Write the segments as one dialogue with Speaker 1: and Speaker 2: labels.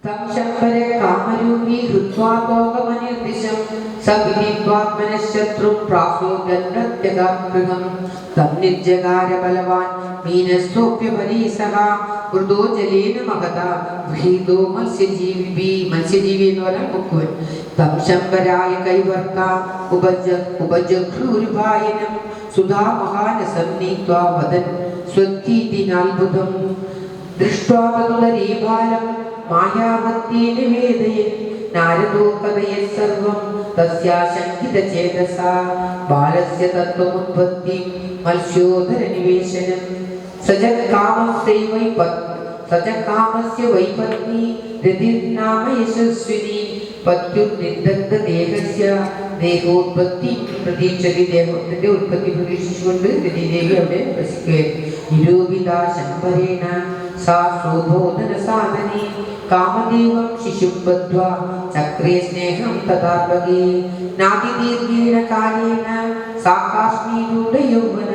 Speaker 1: സംശംബര കാമരൂപി ഹൃത്വാതോകമനിർദിശം സവിദിത്വാത്മനഃശത്രും പ്രാസോദന്നത്യഗാമൃഗം തന്നിജ്ജകാര ബലവാൻ മീനസ്തോപ്യമരീസഹ മൃദോ ജലേന മഹത ഗൃഹീതോ മത്സ്യജീവി എന്ന് പറഞ്ഞാൽ മുക്കുവൻ സംശംബരായ കൈവർത്ത ഉപജഘ്രൂരുഭായനം സുധാ മഹാനസം നീത്വാ വദൻ സ്വദ്ധീതിനാത്ഭുതം ദൃഷ്ട്വാ തതുദരീബാലം മായാവത്യേന വേദയൻ നാരദോ കഥയത് സർവം തസ്യാശങ്കിതചേതസാ ബാലസ്യ തത്വമുത്പത്തി മത്സ്യോദരനിവേശനം സജകാമസ്യ വൈ പത്നി രതിർനാമ യശസ്വിനി പത്യുർനിർദഗ്ധദേഹസ്യ ദേഹോത്പത്തി പ്രതീക്ഷതി ദേഹത്തിന്റെ ഉത്പത്തി പ്രതീക്ഷിച്ചുകൊണ്ട് രതിദേവി അവിടെ വസിക്കുകയായിരുന്നു. നിരൂപിത ശംബരേണ സാ സ്വബോധന സാധനെ കാമദേവം ശിശും ബദ്ധ്വാ ചക്രേ സ്നേഹം തഥാർഭഗേ നാതിദീർഘേണ കാലേന സാ കാശ്മീരൂഢ യൗവന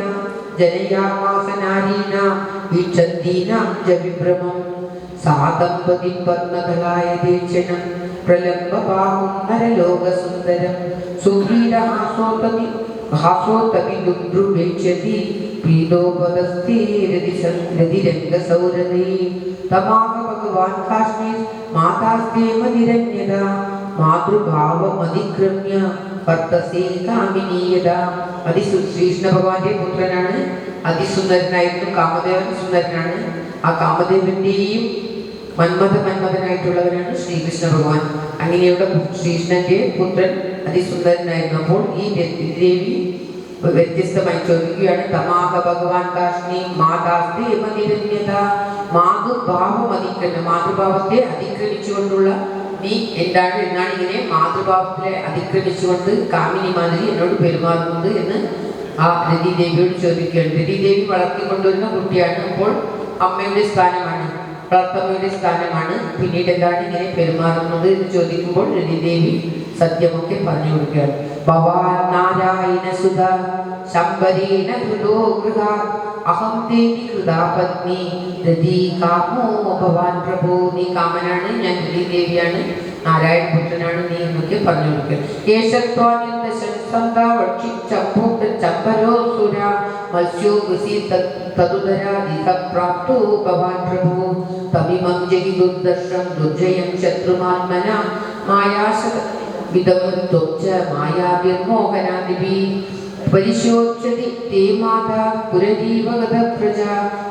Speaker 1: ജനയാമാസ നാരീണാം വീക്ഷന്തീനാം ച വിഭ്രമം സാ ദമ്പതി പത്മകലായ ദേക്ഷണം പ്രലംബബാഹും നരലോകസുന്ദരം സുവീരഹാസോത്തമി ദുദ്രുവേക്ഷ്യതി പീതോപദസ്ഥേ രതിരംഗസൗരതേ തമാഹ ഭഗവാൻ കാശ്മീർ മാതാസ്തേ മതിരന്യത മാതൃഭാവമതിക്രമ്യ വർത്തസേ കാമിനീയത. ശ്രീകൃഷ്ണ ഭഗവാന്റെ പുത്രനാണ്, അതിസുന്ദരനായിരുന്നു. കാമദേവൻ സുന്ദരനാണ്. ആ കാമദേവന്റെയും മന്മഥനായിട്ടുള്ളവരാണ് ശ്രീകൃഷ്ണ ഭഗവാൻ. അങ്ങനെയുള്ള ശ്രീകൃഷ്ണന്റെ പുത്രൻ അതിസുന്ദരനായിരുന്നു. അപ്പോൾ ഈ ദേവി വ്യത്യസ്തമായി ചോദിക്കുകയാണ്. തമാഹ ഭഗവാൻ കാശ്മീർ മാതാസ്തേ മതിരന്യത മാതൃഭാവം അതിക്രമ്യ, മാതൃഭാവത്തെ അതിക്രമിച്ചുകൊണ്ടുള്ള നീ എന്നാണ് ഇങ്ങനെ മാതൃഭാവത്തിലെ അതിക്രമിച്ചുകൊണ്ട് കാമിനി മാതിരി എന്നോട് പെരുമാറുന്നത് എന്ന് ആ രതിദേവിയോട് ചോദിക്കുകയാണ്. രതിദേവി വളർത്തിക്കൊണ്ടുവരുന്ന കുട്ടിയാണ്. അപ്പോൾ അമ്മയുടെ സ്ഥാനമാണ്, വളർത്തമ്മയുടെ സ്ഥാനമാണ്. പിന്നീട് എന്താണ് ഇങ്ങനെ പെരുമാറുന്നത് എന്ന് ചോദിക്കുമ്പോൾ രതിദേവി സത്യമൊക്കെ പറഞ്ഞു കൊടുക്കുകയാണ്. ഭവാൻ നാരായണ സുധ ശംബരേണ ഹൃദോ ഗൃഹാത് അഹം ദേവി ഹൃദാ പത്നി രതി കാമോ ഭവാൻ പ്രഭോ. നീ കാമനാണ്, ഞാൻ രതിദേവിയാണ്, നാരായണ പുത്രനാണ് നീ എന്നൊക്കെ പറഞ്ഞു കൊടുക്കുക. പരിശോച്യതി തേ മാതാ പുരജീവഗത പ്രജ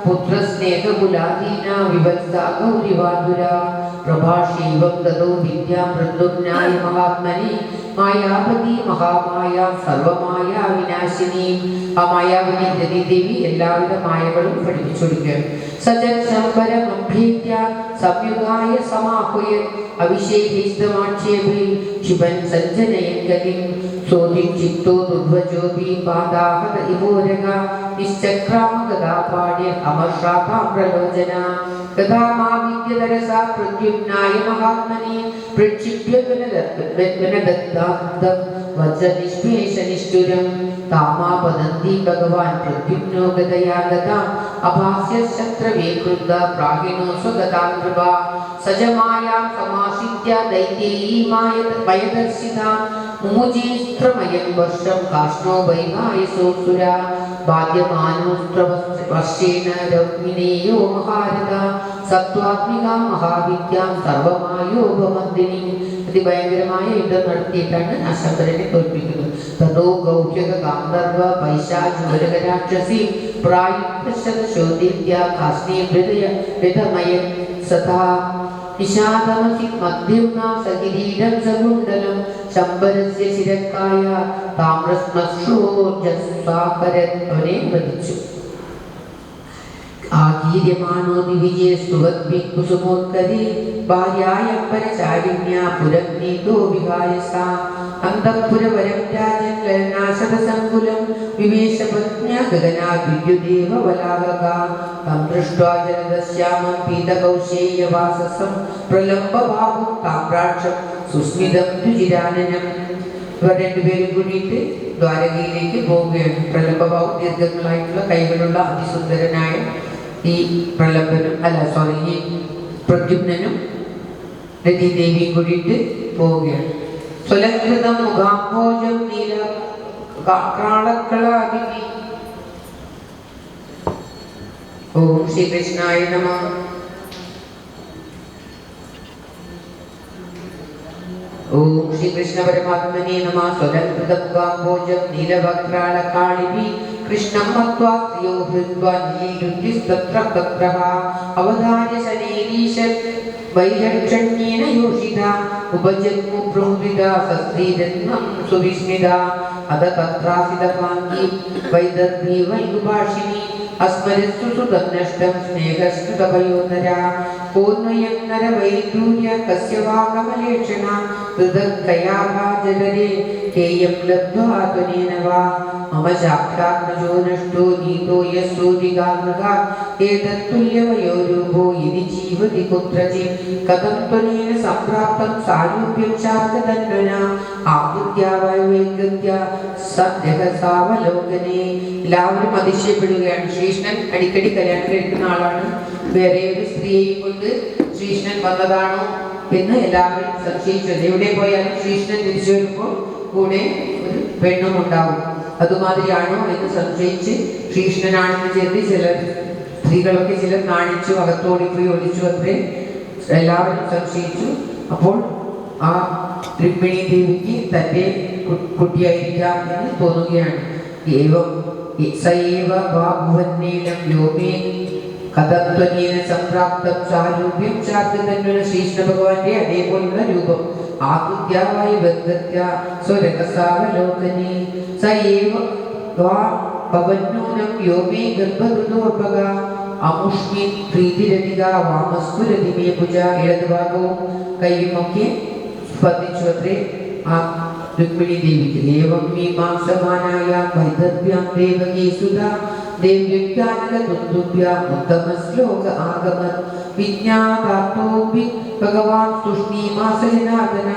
Speaker 1: പുത്രസ്നേഹകുലാദീന വിവത്സാ ഗൗരിവാതുരാ പ്രഭാഷീവം തതോ വിദ്യാം മൃദുന്യായ മഹാത്മനി മായാവതി മഹാമായ സർവമായ വിനാശിനി. ആ മായാവതി രതിദേവി എല്ലാവിധ മായകളും പഠിപ്പിച്ചു കൊടുക്കുകയാണ്. സജംബരമഭ്യേത്യ സംയുഗായ സമാഹുയൻ അഭിഷേകിസ്തമാക്ഷേപി ക്ഷിപൻ സഞ്ജനയൻ ഗതിം സോദിക്ഷിപ്തോ ദുർവജോപി പാദാഹത ഇവോരക നിശ്ചക്രാമഗദാപാണ്യ അമർഷാതാമ്രലോചന ഗദാമാവിദ്യതരസാ പ്രദ്യുമ്നായ മഹാത്മനി പ്രക്ഷിപ്യ വനദത്താന്തം വജ്രനിഷ്പേഷനിഷ്ഠുരം താമാപദന്തി ഭഗവാൻ പ്രദ്യുമ്നോ ഗദയാ ഗദാം അഭാസ്യ ശത്രവേ ക്രുദ്ധ പ്രാഹിണോ സ്വഗതാം കൃപ സജമായാം സമാസിത്യ ദൈത്യേയീ മയദർശിതാം മുമുജീസ്ത്രമയം വർഷം കാഷ്ണോ വൈവായസോസുര ബാധ്യമാനോസ്ത്രവർഷേണ രൗമിനേയോ മഹാരഥ സത്വാത്മിക മഹാവിദ്യാം സർവമായോപമന്ദിനി. അതിഭയങ്കരമായ യുദ്ധം നടത്തിയിട്ടാണ് ആ ശംബരനെ തോൽപ്പിക്കുന്നത്. തതോ ഗൗഹ്യക ഗാന്ധർവ പൈശാചുരരാക്ഷസി പ്രായുദ്ധശതശോദിത്യ കാശ്മീരമയ സദാ നിഷാദമസി മദ്യുമ്നാ സകിരീടം സകുണ്ഡലം ശംബരസ്യ ശിരക്കായ താമ്രസ്മശ്രോജസാകരൻ അവനെ വധിച്ചു. ആകീര്യമാണോ ദിവിജയ സുവദ്ഭി കുസുമോത്കരി ഭാര്യായംബരചാരിണ്യ പുരം നീതോ വിഹായസ അന്തഃപുരവരം രാജൻ ലലനാശതസങ്കുലം വിവേശപത്ന്യ ഗഗനാ വിദ്യുദേവ വലാഗക തം ദൃഷ്ട്വാ ജലദശ്യാമം പീതകൗശേയവാസസം പ്രലംബബാഹും താമ്രാക്ഷം സുസ്മിതം രുചിരാനനം. ഇവർ രണ്ടുപേരും കൂടിയിട്ട് ദ്വാരകയിലേക്ക് പോവുകയാണ്. പ്രലംബബാഹു ദീർഘങ്ങളായിട്ടുള്ള കൈകളുള്ള അതിസുന്ദരനായ ഈ പ്രലംബനും ഈ പ്രദ്യുമ്നനും രതിദേവിയും കൂടിയിട്ട് പോവുകയാണ്. സ്വലംകൃതം മുഖാംഭോജം നീല കാളക്കളാതി. ഓം ശ്രീകൃഷ്ണായ നമഃ. ഓം ശ്രീകൃഷ്ണ പരമാത്മനെ നമഃ. സ്വലംകൃതമുഖാംഭോജം നീലവക്രാളകാളിഭി കൃഷ്ണം മത്വാ സ്ത്രിയോ ഹൃദ്വാ നീരുദ്ധിസ്തത്ര തത്രഃ അവധാര്യ ശനേരീശൻ വൈലക്ഷണ്യേന യോഷിത ഉപജന്മു പ്രഹൃത സസ്ത്രീരത്നം സുവിസ്മിത അത തത്രാസിതഭാംഗി വൈദർഭി വൈദുഭാഷിണി അസ്മരസ്തു സുതന്നഷ്ടം സ്നേഹസ്തു തപയോധര കോന്വയം നരവൈദൂര്യ കസ്യ വാ കമലേക്ഷണ ഹൃദക്കയാഭാജലരെ കേയം ലബ്ധ്വാ ത്വനേന വാ മമ സാക്ഷാത്മജോ നഷ്ടോ നീതോ യസ്സോദികാമൃഗ ഏതത്തുല്യവയോരൂപോ യദി ജീവതി കുത്രചിത് കഥം ത്വനേന സംപ്രാപ്തം സാരൂപ്യം ശാർഗതന്വന ആകൃത്യാവൈവൈകൃത്യ സദ്യഹസാവലോകനേ. എല്ലാവരും അതിശയപ്പെടുകയാണ്. ശ്രീകൃഷ്ണൻ അടിക്കടി കല്യാണം കഴിക്കുന്ന ആളാണ്. വേറെ ഒരു സ്ത്രീയെയും കൊണ്ട് ശ്രീകൃഷ്ണൻ വന്നതാണോ എന്ന് എല്ലാവരും സംശയിച്ചത്. എവിടെ പോയാലും ശ്രീകൃഷ്ണൻ തിരിച്ചു വരുമ്പോൾ കൂടെ ഒരു പെണ്ണും ഉണ്ടാവും. അതുമാതിരിയാണോ എന്ന് സംശയിച്ച് ശ്രീകൃഷ്ണനാണെന്ന് കരുതി ചിലർ സ്ത്രീകളൊക്കെ ചിലർ നാണിച്ചു അകത്തോടിപ്പോയി ഒളിച്ചു. അത്രേ എല്ലാവരും സംശയിച്ചു. അപ്പോൾ ആ രുക്മിണി ദേവിക്ക് തൻ്റെ കുട്ടിയായിരിക്കാം എന്ന് തോന്നുകയാണ്. ഏവം സൈവ ബാഹുവന്നീലം വ്യോമേ കഥത്വനീന സംപ്രാപ്തം സാരൂപ്യം ചാർഗതന്വന. ശ്രീകൃഷ്ണ ഭഗവാന്റെ അതേപോലുള്ള രൂപം ആകൃത്യാവായി ബന്ധത്യ സ്വരകസാവലോകനേ സൈവ ഭവന്നൂനം വ്യോമേ ഗർഭകൃതോപക അമുഷ്മി പ്രീതിരതിക വാമസ്ഫുരതിമേ ഭുജ. ഇടതുഭാഗവും കൈയുമൊക്കെ സ്പന്ദിച്ചു അത്രേ ആ രുക്മിണി ദേവിക്ക്. ഏവം മീമാംസമാനായ വൈദർഭ്യം ദേവകീ സുധാ ദേവ്യുക്യാനകതുന്ദുഭ്യ ഉത്തമ ശ്ലോക ആഗമത് വിജ്ഞാതാത്തോപി ഭഗവാൻ തുഷ്ണീമാസജനാർദ്ദന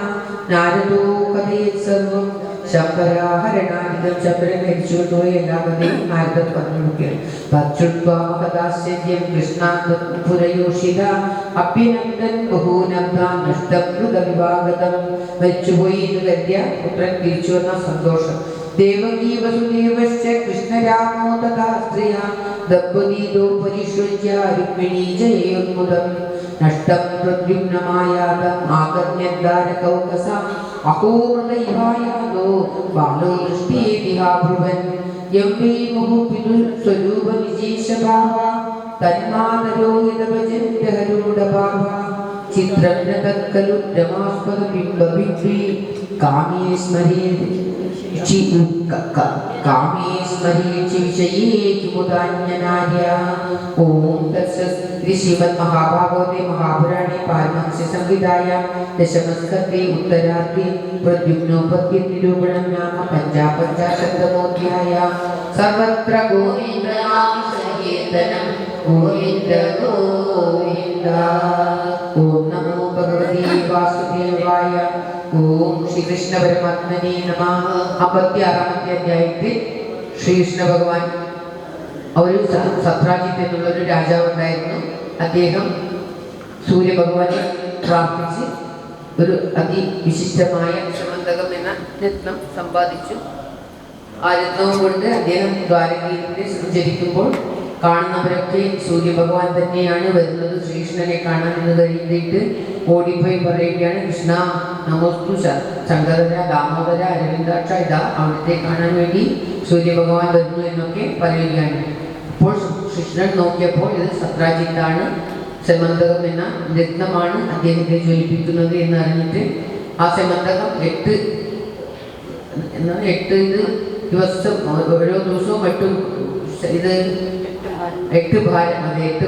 Speaker 1: നാരദോ കഥയത് സർവം ശംബരാഹരണാദിതം. ശംബരൻ മരിച്ചുകൊണ്ടുപോയി എല്ലാ കഥയും നാരദൻ പറഞ്ഞു കൊടുക്കുകയാണ്. തച്ചുഷ്വാമഹദാശ്ചര്യം കൃഷ്ണാന്തം പുരയോഷിത അഭ്യനന്ദൻ ബഹൂനന്ദാൻ നഷ്ടം ഹൃദവിഭാഗതം. മരിച്ചുപോയി എന്ന് കരുതിയ പുത്രൻ തിരിച്ചു വന്ന സന്തോഷം. ദേവകീ വസുദേവശ്ച കൃഷ്ണരാമോ തഥാ സ്ത്രിയ ദമ്പതീതോ പരിഷ്വജ്യ രുക്മിണീ ജയോന്മുദം നഷ്ടം പ്രദ്യുമ്നമായാതം ആകർണ്യദ്വാരകൗകസ അഹോ ഹൃദയവായാതോ ബാലോ ദൃഷ്ടിയേതിഹാഭ്രുവൻ യം വൈ മുഹുപിതുൽ സ്വരൂപ വിശേഷഭാവ തന്മാതരോ യദഭജന്യഹരൂഢഭാവ ചിത്രം ന തത്കലു രമാസ്പദ ബിംബബിംബി കാമേ സ്മരേത് കാമേ സ്മരേത് വിഷയേ കിമുദാന്യനാര്യ. ഓം തത്സത്. ശ്രീമദ് മഹാഭാഗവതേ മഹാപുരാണേ പാരമഹംസ്യ സംഹിതായാം ദശമസ്കന്ധേ ഉത്തരാർദ്ധേ പ്രദ്യുമ്നോപദ്യ നിരൂപണം നാമ പഞ്ചാപഞ്ചാശതമോധ്യായ. സർവത്ര ഗോവിന്ദനാമ സങ്കീർത്തനം ഗോവിന്ദ ഗോവിന്ദ. ഓം നമോ ഭഗവതേ വാസുദേവായ. ഓം ശ്രീകൃഷ്ണ പരമാത്മനേ നമഃ. 56-ാമത്തെ അധ്യായത്തിൽ ശ്രീകൃഷ്ണ ഭഗവാൻ ഒരു സത്രാജിത്ത് എന്നുള്ളൊരു രാജാവ് ഉണ്ടായിരുന്നു. അദ്ദേഹം സൂര്യഭഗവാനെ പ്രാർത്ഥിച്ച് ഒരു അതിവിശിഷ്ടമായ സമന്തകം എന്ന രത്നം സമ്പാദിച്ചു. ആ രത്നവും കൊണ്ട് അദ്ദേഹം ദ്വാരകയിൽ സഞ്ചരിക്കുമ്പോൾ കാണുന്നവരൊക്കെ സൂര്യഭഗവാൻ തന്നെയാണ് വരുന്നത് ശ്രീകൃഷ്ണനെ കാണാൻ എന്ന് കരുതിയിട്ട് ഓടിപ്പോയി പറയുകയാണ്, കൃഷ്ണ നമോസ്തു ശങ്കര ദാമോദര അരവിന്ദാക്ഷ, ഇതാ അവിടുത്തെ കാണാൻ വേണ്ടി സൂര്യഭഗവാൻ വരുന്നു എന്നൊക്കെ പറയുകയാണ്. അപ്പോൾ കൃഷ്ണൻ നോക്കിയപ്പോൾ ഇത് സത്രാജിത്താണ്, സെമന്തകം എന്ന രത്നമാണ് അദ്ദേഹത്തെ ജ്വലിപ്പിക്കുന്നത് എന്നറിഞ്ഞിട്ട് ആ സെമന്തകം 8 ദിവസം ഓരോ ദിവസവും 8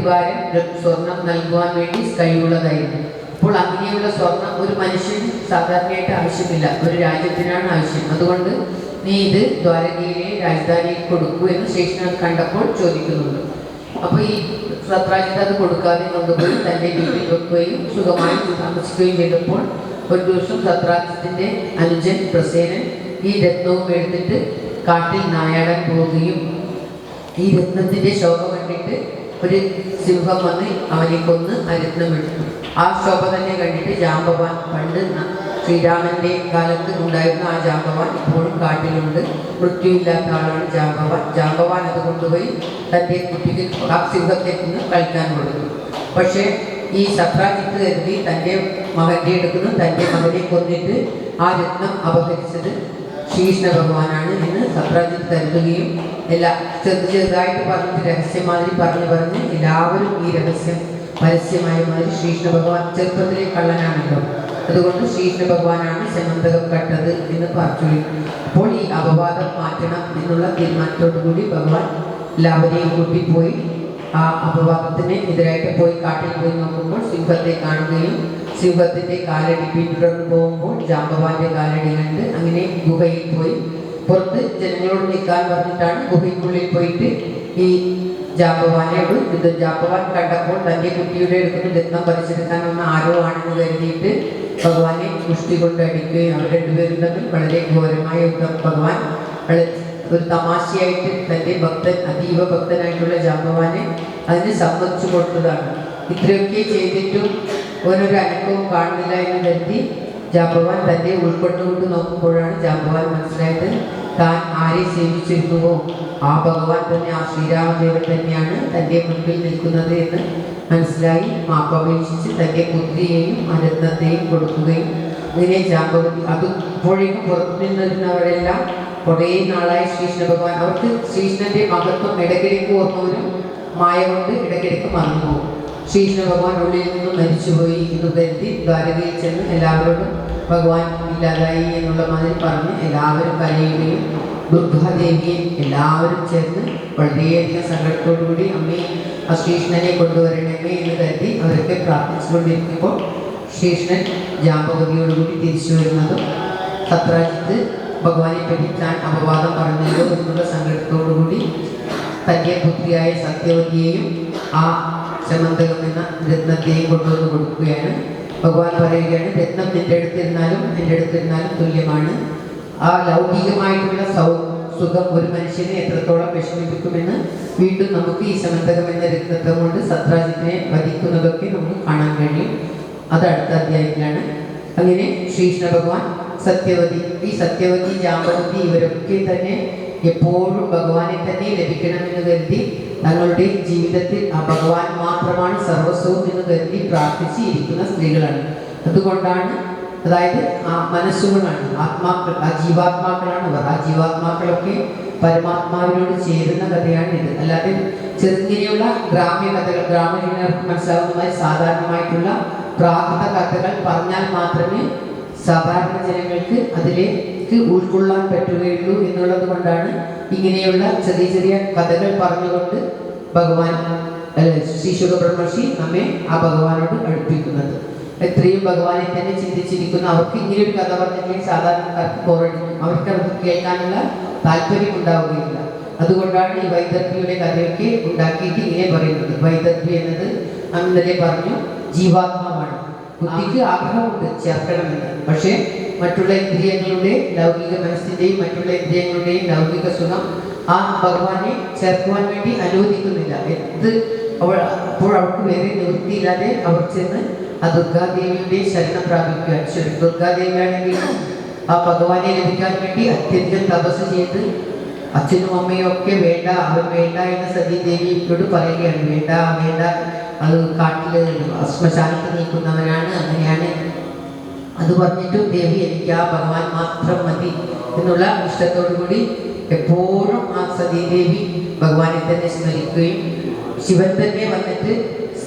Speaker 1: ഭാരം സ്വർണം നൽകുവാൻ വേണ്ടി കഴിവുള്ളതായിരുന്നു. അപ്പോൾ അങ്ങനെയുള്ള സ്വർണം ഒരു മനുഷ്യന് സാധാരണയായിട്ട് ആവശ്യമില്ല, ഒരു രാജ്യത്തിനാണ് ആവശ്യം. അതുകൊണ്ട് നീ ഇത് ദ്വാരകയിലെ രാജധാനിയിൽ കൊടുക്കൂ എന്ന് ശ്രീകൃഷ്ണൻ കണ്ടപ്പോൾ ചോദിക്കുന്നുണ്ട്. അപ്പോൾ ഈ സത്രാജിത്ത് അത് കൊടുക്കാതെ കൊണ്ടുപോയി തൻ്റെ വീട്ടിൽ വെക്കുകയും സുഖമായി താമസിക്കുകയും ചെയ്തപ്പോൾ ഒരു ദിവസം സത്രാജിത്തിൻ്റെ അനുജൻ പ്രസേനൻ ഈ രത്നവും എടുത്തിട്ട് കാട്ടിൽ നായാടാൻ പോവുകയും ഈ രത്നത്തിൻ്റെ ശോഭ കണ്ടിട്ട് ഒരു സിംഹം വന്ന് അവനെ കൊന്ന് ആ രത്നം എടുത്തു. ആ ശോഭ തന്നെ കണ്ടിട്ട് ജാമ്പവാൻ പണ്ട് ശ്രീരാമന്റെ കാലത്ത് ഉണ്ടായിരുന്ന ആ ജാമ്പവാൻ ഇപ്പോഴും കാട്ടിലുണ്ട്. മൃത്യുവില്ലാത്ത ആളാണ് ജാമ്പവാൻ. ജാമ്പവാൻ അത് കൊണ്ടുപോയി തൻ്റെ കുട്ടിക്ക് ആ സിംഹത്തെ കൊന്ന് കളിക്കാൻ കൊടുത്തു. പക്ഷേ ഈ സത്രാജിത്ത് കരുതി തൻ്റെ മകൻ്റെ എടുക്കുന്നു, തൻ്റെ മകനെ കൊന്നിട്ട് ആ രത്നം അപഹരിച്ചത് ശ്രീകൃഷ്ണ ഭഗവാനാണ് എന്ന് സത്രാജിത്ത് കരുതുകയും ചെറുതായിട്ട് പറഞ്ഞിട്ട് രഹസ്യമാതിരി പറഞ്ഞ് എല്ലാവരും ഈ രഹസ്യം പരസ്യമായ മാതിരി ശ്രീകൃഷ്ണ ഭഗവാൻ ചെറുപ്പത്തിലെ കള്ളനാണല്ലോ, അതുകൊണ്ട് ശ്രീകൃഷ്ണ ഭഗവാനാണ് സമന്തകം കട്ടത് എന്ന് പറഞ്ഞു. അപ്പോൾ ഈ അപവാദം മാറ്റണം എന്നുള്ള തീരുമാനത്തോടു കൂടി ഭഗവാൻ എല്ലാവരെയും കൂട്ടിപ്പോയി ആ അപവാദത്തിന് എതിരായിട്ട് പോയി കാട്ടിൽ പോയി നോക്കുമ്പോൾ സിംഹത്തെ കാണുകയും സിംഹത്തിൻ്റെ കാലടി പിന്തുടർന്ന് പോകുമ്പോൾ ജാമ്പവാന്റെ കാലടി കണ്ട് അങ്ങനെ ഗുഹയിൽ പോയി പുറത്ത് ജനങ്ങളോട് നിൽക്കാൻ പറഞ്ഞിട്ടാണ് ഗുഹയ്ക്കുള്ളിൽ പോയിട്ട് ഈ ജാമ്പവാനോട് ഇത് ജാമ്പവാൻ കണ്ടപ്പോൾ തൻ്റെ കുട്ടിയുടെ എടുക്കുന്ന രത്നം പറിച്ചെടുക്കാൻ വന്ന ആരോ ആണെന്ന് കരുതിയിട്ട് ഭഗവാനെ മുഷ്ടി കൊണ്ട് അടിക്കുകയും അവർ രണ്ടുപേരും തമ്മിൽ വളരെ ഘോരമായ യുദ്ധം. ഭഗവാൻ ഒരു തമാശയായിട്ട് തൻ്റെ ഭക്തൻ അതീവ ഭക്തനായിട്ടുള്ള ജാമ്പവാനെ അതിന് സമ്മതിച്ചു കൊടുത്തതാണ്. ഇത്രയൊക്കെ ചെയ്തിട്ടും ഓരോരു അനക്കവും കാണുന്നില്ല എന്ന് കരുതി ജാമ്പവാൻ തൻ്റെ ഉൾക്കൊണ്ടുകൊണ്ട് നോക്കുമ്പോഴാണ് ജാമ്പവാൻ മനസ്സിലായത് താൻ ആരെ സേവിച്ചിരുന്നുവോ ആ ഭഗവാൻ തന്നെ, ആ ശ്രീരാമദേവൻ തന്നെയാണ് തൻ്റെ മുൻപിൽ നിൽക്കുന്നത് എന്ന് മനസ്സിലായി മാപ്പപേക്ഷിച്ച് തൻ്റെ പുത്രിയെയും ആ രത്നത്തെയും കൊടുക്കുകയും അങ്ങനെ ജാമ്പവതി അത് ഇപ്പോഴേക്കും പുറത്തു നിന്നിരുന്നവരെല്ലാം കുറേ നാളായി ശ്രീകൃഷ്ണ ഭഗവാൻ അവർക്ക് ശ്രീകൃഷ്ണൻ്റെ മഹത്വം ഇടയ്ക്കിടയ്ക്ക് ഓർമ്മവരും മായ കൊണ്ട് ഇടയ്ക്കിടയ്ക്ക് മറന്നുപോകും. ശ്രീകൃഷ്ണ ഭഗവാൻ ഉള്ളിൽ നിന്നും മരിച്ചുപോയി എന്ന് കരുതി ദ്വാരകയിൽ ചെന്ന് എല്ലാവരോടും ഭഗവാൻ ഇല്ലാതായി എന്നുള്ള മാതിരി പറഞ്ഞ് എല്ലാവരും കരയുകയും ദുർഗാദേവിയെ എല്ലാവരും ചേർന്ന് വളരെയധികം സങ്കടത്തോടുകൂടി അമ്മേ ആ ശ്രീകൃഷ്ണനെ കൊണ്ടുവരണമേ എന്ന് കരുതി അവരൊക്കെ പ്രാർത്ഥിച്ചുകൊണ്ടിരിക്കുമ്പോൾ ശ്രീകൃഷ്ണൻ ജാമ്പവതിയോടുകൂടി തിരിച്ചു വരുന്നതും സത്രാജിത്ത് ഭഗവാനെ പറ്റി താൻ അപവാദം പറഞ്ഞല്ലോ എന്നുള്ള സങ്കടത്തോടുകൂടി തൻ്റെ പുത്രിയായ സത്യവതിയെയും ആ സമന്തകം എന്ന രത്നത്തെയും കൊണ്ടുവന്ന് കൊടുക്കുകയാണ്. ഭഗവാൻ പറയുകയാണ്, രത്നം നിൻ്റെ അടുത്തിരുന്നാലും എൻ്റെ അടുത്തിരുന്നാലും തുല്യമാണ്. ആ ലൗകികമായിട്ടുള്ള സുഖം ഒരു മനുഷ്യനെ എത്രത്തോളം വിഷമിപ്പിക്കുമെന്ന് വീണ്ടും നമുക്ക് ഈ സമന്തകം എന്ന രത്നത്വം കൊണ്ട് സത്രാജിത്തിനെ വധിക്കുന്നതൊക്കെ നമുക്ക് കാണാൻ കഴിയും. അത് അടുത്ത അധ്യായത്തിലാണ്. അങ്ങനെ ശ്രീകൃഷ്ണ ഭഗവാൻ സത്യവതി, ഈ സത്യവതി ജാമ്പവതി ഇവരൊക്കെ തന്നെ എപ്പോഴും ഭഗവാനെ തന്നെ ലഭിക്കണമെന്ന് കരുതി തങ്ങളുടെ ജീവിതത്തിൽ ആ ഭഗവാൻ മാത്രമാണ് സർവസ്വവും എന്ന് കരുതി പ്രാർത്ഥിച്ച് ഇരിക്കുന്ന സ്ത്രീകളാണ്. അതുകൊണ്ടാണ് അതായത് ആ മനസ്സുകളാണ് ആത്മാക്കൾ, ആ ജീവാത്മാക്കളാണ് അവർ. ആ ജീവാത്മാക്കളൊക്കെ പരമാത്മാവിനോട് ചേരുന്ന കഥയാണ് ഇത്. അല്ലാതെ ചെറുങ്ങനെയുള്ള ഗ്രാമ്യ കഥകൾ, ഗ്രാമീണർക്ക് മനസ്സിലാവുന്നതായി സാധാരണമായിട്ടുള്ള പ്രാകൃത കഥകൾ പറഞ്ഞാൽ മാത്രമേ സാധാരണ ജനങ്ങൾക്ക് അതിലേക്ക് ഉൾക്കൊള്ളാൻ പറ്റുകയുള്ളൂ എന്നുള്ളത് കൊണ്ടാണ് ഇങ്ങനെയുള്ള ചെറിയ ചെറിയ കഥകൾ പറഞ്ഞുകൊണ്ട് ഭഗവാൻ ശ്രീ ശുഖബ്രഹ്മർഷി നമ്മെ ആ ഭഗവാനോട് അടുപ്പിക്കുന്നത്. എത്രയും ഭഗവാനെ തന്നെ ചിന്തിച്ചിരിക്കുന്ന അവർക്ക് ഇങ്ങനെയൊരു കഥ പറഞ്ഞിട്ടുണ്ടെങ്കിൽ സാധാരണക്കാർക്ക് ബോറടിക്കും, അവർക്ക് കേൾക്കാനുള്ള താല്പര്യം ഉണ്ടാവുകയില്ല. അതുകൊണ്ടാണ് ഈ വൈദർഭിയുടെ കഥയൊക്കെ ഉണ്ടാക്കിയിട്ട് ഇങ്ങനെ പറയുന്നത്. വൈദർഭി എന്നത് അന്നലെ പറഞ്ഞു ജീവാത്മാവാണ്. ബുദ്ധിക്ക് ആഗ്രഹമുണ്ട് ചേർക്കണമെന്ന്, പക്ഷേ മറ്റുള്ള ഇന്ദ്രിയങ്ങളുടെ ലൗകിക മനസ്സിൻ്റെയും മറ്റുള്ള ഇന്ദ്രിയങ്ങളുടെയും ലൗകിക സുഖം ആ ഭഗവാനെ ചേർക്കുവാൻ വേണ്ടി അനുവദിക്കുന്നില്ല. അപ്പോൾ അവർക്ക് വേറെ നിവൃത്തിയില്ലാതെ അവർ ചെന്ന് ആ ദുർഗാദേവിയുടെ ശരണം പ്രാപിക്കുക. ദുർഗാദേവിയാണെങ്കിൽ ആ ഭഗവാനെ ലഭിക്കാൻ വേണ്ടി അത്യന്തം തപസ് ചെയ്ത് അച്ഛനും അമ്മയും ഒക്കെ വേണ്ട, അവർ വേണ്ട എന്ന് സതീദേവിയോട് പറയുകയാണ്. വേണ്ട വേണ്ട, അത് കാട്ടിൽ ശ്മശാനത്ത് നിൽക്കുന്നവനാണ്, അങ്ങനെയാണ്. അത് പറഞ്ഞിട്ടും ദേവി എനിക്ക് ആ ഭഗവാൻ മാത്രം മതി എന്നുള്ള ഇഷ്ടത്തോടു കൂടി എപ്പോഴും ആ സതീദേവി ഭഗവാനെ തന്നെ സ്മരിക്കുകയും ശിവൻ തന്നെ വന്നിട്ട്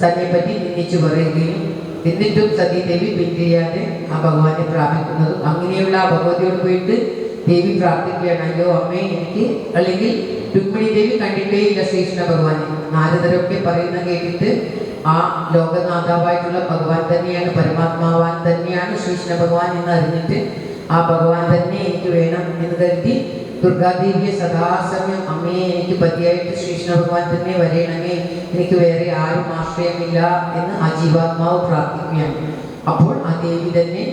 Speaker 1: തന്നെ പറ്റി നിന്നിച്ചു പറയുകയും എന്നിട്ടും സതീദേവി പിന്തിരിയാതെ ആ ഭഗവാനെ പ്രാപിക്കുന്നതും. അങ്ങനെയുള്ള ആ ഭഗവതിയോട് പോയിട്ട് ദേവി പ്രാർത്ഥിക്കുകയാണ്, അയ്യോ അമ്മേ എനിക്ക്, അല്ലെങ്കിൽ രുക്മിണി ദേവി കണ്ടിട്ടേ ഇല്ല ശ്രീകൃഷ്ണ ഭഗവാനെ. നാരദരൊക്കെ പറയുന്ന കേട്ടിട്ട് ആ ലോകനാഥാവായിട്ടുള്ള ഭഗവാൻ തന്നെയാണ്, പരമാത്മാവാൻ തന്നെയാണ് ശ്രീകൃഷ്ണ ഭഗവാൻ എന്ന് അറിഞ്ഞിട്ട് ആ ഭഗവാൻ തന്നെ എനിക്ക് വേണം എന്ന് കരുതി ദുർഗാദേവിയെ സദാസമയം അമ്മയെ എനിക്ക് പതിയായിട്ട് ശ്രീകൃഷ്ണ ഭഗവാൻ തന്നെ വരയണമേ, എനിക്ക് വേറെ ആരും ആശ്രയമില്ല എന്ന് ആ ജീവാത്മാവ് പ്രാർത്ഥിക്കുകയാണ്. അപ്പോൾ ആ ദേവി തന്നെ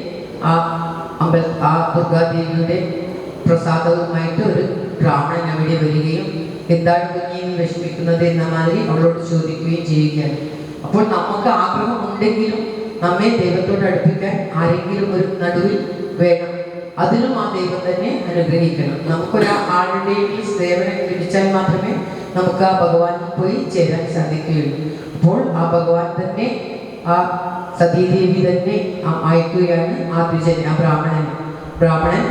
Speaker 1: ആ ദുർഗാദേവിയുടെ പ്രസാദവുമായിട്ട് ഒരു ബ്രാഹ്മണൻ അവിടെ വരികയും എന്താണ് കുഞ്ഞി നീ വിഷമിക്കുന്നത് എന്ന മാതിരി അവളോട് ചോദിക്കുകയും ചെയ്യുകയാണ്. അപ്പോൾ നമുക്ക് ആഗ്രഹം ഉണ്ടെങ്കിലും നമ്മെ ദൈവത്തോട് അടുപ്പിക്കാൻ ആരെങ്കിലും ഒരു നടുവിൽ വേണം. അതിനും ആ ദൈവം തന്നെ അനുഗ്രഹിക്കണം. നമുക്കൊരാളുടെ സേവനം ലഭിച്ചാൽ മാത്രമേ നമുക്ക് ആ ഭഗവാനിൽ പോയി ചേരാൻ സാധിക്കുകയുള്ളൂ. അപ്പോൾ ആ ഭഗവാൻ തന്നെ ആ സതീദേവി തന്നെ അയക്കുകയാണ് ആ ദ്വിജനെ, ആ ബ്രാഹ്മണൻ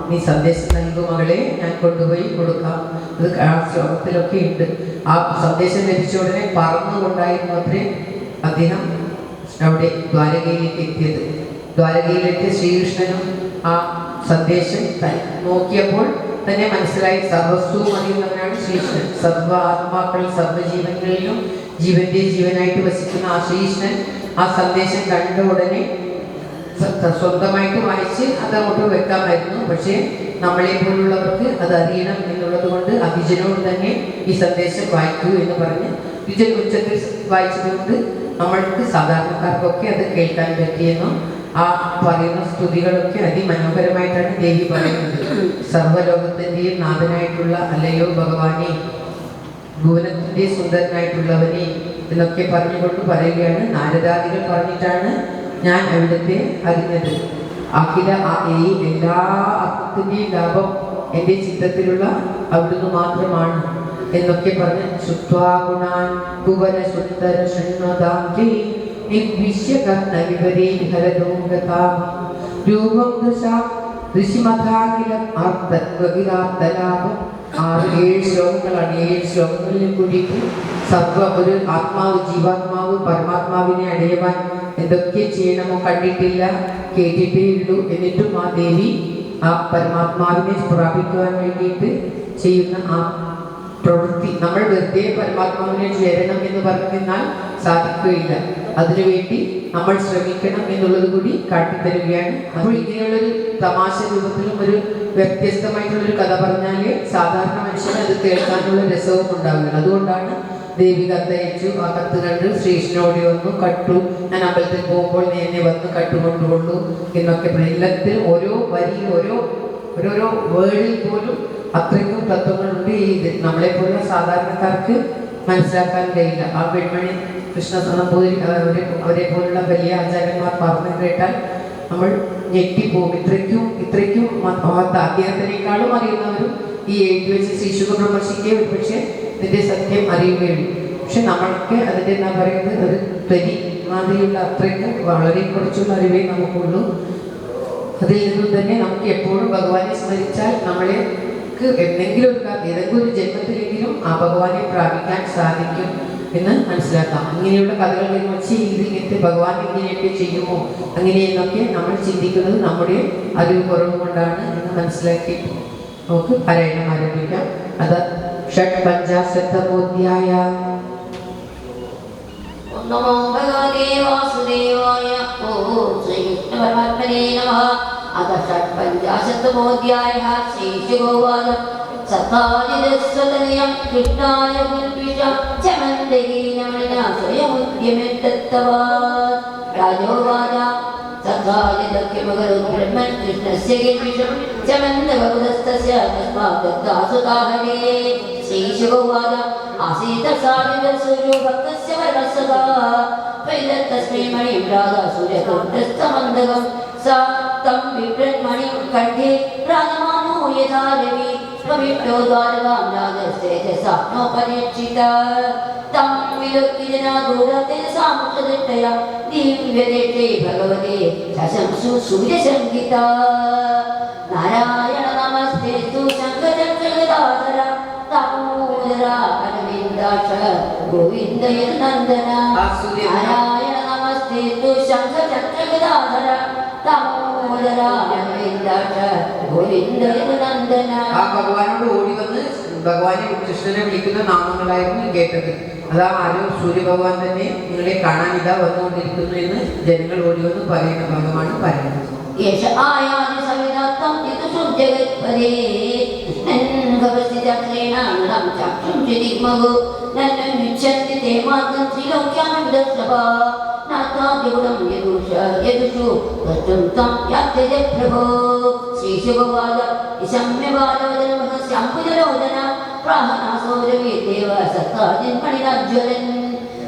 Speaker 1: നീ സന്ദേശം നൽകും മകളെ, ഞാൻ കൊണ്ടുപോയി കൊടുക്കാം. അത് ആ ശ്ലോകത്തിലൊക്കെ ഉണ്ട്. ആ സന്ദേശം ലഭിച്ച ഉടനെ പറന്നുകൊണ്ടായിരുന്നു അത്രേ അദ്ദേഹം അവിടെ ദ്വാരകയിലേക്ക് എത്തിയത്. ദ്വാരകയിലെത്തിയ ശ്രീകൃഷ്ണനും ആ സന്ദേശം നോക്കിയപ്പോൾ തന്നെ മനസ്സിലായി സർവസ്വവും അറിയുന്നവനാണ് ശ്രീകൃഷ്ണൻ. സർവ്വ ആത്മാക്കൾ സർവ്വജീവൻകളിലും ജീവന്റെ ജീവനായിട്ട് വസിക്കുന്ന ആ ശ്രീകൃഷ്ണൻ ആ സന്ദേശം കണ്ട ഉടനെ സ്വന്തമായിട്ട് വായിച്ച് അത് അങ്ങോട്ട് വെക്കാമായിരുന്നു. പക്ഷേ നമ്മളെ പോലുള്ളവർക്ക് അത് അറിയണം എന്നുള്ളത് കൊണ്ട് അഭിജനോട് തന്നെ ഈ സന്ദേശം വായിക്കൂ എന്ന് പറഞ്ഞ് വിജൻ ഉച്ചത്തിൽ വായിച്ചതുകൊണ്ട് നമ്മൾക്ക് സാധാരണക്കാർക്കൊക്കെ അത് കേൾക്കാൻ പറ്റിയെന്നും ആ പറയുന്ന സ്തുതികളൊക്കെ അതിമനോഹരമായിട്ടാണ് ദേവി പറയുന്നത്. സർവ്വലോകത്തിൻ്റെയും നാഥനായിട്ടുള്ള അല്ലയോ ഭഗവാനെ, ഭുവനത്തിൻ്റെ സുന്ദരനായിട്ടുള്ളവനെ എന്നൊക്കെ പറഞ്ഞുകൊണ്ട് പറയുകയാണ്. നാരദാദികൾ പറഞ്ഞിട്ടാണ് ഞാൻ അവിടുത്തെ അറിഞ്ഞത്. അഖില ഈ എല്ലാ അർത്ഥത്തിൻ്റെയും ലാഭം എൻ്റെ ചിത്തത്തിലുള്ള അവിടുന്ന് മാത്രമാണ് എന്നൊക്കെ പറഞ്ഞ് ശുദ്ധാഗുണാൻ ഭുവന സുന്ദര ഷണ്മദാംഗി നിർവിശ്യകർണ വിപരീ ഹരദോംഗതാം രൂപം ദശാ ഋഷിമഥാഖിലം ആർത്തലാഭം. 6-7 ശ്ലോകങ്ങളാണ്. 7 ശ്ലോകങ്ങളിലും കൂടിയിട്ട് ഒരു ആത്മാവ്, ജീവാത്മാവ് പരമാത്മാവിനെ അടയുവാൻ എന്തൊക്കെ ചെയ്യണമോ കണ്ടിട്ടില്ല, കേട്ടിട്ടേ ഉള്ളൂ. എന്നിട്ടും ആ ദേവി ആ പരമാത്മാവിനെ പ്രാപിക്കുവാൻ വേണ്ടിയിട്ട് ചെയ്യുന്ന ആ പ്രവൃത്തി, നമ്മൾ വെറുതെ പരമാത്മാവിനെ ചേരണം എന്ന് പറഞ്ഞു നിന്നാൽ സാധിക്കുകയില്ല. അതിനുവേണ്ടി നമ്മൾ ശ്രമിക്കണം എന്നുള്ളത് കൂടി കാട്ടിത്തരുകയാണ്. അപ്പോൾ ഇങ്ങനെയുള്ളൊരു തമാശ രൂപത്തിലും ഒരു വ്യത്യസ്തമായിട്ടുള്ളൊരു കഥ പറഞ്ഞാലേ സാധാരണ മനുഷ്യന് അത് കേൾക്കാനുള്ള രസവും ഉണ്ടാവില്ല. അതുകൊണ്ടാണ് ദേവി കത്തയച്ചു. ആ കത്ത് കണ്ട് ശ്രീകൃഷ്ണനോടി വന്നു കട്ടു, ഞാൻ അമ്പലത്തിൽ പോകുമ്പോൾ നീ എന്നെ വന്ന് കട്ടുകൊണ്ടുകൊള്ളു എന്നൊക്കെ. എല്ലാത്തിലും ഓരോ വരി ഓരോരോ വേർഡിൽ പോലും അത്രയ്ക്കും തത്വങ്ങളുണ്ട്. ഈ നമ്മളെ പോലുള്ള സാധാരണക്കാർക്ക് മനസ്സിലാക്കാൻ കഴിയില്ല. ആ പെൺമണി കൃഷ്ണ നമ്പൂതിരി അവരെ പോലുള്ള വലിയ ആചാര്യന്മാർ പറഞ്ഞു കേട്ടാൽ നമ്മൾ ഞെട്ടിപ്പോകും. ഇത്രയ്ക്കും അദ്ദേഹത്തിനേക്കാളും അറിയുന്നവരും ഈ എഴുതി വെച്ച് ശ്രീശുഖ ബ്രഹ്മർഷിക്ക് ഒരു പക്ഷേ ഇതിൻ്റെ സത്യം അറിയുകയുള്ളൂ. പക്ഷെ നമ്മൾക്ക് അതിൻ്റെ എന്താ പറയുന്നത് ഒരു തരി മാതിരിയുള്ള അത്രയ്ക്കും വളരെ കുറച്ചുള്ള അറിവേ നമുക്കുള്ളൂ. അതിൽ നിന്നും തന്നെ നമുക്ക് എപ്പോഴും ഭഗവാനെ സ്മരിച്ചാൽ നമ്മളെക്ക് ഏതെങ്കിലും ഒരു ജന്മത്തിലെങ്കിലും ആ ഭഗവാനെ പ്രാപിക്കാൻ സാധിക്കും എന്ന് മനസ്സിലാക്കാം. ഇങ്ങനെയുള്ള കഥകൾ വെച്ച് ഇങ്ങനത്തെ ഭഗവാൻ ഇങ്ങനെയൊക്കെ ചെയ്യുമോ അങ്ങനെയെന്നൊക്കെ നമ്മൾ ചിന്തിക്കുന്നത് നമ്മുടെ അറിവ് കുറവ് കൊണ്ടാണ് എന്ന് മനസ്സിലാക്കി നമുക്ക് പാരായണം ആരംഭിക്കാം. അത് षट्पञ्चाशत्तमोऽध्याय।
Speaker 2: नमो भगवते वासुदेवाय। ओम श्रीकृष्णपरमात्मने नमः। अथ षट्पञ्चाशत्तमोऽध्यायः। श्रीशुकोवाच सत्ताजिदस्वतनयं कृष्णाय कुल्पिषं चमन्दगीनमणिना स्वयमुद्यमेत्तत्तवान्। राजोवाच सत्ताजिदख्यमगरु ब्रह्मन् कृष्णस्य किल्पिषं चमन्दगरुदस्तस्य तस्मात् दत्तासुताहरे। श्रीशुकोवाच आसीतसादिदस्वरूपस्य परमसदा वैदत्तस्मै मणिं राधासूर्यकुण्ठस्थमन्दकं सा तं बिभ्रन्मणिं कण्ठे राजमानो यथा रवि स्वविष्टो द्वारकां राजस्तेजसाप्नोपरीक्षिता तं विलोक्य जना दूरतेन सामुद्रदृष्टया दिव्यदेशे भगवते शशंसु सूर्यसङ्गिता। नारायण नमस्तेस्तु शङ्खचक्रगदाधर दामोदरा अरविन्दाक्ष गोविन्द यदुनन्दन। नारायण नमस्तेस्तु शङ्खचक्रगदाधर दामोदरा अरविन्दाक्ष गोविन्द यदुनन्दन।
Speaker 1: ആ ഭഗവാനോട് ഓടി വന്ന് ഭഗവാനെ കൃഷ്ണനെ വിളിക്കുന്ന നാമങ്ങളായിരുന്നു കേട്ടത്. അതാ ആരോ സൂര്യഭഗവാൻ തന്നെ നിങ്ങളെ കാണാൻ ഇതാ വന്നുകൊണ്ടിരിക്കുന്നു എന്ന് ജനങ്ങൾ ഓടി വന്ന് പറയുന്ന ഭാഗമാണ് പറയുന്നത്.
Speaker 2: യേശ ആയാതി സവിദാത്തം യതുഷു ജഗത്പദേ നൻഗവസിതക്ലേനാനം ചക്ഷും ചിദിഗ്മഗു നന്നുച്ഛന്തി തേ മാർഗം ത്രിലോക്യാനന്ദസ്വഭ നാഥാദിഗുണം യദുഷു തത്തും തം യാത്യജ പ്രഭോ. ശ്രീശുഭവാദ ഇശമ്യവാദവദനമഹ ശംഭുജലോചന പ്രാഹനാസോരവേ ദേവ സത്താജിൻ മണിരാജ്വലൻ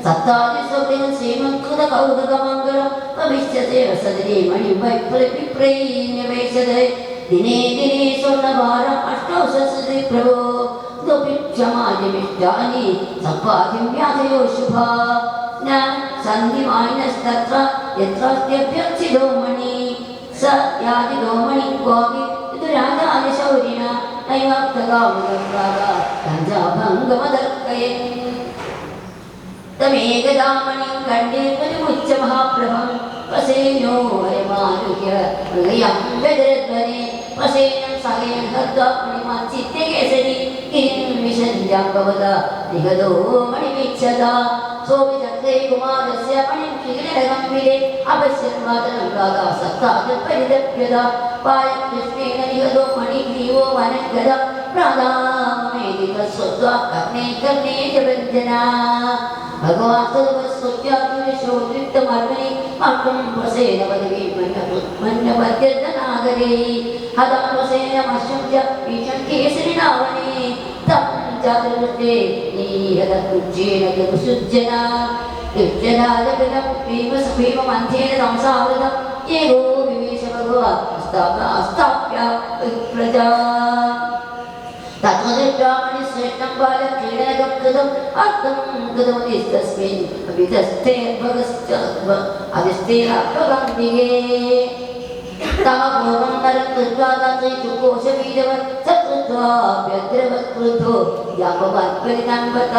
Speaker 2: സത്താജി സ്വപ്നം ശ്രീമത്കൃത കൗതുകമംഗളം ഭവിഷ്യത്തെ വസതിരെ മണി വൈപ്രവിപ്രൈന്യവേശതേ ദിനേ ദിനേ സ്വർണ്ണഭാരം അഷ്ടൗസസ്തി പ്രഭോ ക്ഷമാജമിഷ്ടാനി സമ്പാദ്യം വ്യാധയോ ശുഭ ന സന്ധിമായിനസ്തത്ര യത്രാസ്ത്യഭ്യർച്ചിതോ മണി സ യാതിതോ മണി ഗോപി ഇത് രാജായ ശൗരിണ നൈവാക്തകാമുദർക്കാക കഞ്ചാഭംഗമദർക്കയൻ തമേകദാമണിം കണ്ടേ പരിമുച്ച മഹാപ്രഭം വസേനോ വരമാനുഹ്യ ഹൃദയം ഗജരധ്വനെ വസേനം സഹേന ഹൃദ്വാമണിമാച്ചിത്തെ കേസരി കിരിം വിശഞ്ജാംബവത നിഗതോ മണിവീക്ഷത സോമിചക്രേ കുമാരസ്യ മണിം കിരീടഗംഭീരെ അപശ്യന്മാതനം ഗാഗാ സത്താജൽ പരിതപ്യത പായം കൃഷ്ണേന നിഗതോ മണിഗ്രീവോ വനഗത പ്രാദാമേദിക സ്വത്വാ കർണേ കർണേ ജപഞ്ജന ഭഗവാൻ സർവസ്വത്യാത്മനിശ്രോതൃപ്തമർമ്മണി മക്കം വസേന പദവി മന്യപദ്യനാഗരേ ഹതാവസേന മശ്യം ച ഭീഷം കേസരിനാവണേ തം ചാതുർവൃത്തേ നീഹത കുജ്ജേന ഗുസുജ്ജന ദുർജനാദപിതം ഭീമമന്ധ്യേന സംസാവൃതം ഏകോ വിവേശ ഭഗവാൻ അസ്ഥാപ്യ പ്രജാ തത്വദൃഷ്ടാമണി ശ്രേഷ്ഠം ബാലം ക്രീഡനകം കൃതം അർത്ഥം കൃതമുദിസ്തസ്മിൻ അവിതസ്ഥേർഭഗസ്തേർഭഗംബികേ താപൂർവം നരം കൃത്വാദാത്രേ ചുക്കോശവീരവൻ സകൃത്വാഭ്യദ്രവത്കൃതോ യാമവാൻപരിനംബര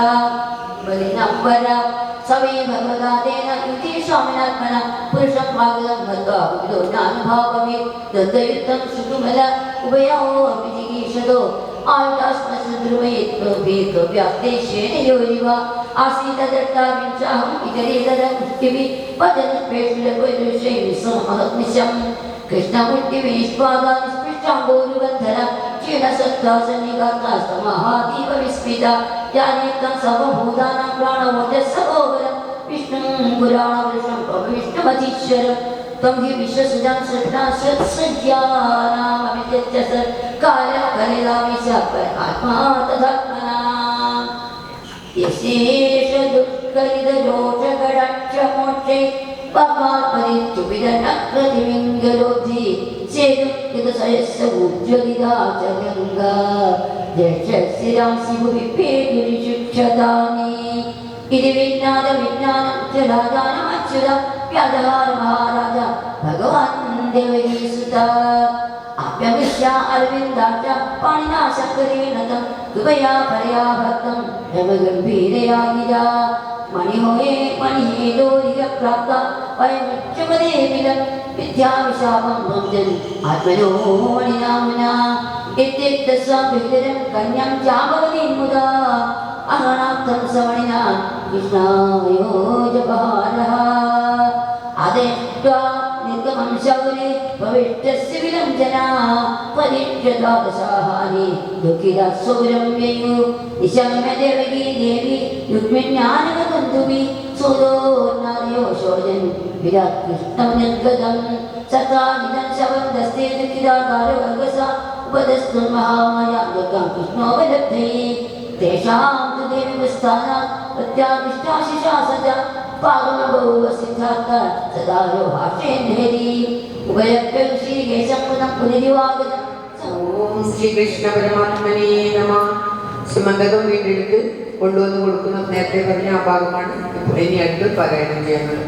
Speaker 2: സവേ ഭഗവതാതേന യുതി സ്വാമിനാത്മന പുരുഷം ഭാഗവതം ഗത്വാ വിവിധോ ജ്ഞാനഭാവമേ ദന്തയുക്തം സുകുമല ഉഭയോ അഭിജിഗീഷതോ ആയുധാസ്മദ്രുവയേത്വ്യാപ്തേശ്യേന യോരിവ ആസീതദട്ടാവിഞ്ചാഹം ഇതരേതര മുഷ്ടിവി വദനസ്പേഷുലപുരുഷൈവിശ്വമഹത്നിശം കൃഷ്ണമുഷ്ടിവിനിഷ്പാദാനിസ്പൃഷ്ടാംബോരുബന്ധന ക്ഷീണസത്വാസന്നികാസ്തമഹാദീപ വിസ്മിത യാനേക്തം സർവഭൂതാനാം പ്രാണമോജസ്സഗോപരം വിഷ്ണും പുരാണവൃഷം വിഷ്ണുമതീശ്വരം त्वं हि विश्वसृजं सृष्टासृज्यानाममित्यस्य कालकलिलामिष आत्मा तदात्मना यशेष दुःखरिदरोषगडाक्षमोक्षे पकापरित्युपिदनकृतिमिङ्गलोधि सेदुकृतसयस्य उज्ज्वलिता च गङ्गा जक्षशिरांसि भुवि पेदुरिशिक्षतानि इति विज्ञानं च राजानमच्युतम् व्याजहार महाराज भगवान देवकीसुत आप्यविश्य अरविन्दाच पाणिना शङ्करेण तं कृपया परया भक्तं रमगम्भीरया गिरा मणिहोये मणिहेदोरिगप्राप्ता वयमुच्चपदेविदं विद्याविशापं भञ्जन् आत्मनो मणिनाम्ना इत्येतस्वाभिहृदयं कन्यां चाभवतीं मुदा अहनार्थं सवणिना कृष्णायोजपहारः आदेष्ट्वा निर्गमं शौरे भविष्यस्य विलञ्जना परीक्षद्वादशाहानि दुःखिता सौरं व्ययु निशम्य देवकी देवी रुक्मिण्यानगतन्तुभि सूदोर्नार्यो शोजन् विराट् कृष्णं निर्गतं सतानिदं शवन्दस्ते दुःखिताकारवर्गसा उपदस्तु महामाया दुर्गां कृष्णोपलब्धये तेषां तु देवी विस्थानात् प्रत्यादिष्टाशिषासज पावनबहुवसिद्धार्थ सदा यो भाष्येन्धेरी उभयभ्यं श्रीकेशं पुनः पुनरिवागतम्
Speaker 1: ഓം ശ്രീകൃഷ്ണ പരമാത്മനേ നമഃ. സുമംഗകം വീണ്ടെടുത്ത് കൊണ്ടുവന്ന് കൊടുക്കുന്ന നേരത്തെ പറഞ്ഞ ആ ഭാഗമാണ് ഇനി അടുത്ത് പാരായണം ചെയ്യുന്നത്.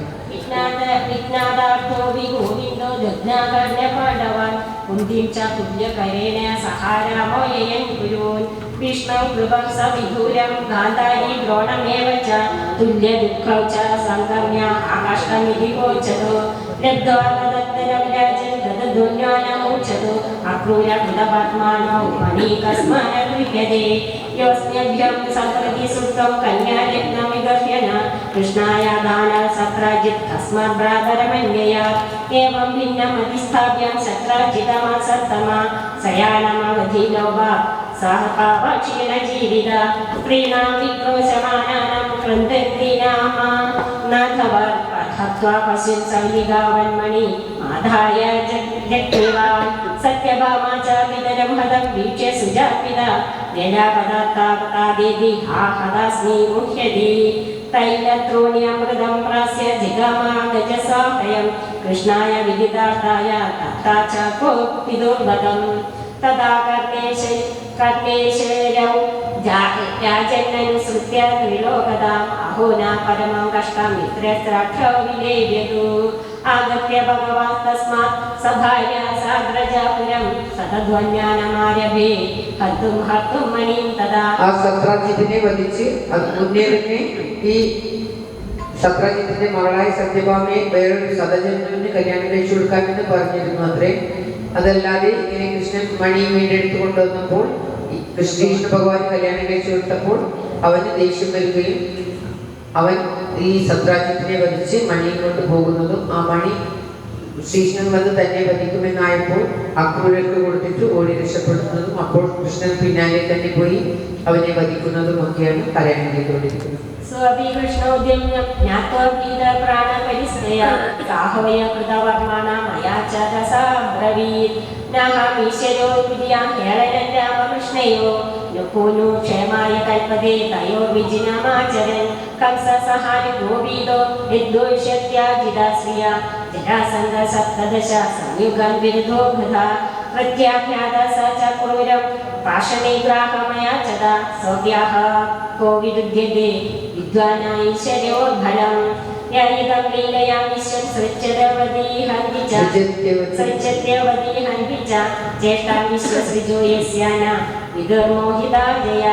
Speaker 3: വിജ്ഞാതാർത്ഥോ വിഗോവിന്ദോ ജജ്ഞാകർണ്യപാണ്ഡവാൻ കുന്തിം ച തുല്യകരേണ സഹാരാമോയയൻ ഗുരുൻ വിഷ്ണു കൃപം സവിധൂരം ഗാന്ധാരി ദ്രോണമേവ ച തുല്യദുഃഖൗ ച സംഗമ്യ ആകാശമിതി ഗോചതോ ലബ്ധ്വാനദത്തരം രാജൻ ഗതധുന്യാനമോക്ഷതോ അക്രൂരകൃതപാത്മാനോ മണീകസ്മാന ഗൃഹ്യതേ യോസ്മ്യഭ്യം സമ്പ്രതി സുപ്തം കന്യാരത്നമിഗഹ്യന കൃഷ്ണായ ദാന സത്രാജിത് തസ്മാത് ഭ്രാതരമന്യയാ ഏവം ഭിന്നമതിസ്ഥാപ്യം സത്രാജിതമാസത്തമ സയാനമവധിലോഭ സഹപാവക്ഷീണ ജീവിത പ്രീണാം വിക്രോശമാനാനം ക്രന്ദന്തി നാമ നാഥവർ ഹത്വാ പശുൻ സൈനികാവന്മണി ആധായ ജഗ്നിവാൻ സത്യഭാമാ ച പിതരം ഹതം വീക്ഷ്യ സുജാപിത ജലപദാത്താപതാദേവി ഹാ ഹദാസ്മി മുഹ്യതി തൈലത്രോണ്യമൃതം പ്രാസ്യ ജിഗമാഗജസാഹയം കൃഷ്ണായ വിദിതാർത്ഥായ തത്താചാകോ പിതുർഗതം തഥാ കർണേശ്വരൗ രാജന്നനുസൃത്യ ത്രിലോകതാം അഹോന പരമം കഷ്ടം മിത്രസ്രാക്ഷോ വിലേവ്യതു ആഗത്യ ഭഗവാൻ തസ്മാത് സഭാര്യ സാഗ്രജാപുരം സതധ്വന്യാനമാരഭേ ഹർത്തും ഹർത്തും മണിം തഥാ.
Speaker 1: ആ സത്രാജിത്തിനെ വധിച്ച് അത് മുന്നേ തന്നെ ഈ സത്രാജിത്തിന്റെ മകളായ സത്യഭാമയെ വേറൊരു സതജന്മന് കല്യാണം കഴിച്ചു കൊടുക്കാമെന്ന് പറഞ്ഞിരുന്നു അത്രേ. അതല്ലാതെ ഇങ്ങനെ കൃഷ്ണൻ മണി വീണ്ടെടുത്തു കൊണ്ടുവന്നപ്പോൾ കൃഷ്ണ ഭഗവാൻ കല്യാണം കഴിച്ചു കൊടുത്തപ്പോൾ അവന് ദേഷ്യം വരികയും അവൻ ഈ സത്രാജിത്തിനെ വധിച്ച് മണിയും കൊണ്ട് പോകുന്നതും ആ മണി ശ്രീകൃഷ്ണൻ വന്ന് തന്നെ വധിക്കുമെന്നായപ്പോൾ അക്രൂരർക്ക് കൊടുത്തിട്ട് ഓടി രക്ഷപ്പെടുന്നതും അപ്പോൾ കൃഷ്ണൻ പിന്നാലെ തന്നെ പോയി അവനെ വധിക്കുന്നതും ഒക്കെയാണ് പാരായണം ചെയ്തുകൊണ്ടിരിക്കുന്നത്.
Speaker 3: സ്വഭികൃഷ്ണോദ്യമ്യം ജ്ഞാത്വാ പ്രാണപരിസ്നേയ സാഹവയ കൃതവർമ്മണ മയാ ച ദശാബ്രവീത് നഹമീശ്വരോ വിദ്യാം ഹേളനം രാമകൃഷ്ണയോ നുപൂനു ക്ഷേമായ കൽപ്പതേ തയോർവിജിനമാചരൻ കംസ സഹാരി ഗോപീതോ വിദ്വേഷ്യത്യാജിതാശ്രിയ ജരാസന്ധ സപ്തദശ സംയുഗം വിരുദ്ധോ ഗൃഹ പ്രത്യാഖ്യാത സ ച ക്രൂരം പാഷണീഗ്രാഹമയാ ചത സൗഭ്യാഹ കോ വിരുദ്ധ്യത്തെ വിദ്വാനാൈശ്വര്യോദ്ഭലം യായികം ലീലയാ വിശ്വം സൃച്ഛത്യവതി ഹന്വിച്ച ജ്യേഷ്ഠാ വിശ്വസൃജോ യസ്യാന വിദുർമോഹിതാ ജയ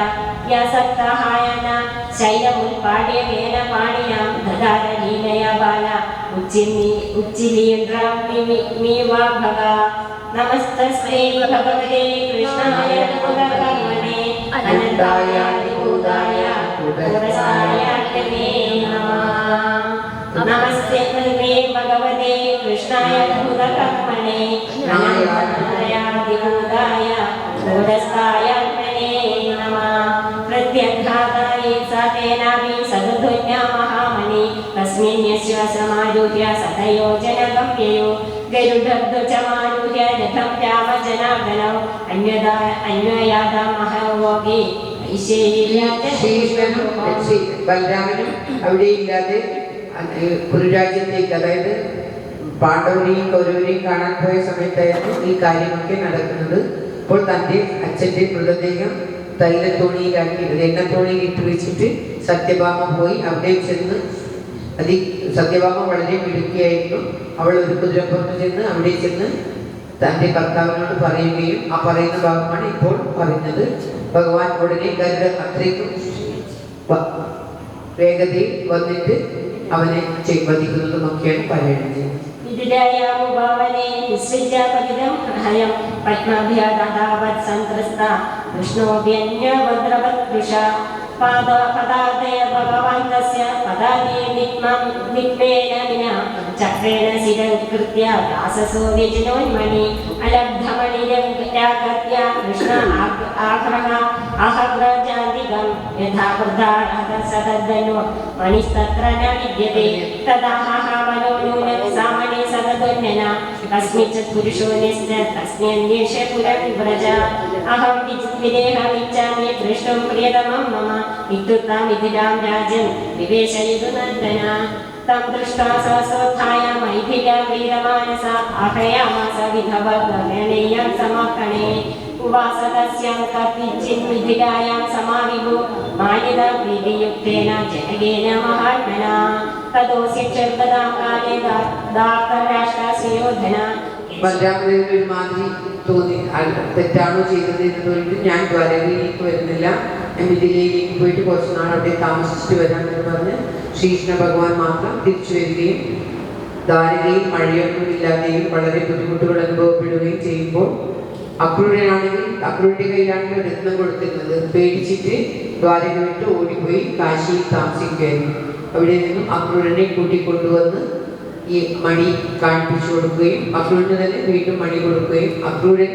Speaker 3: യാസക്തഹായന ശൈലമുൽപാട്യവേന പാണിനാം ദധാര ലീലയാ ബാല ഉച്ചിലീന്ദ്രം മീവാ ഭഗ. നമസ്തസ്മൈ ഭഗവതേ കൃഷ്ണായ നമോദകർമ്മണേ അനന്തായ വിഭൂതായ പുരസ്തായ നമേ നമഃ. നമസ്തേ ഭഗവതേ കൃഷ്ണായ നമോദകർമ്മണേ അനന്തായ വിഭൂതായ പുരസ്തായ നമേ നമഃ. പ്രത്യഘാതായ സതേനാവി സദധ്വന്യ മഹാമണി തസ്മിൻ യശ്വാസമാരുഹ്യ സതയോജനഗമ്യയോ ഗരുഡധ്വജമാരുഹ്യ രഥം രാമജനാർദ്ദനൗ അന്വയാദമഹോഗേ
Speaker 1: ശ്രീകൃഷ്ണനും ബലരാമനും അവിടെ ഇല്ലാതെ കുരുരാജ്യത്തേക്ക്, അതായത് പാണ്ഡവരെയും കൗരവരെയും കാണാൻ പോയ സമയത്തായിരുന്നു ഈ കാര്യമൊക്കെ നടക്കുന്നത്. അപ്പോൾ തൻ്റെ അച്ഛൻ്റെ മൃതദേഹം തൈലത്തോണിയിലാക്കി എണ്ണത്തോണിയിൽ ഇട്ട് വെച്ചിട്ട് സത്യഭാമ പോയി അവിടെ ചെന്ന് സത്യഭാമ വളരെ മിടുക്കിയായിരുന്നു. അവൾ ഒരു കുതിരപ്പുറത്ത് ചെന്ന് അവിടെ ചെന്ന് തൻ്റെ ഭർത്താവിനോട് പറയുകയും ആ പറയുന്ന ഭാഗമാണ് ഇപ്പോൾ പറയുന്നത്. ഭഗവാൻ ഉടനെ ഗരുഡ അത്രയ്ക്കും വേഗതയിൽ വന്നിട്ട് അവനെ വധിക്കുന്നതും ഒക്കെയാണ് പാരായണം ചെയ്യുന്നത്.
Speaker 3: പത്മഭ്യദാവത് സംത്രസ്ത വിഷ്ണോഭ്യന്യവദ്രവദ്വൃഷ പദാദയ ഭഗവാൻ തസ്യ പദാദി നിഗ്മേന വിനാ ചക്രേണ ശിരകൃത്യ ദാസസോ വ്യജനോന്മണി അലബ്ധമണിരഗത്യ കൃഷ്ണ ആഹ്രജാന്തികം യഥാ വൃദ്ധാഹതസതദ്ധനോ മണിസ്തത്ര ന വിദ്യത്തെ തദാഹ മനോനൂനം സാമണി സതധന്യന കസ്മിചിത് പുരുഷോ നിസ്ത തസ്മ്യന്വേഷ പുരം വ്രജ അഹം വിദേഹമിച്ഛാമി ദൃഷ്ടം പ്രിയതമം മമ ഇത്യുക്തം വിധിരാം രാജൻ വിവേശയതു നന്ദന. തം ദൃഷ്ട്വാ സഹസോത്ഥായ മൈഥില വീരമാനസ ആഹ്രയാമാസ വിധവഗണേയം സമാക്കണേ ഉവാസ തസ്യാം കർത്തിച്ചിൻ മിഥിലായാം സമാവിഭു മാനിത പ്രീതിയുക്തേന ജനകേന മഹാത്മന തദോസ്യ ക്ഷർഗതാം കാലേ ദാർത്തരാഷ്ട്രസുയോധന.
Speaker 1: ബലരാമദേവന് ഒരു മാതിരി തോന്നി, തെറ്റാണോ ചെയ്തത് എന്ന് തോന്നിയിട്ട് ഞാൻ ദ്വാരകയിലേക്ക് വരുന്നില്ല, ഞാൻ മിഥിലയിലേക്ക് പോയിട്ട് കുറച്ച് നാൾ അവിടെ താമസിച്ചിട്ട് വരാമെന്ന് പറഞ്ഞ് ശ്രീകൃഷ്ണ ഭഗവാൻ മാത്രം തിരിച്ചു വരികയും ദ്വാരകയിൽ മഴയൊന്നും ഇല്ലാതെയും വളരെ ബുദ്ധിമുട്ടുകൾ അനുഭവപ്പെടുകയും ചെയ്യുമ്പോൾ അക്രൂരുടെ കയ്യിലാണെങ്കിൽ രത്നം കൊടുത്തിരുന്നത്. പേടിച്ചിട്ട് ദ്വാരക വിട്ട് ഓടിപ്പോയി കാശിയിൽ താമസിക്കുകയായിരുന്നു. അവിടെ നിന്നും അക്രൂരനെ കൂട്ടിക്കൊണ്ടുവന്ന് ഈ മണി കാണിപ്പിച്ചു കൊടുക്കുകയും അക്രൂരിന് തന്നെ വീണ്ടും മണി കൊടുക്കുകയും അക്രൂരൻ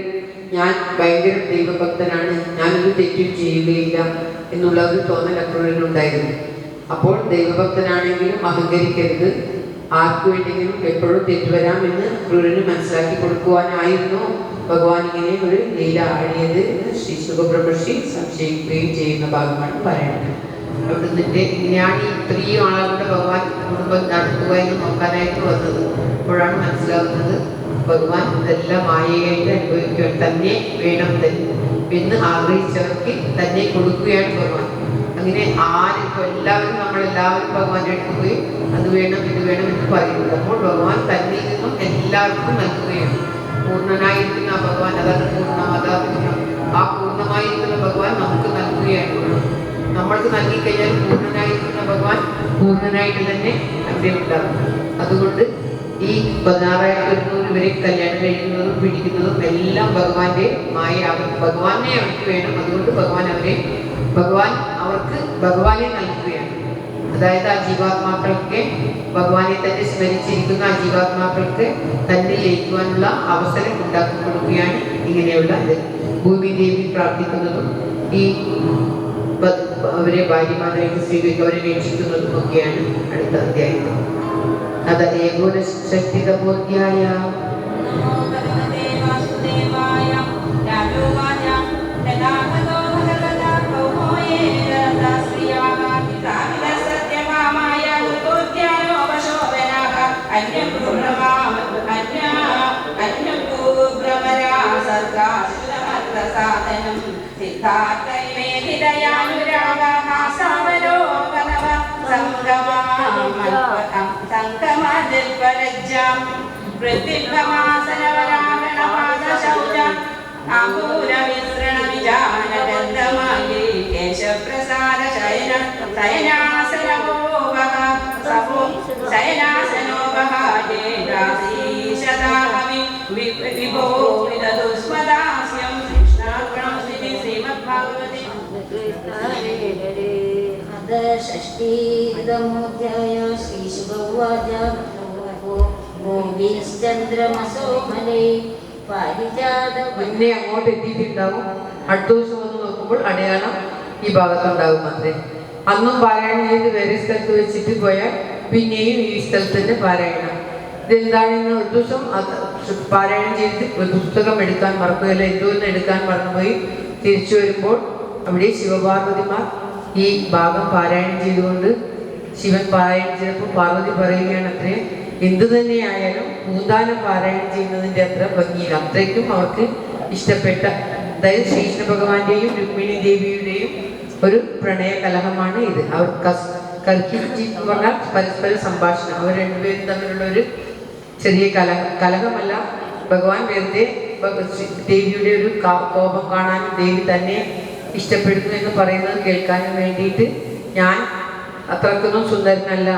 Speaker 1: ഞാൻ ഭയങ്കര ദൈവഭക്തനാണ്, ഞാനൊരു തെറ്റും ചെയ്യുകയില്ല എന്നുള്ള ഒരു തോന്നൽ അക്രൂരനുണ്ടായിരുന്നു. അപ്പോൾ ദൈവഭക്തനാണെങ്കിലും അഹങ്കരിക്കരുത്, ആർക്കു വേണ്ടെങ്കിലും എപ്പോഴും തെറ്റുവരാമെന്ന് അക്രൂരന് മനസ്സിലാക്കി കൊടുക്കുവാനായിരുന്നു ഭഗവാൻ ഇങ്ങനെ ഒരു ലീല ആടിയത് ശ്രീ സുഖബ്രഹ്മർഷി സംശയിക്കുകയും ചെയ്യുന്ന ഭാഗമാണ് പറയുന്നത്. അവിടുന്ന് ഇങ്ങനെയാണ് ഇത്രയും ആളുകളുടെ ഭഗവാൻ കുടുംബം നടത്തുക എന്ന് നോക്കാനായിട്ട് വന്നത്. അപ്പോഴാണ് മനസ്സിലാവുന്നത് ഭഗവാൻ ഇതെല്ലാം മായയായിട്ട് അനുഭവിക്കുക തന്നെ വേണം എന്ന് ആഗ്രഹിച്ചവർക്ക് തന്നെ കൊടുക്കുകയാണ് ഭഗവാൻ. അങ്ങനെ ആരിപ്പോൾ എല്ലാവരും നമ്മളെല്ലാവരും ഭഗവാന്റെ അടുത്ത് പോയി അത് വേണം ഇത് വേണം എന്ന് പറയുന്നത്. അപ്പോൾ ഭഗവാൻ തന്നിൽ നിന്നും എല്ലാവർക്കും നൽകുകയാണ്. പൂർണ്ണനായിരിക്കുന്ന ആ ഭഗവാൻ, അതാണ് പൂർണ്ണം, അതാണ് പൂർണ്ണം. ആ പൂർണ്ണമായിരിക്കുന്ന ഭഗവാൻ നമുക്ക് നൽകുകയാണ്. നമ്മൾക്ക് നൽകിക്കഴിഞ്ഞാൽ പൂർണ്ണനായിരിക്കുന്ന ഭഗവാൻ പൂർണ്ണനായിട്ട് തന്നെ അവിടെ ഉണ്ടാകും. അതുകൊണ്ട് ഈ 16,100 വരെ കല്യാണം കഴിക്കുന്നതും പിടിക്കുന്നതും എല്ലാം ഭഗവാന്റെ മായ. ഭഗവാനെ അവർക്ക് വേണം. അതുകൊണ്ട് ഭഗവാൻ അവർക്ക് ഭഗവാനെ നൽകുകയാണ്. അതായത് ആ ജീവാത്മാക്കൾക്ക് ഭഗവാനെ തന്നെ സ്മരിച്ചിരിക്കുന്ന ആ ജീവാത്മാക്കൾക്ക് തന്നെ ലയിക്കുവാനുള്ള അവസരം ഉണ്ടാക്കി കൊടുക്കുകയാണ്. ഇങ്ങനെയുള്ള ഭൂമി ദേവി പ്രാർത്ഥിക്കുന്നതും ഈ അവരെ ഭാര്യമാരായിട്ട് സ്വീകരിക്കുക, അവരെ രക്ഷിക്കുന്നതും ഒക്കെയാണ് അടുത്ത അധ്യായം. അതേപോലെ ശക്തിതമോധ്യായ
Speaker 2: षष्ठीदमोऽध्याय श्रीशुभवाच चन्द्रमसोमले പാരിജാത.
Speaker 1: മുന്നേ അങ്ങോട്ട് എത്തിയിട്ടുണ്ടാവും. അടുത്ത ദിവസം വന്ന് നോക്കുമ്പോൾ അടയാളം ഈ ഭാഗത്തുണ്ടാകും മാത്രമേ. അന്നും പാരായണം ചെയ്ത് വേറെ സ്ഥലത്ത് വെച്ചിട്ട് പോയാൽ പിന്നെയും ഈ സ്ഥലത്ത് തന്നെ പാരായണം. ഇതെന്താണെന്ന് ഒരു ദിവസം പാരായണം ചെയ്ത് പുസ്തകം എടുക്കാൻ മറക്കുകയല്ല, എന്തോന്ന് എടുക്കാൻ മറന്നുപോയി തിരിച്ചു വരുമ്പോൾ അവിടെ ശിവപാർവതിമാർ ഈ ഭാഗം പാരായണം ചെയ്തുകൊണ്ട് ശിവൻ പാരായണം ചെയ്തപ്പോൾ പാർവതി പറയുകയാണ് അത്രേ, എന്തു തന്നെയായാലും പൂന്താനം പാരായണം ചെയ്യുന്നതിൻ്റെ അത്ര ഭംഗിയില്ല. അത്രയ്ക്കും അവർക്ക് ഇഷ്ടപ്പെട്ട, അതായത് ശ്രീകൃഷ്ണ ഭഗവാന്റെയും രുക്മിണി ദേവിയുടെയും ഒരു പ്രണയ കലഹമാണ് ഇത്. അവർ കർക്കിജി എന്ന് പറഞ്ഞാൽ പരസ്പര സംഭാഷണം. അവർ രണ്ടുപേരും തമ്മിലുള്ള ഒരു ചെറിയ കലഹമല്ല. ഭഗവാൻ വെറുതെ ദേവിയുടെ ഒരു കോപം കാണാനും ദേവി തന്നെ ഇഷ്ടപ്പെടുന്നു എന്ന് പറയുന്നത് കേൾക്കാനും വേണ്ടിയിട്ട്, ഞാൻ അത്രക്കൊന്നും സുന്ദരനല്ല,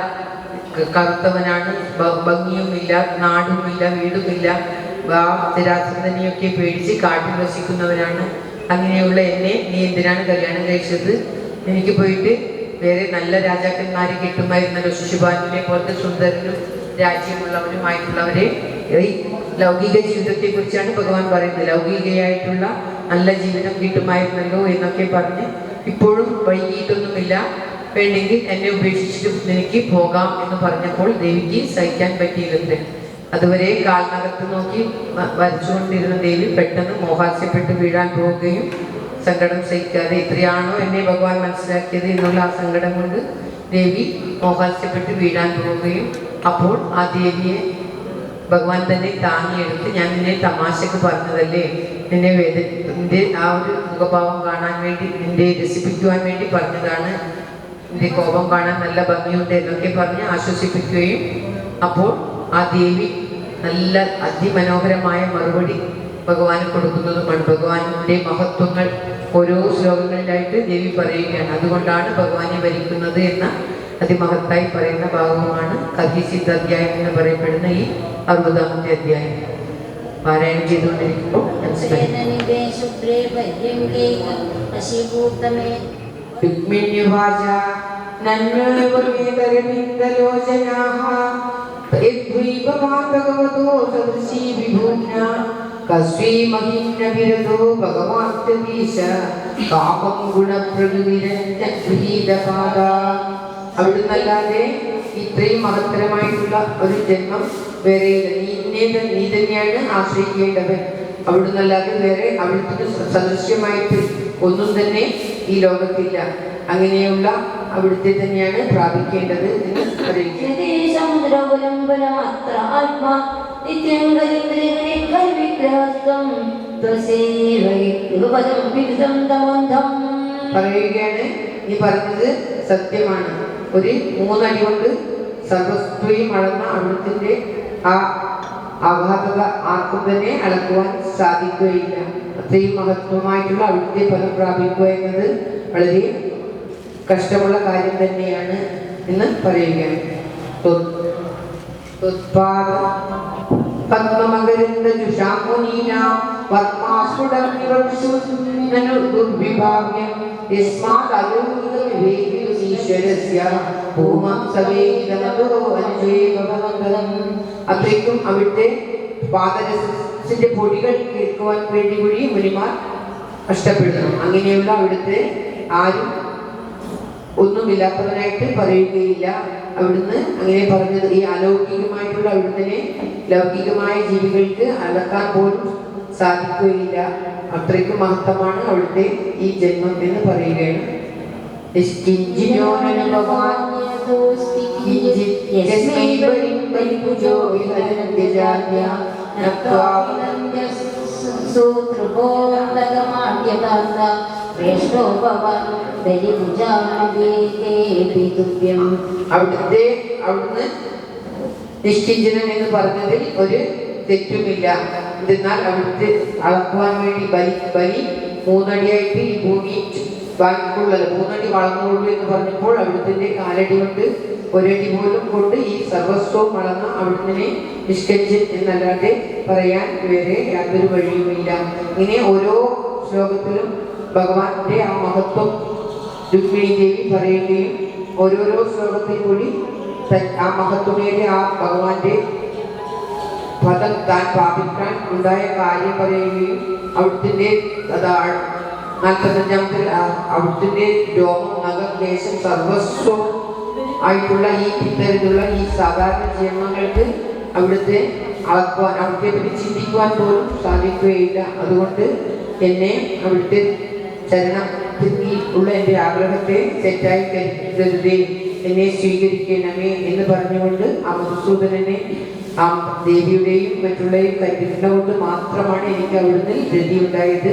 Speaker 1: കറുത്തവനാണ്, ഭംഗിയുമില്ല, നാടുമില്ല, വീടുമില്ല, സ്ഥിരാസന്തനെയൊക്കെ പേടിച്ച് കാട്ടിൽ വസിക്കുന്നവനാണ്, അങ്ങനെയുള്ള എന്നെ നീ എന്തിനാണ് കല്യാണം കഴിച്ചത്? എനിക്ക് പോയിട്ട് വേറെ നല്ല രാജാക്കന്മാരെ കിട്ടുമായിരുന്നല്ലോ, ശിശുപാലനെ പോലത്തെ സുന്ദരനും രാജ്യമുള്ളവരുമായിട്ടുള്ളവരെ. ഈ ലൗകിക ജീവിതത്തെ കുറിച്ചാണ് ഭഗവാൻ പറയുന്നത്. ലൗകികയായിട്ടുള്ള നല്ല ജീവിതം കിട്ടുമായിരുന്നല്ലോ എന്നൊക്കെ പറഞ്ഞ് ഇപ്പോഴും വൈകിട്ടൊന്നുമില്ല, വേണ്ടെങ്കിൽ എന്നെ ഉപേക്ഷിച്ചിട്ട് നിനക്ക് പോകാം എന്ന് പറഞ്ഞപ്പോൾ ദേവിക്ക് സഹിക്കാൻ പറ്റിയില്ലത്രേ. അതുവരെ കാൽനകത്ത് നോക്കി വരച്ചുകൊണ്ടിരുന്ന ദേവി പെട്ടെന്ന് മോഹാസ്യപ്പെട്ട് വീഴാൻ പോവുകയും സങ്കടം സഹിക്കാതെ, ഇത്രയാണോ എന്നെ ഭഗവാൻ മനസ്സിലാക്കിയത് എന്നുള്ള ആ സങ്കടം കൊണ്ട് ദേവി മോഹാസ്യപ്പെട്ട് വീഴാൻ പോവുകയും, അപ്പോൾ ആ ദേവിയെ ഭഗവാൻ തന്നെ താങ്ങിയെടുത്ത്, ഞാൻ നിന്നെ തമാശക്ക് പറഞ്ഞതല്ലേ, നിന്നെ നിന്റെ ആ ഒരു മുഖഭാവം കാണാൻ വേണ്ടി, നിന്നെ രസിപ്പിക്കുവാൻ വേണ്ടി പറഞ്ഞതാണ്, നിന്റെ കോപം കാണാൻ നല്ല ഭംഗിയുണ്ട് എന്നൊക്കെ പറഞ്ഞ് ആശ്വസിപ്പിക്കുകയും, അപ്പോൾ ആ ദേവി നല്ല അതിമനോഹരമായ മറുപടി ഭഗവാന് കൊടുക്കുന്നതുമാണ്. ഭഗവാന്റെ മഹത്വങ്ങൾ ഓരോ ശ്ലോകങ്ങളിലായിട്ട് ദേവി പറയുകയാണ്. അതുകൊണ്ടാണ് ഭഗവാനെ വരിക്കുന്നത് എന്ന അതിമഹത്തായി പറയുന്ന ഭാഗവുമാണ് കർഹിസിദ്ധ അധ്യായം എന്ന് പറയപ്പെടുന്ന ഈ 60ാമത്തെ അധ്യായം. പാരായണം ചെയ്തുകൊണ്ടിരിക്കുമ്പോൾ അവിടുന്നല്ലാതെ ഇത്രയും മഹത്തരമായിട്ടുള്ള ഒരു ജന്മം വേറെയില്ല. നീ തന്നെയാണ് ആശ്രയിക്കേണ്ടവൻ. അവിടുന്നല്ലാതെ വേറെ അവിടുത്തെ സദൃശ്യമായിട്ട് ഒന്നും തന്നെ ഈ ലോകത്തില്ല. അങ്ങനെയുള്ള അവിടുത്തെ തന്നെയാണ് പ്രാപിക്കേണ്ടത് എന്ന് പറയുക. പറയുകയാണ്, നീ പറഞ്ഞത് സത്യമാണ്. ഒരു 3 അടി കൊണ്ട് സർവസ്വയും അളന്ന അവിടുത്തെ ആ ആഘാതക ആർക്കും തന്നെ അളക്കുവാൻ സാധിക്കുകയില്ല. അത്രയും മഹത്വമായിട്ടുള്ള അവിടുത്തെ പദം പ്രാപിക്കുക എന്നത് വളരെ കഷ്ടമുള്ള കാര്യം തന്നെയാണ് എന്ന് പറയുകയാണ്. അത്രയ്ക്കും അവിടുത്തെ പാദരസത്തിന്റെ പൊടികൾ കേൾക്കുവാൻ വേണ്ടി കൂടി മുനിമാർ കഷ്ടപ്പെടുന്നു. അങ്ങനെയുള്ള അവിടുത്തെ ആരും ഒന്നുമില്ലാത്തവനായിട്ട് പറയുകയില്ല. അവിടുന്ന് അങ്ങനെ പറഞ്ഞത് ഈ അലൗകികമായിട്ടുള്ള അവിടുത്തെ ലൗകികമായ ജീവികൾക്ക് അളക്കാൻ പോലും സാധിക്കുകയില്ല. അത്രയ്ക്കും മഹത്വമാണ് അവിടുത്തെ ഈ ജന്മം എന്ന് പറയുകയാണ്. അവിടുന്ന് നിഷ്കിഞ്ചനൻ എന്ന് പറഞ്ഞതിൽ ഒരു തെറ്റുമില്ല. എന്നാൽ അവിടുത്തെ അളക്കുവാൻ വേണ്ടി ബലി 3 അടിയായിട്ട് ഈ ഭൂമി വാങ്ങിക്കൊള്ളത് 3 അടി വളർന്നുള്ളൂ എന്ന് പറഞ്ഞപ്പോൾ അവിടുത്തെ കാലടി കൊണ്ട് 1 അടി പോലും കൊണ്ട് ഈ സർവസ്വവും വളർന്ന അവിടുത്തെ നിഷ്കഞ്ചൻ എന്നല്ലാതെ പറയാൻ വേറെ യാതൊരു വഴിയുമില്ല. ഇങ്ങനെ ഓരോ ശ്ലോകത്തിലും ഭഗവാന്റെ ആ മഹത്വം രുക്മിണി ദേവി പറയുകയും ഓരോരോ ശ്ലോകത്തിൽ കൂടി ആ മഹത്വമേറെ ആ ഭഗവാന്റെ പദം താൻ പ്രാപിക്കാൻ ഉണ്ടായ കാര്യം പറയുകയും അവിടുത്തെ 45-ാമത്തെ അവിടുത്തെ രോമം, നഖം, ദേശം, സർവസ്വം ആയിട്ടുള്ള ഈ ഇത്തരത്തിലുള്ള ഈ സാധാരണ ജന്മങ്ങൾക്ക് അവിടുത്തെ അളക്കുവാൻ അവിടുത്തെ പറ്റി ചിന്തിക്കുവാൻ പോലും സാധിക്കുകയില്ല. അതുകൊണ്ട് എന്നെ അവിടുത്തെ ചരണത്തിൽ ഉള്ള എൻ്റെ ആഗ്രഹത്തെ തെറ്റായി കരുതരുതേ, എന്നെ സ്വീകരിക്കണമേ എന്ന് പറഞ്ഞുകൊണ്ട് ആ മധുസൂദനനെ ആ ദേവിയുടെയും മറ്റുള്ളവയും കരുതുന്നതുകൊണ്ട് മാത്രമാണ് എനിക്ക് അവിടുന്ന് രതി ഉണ്ടായത്.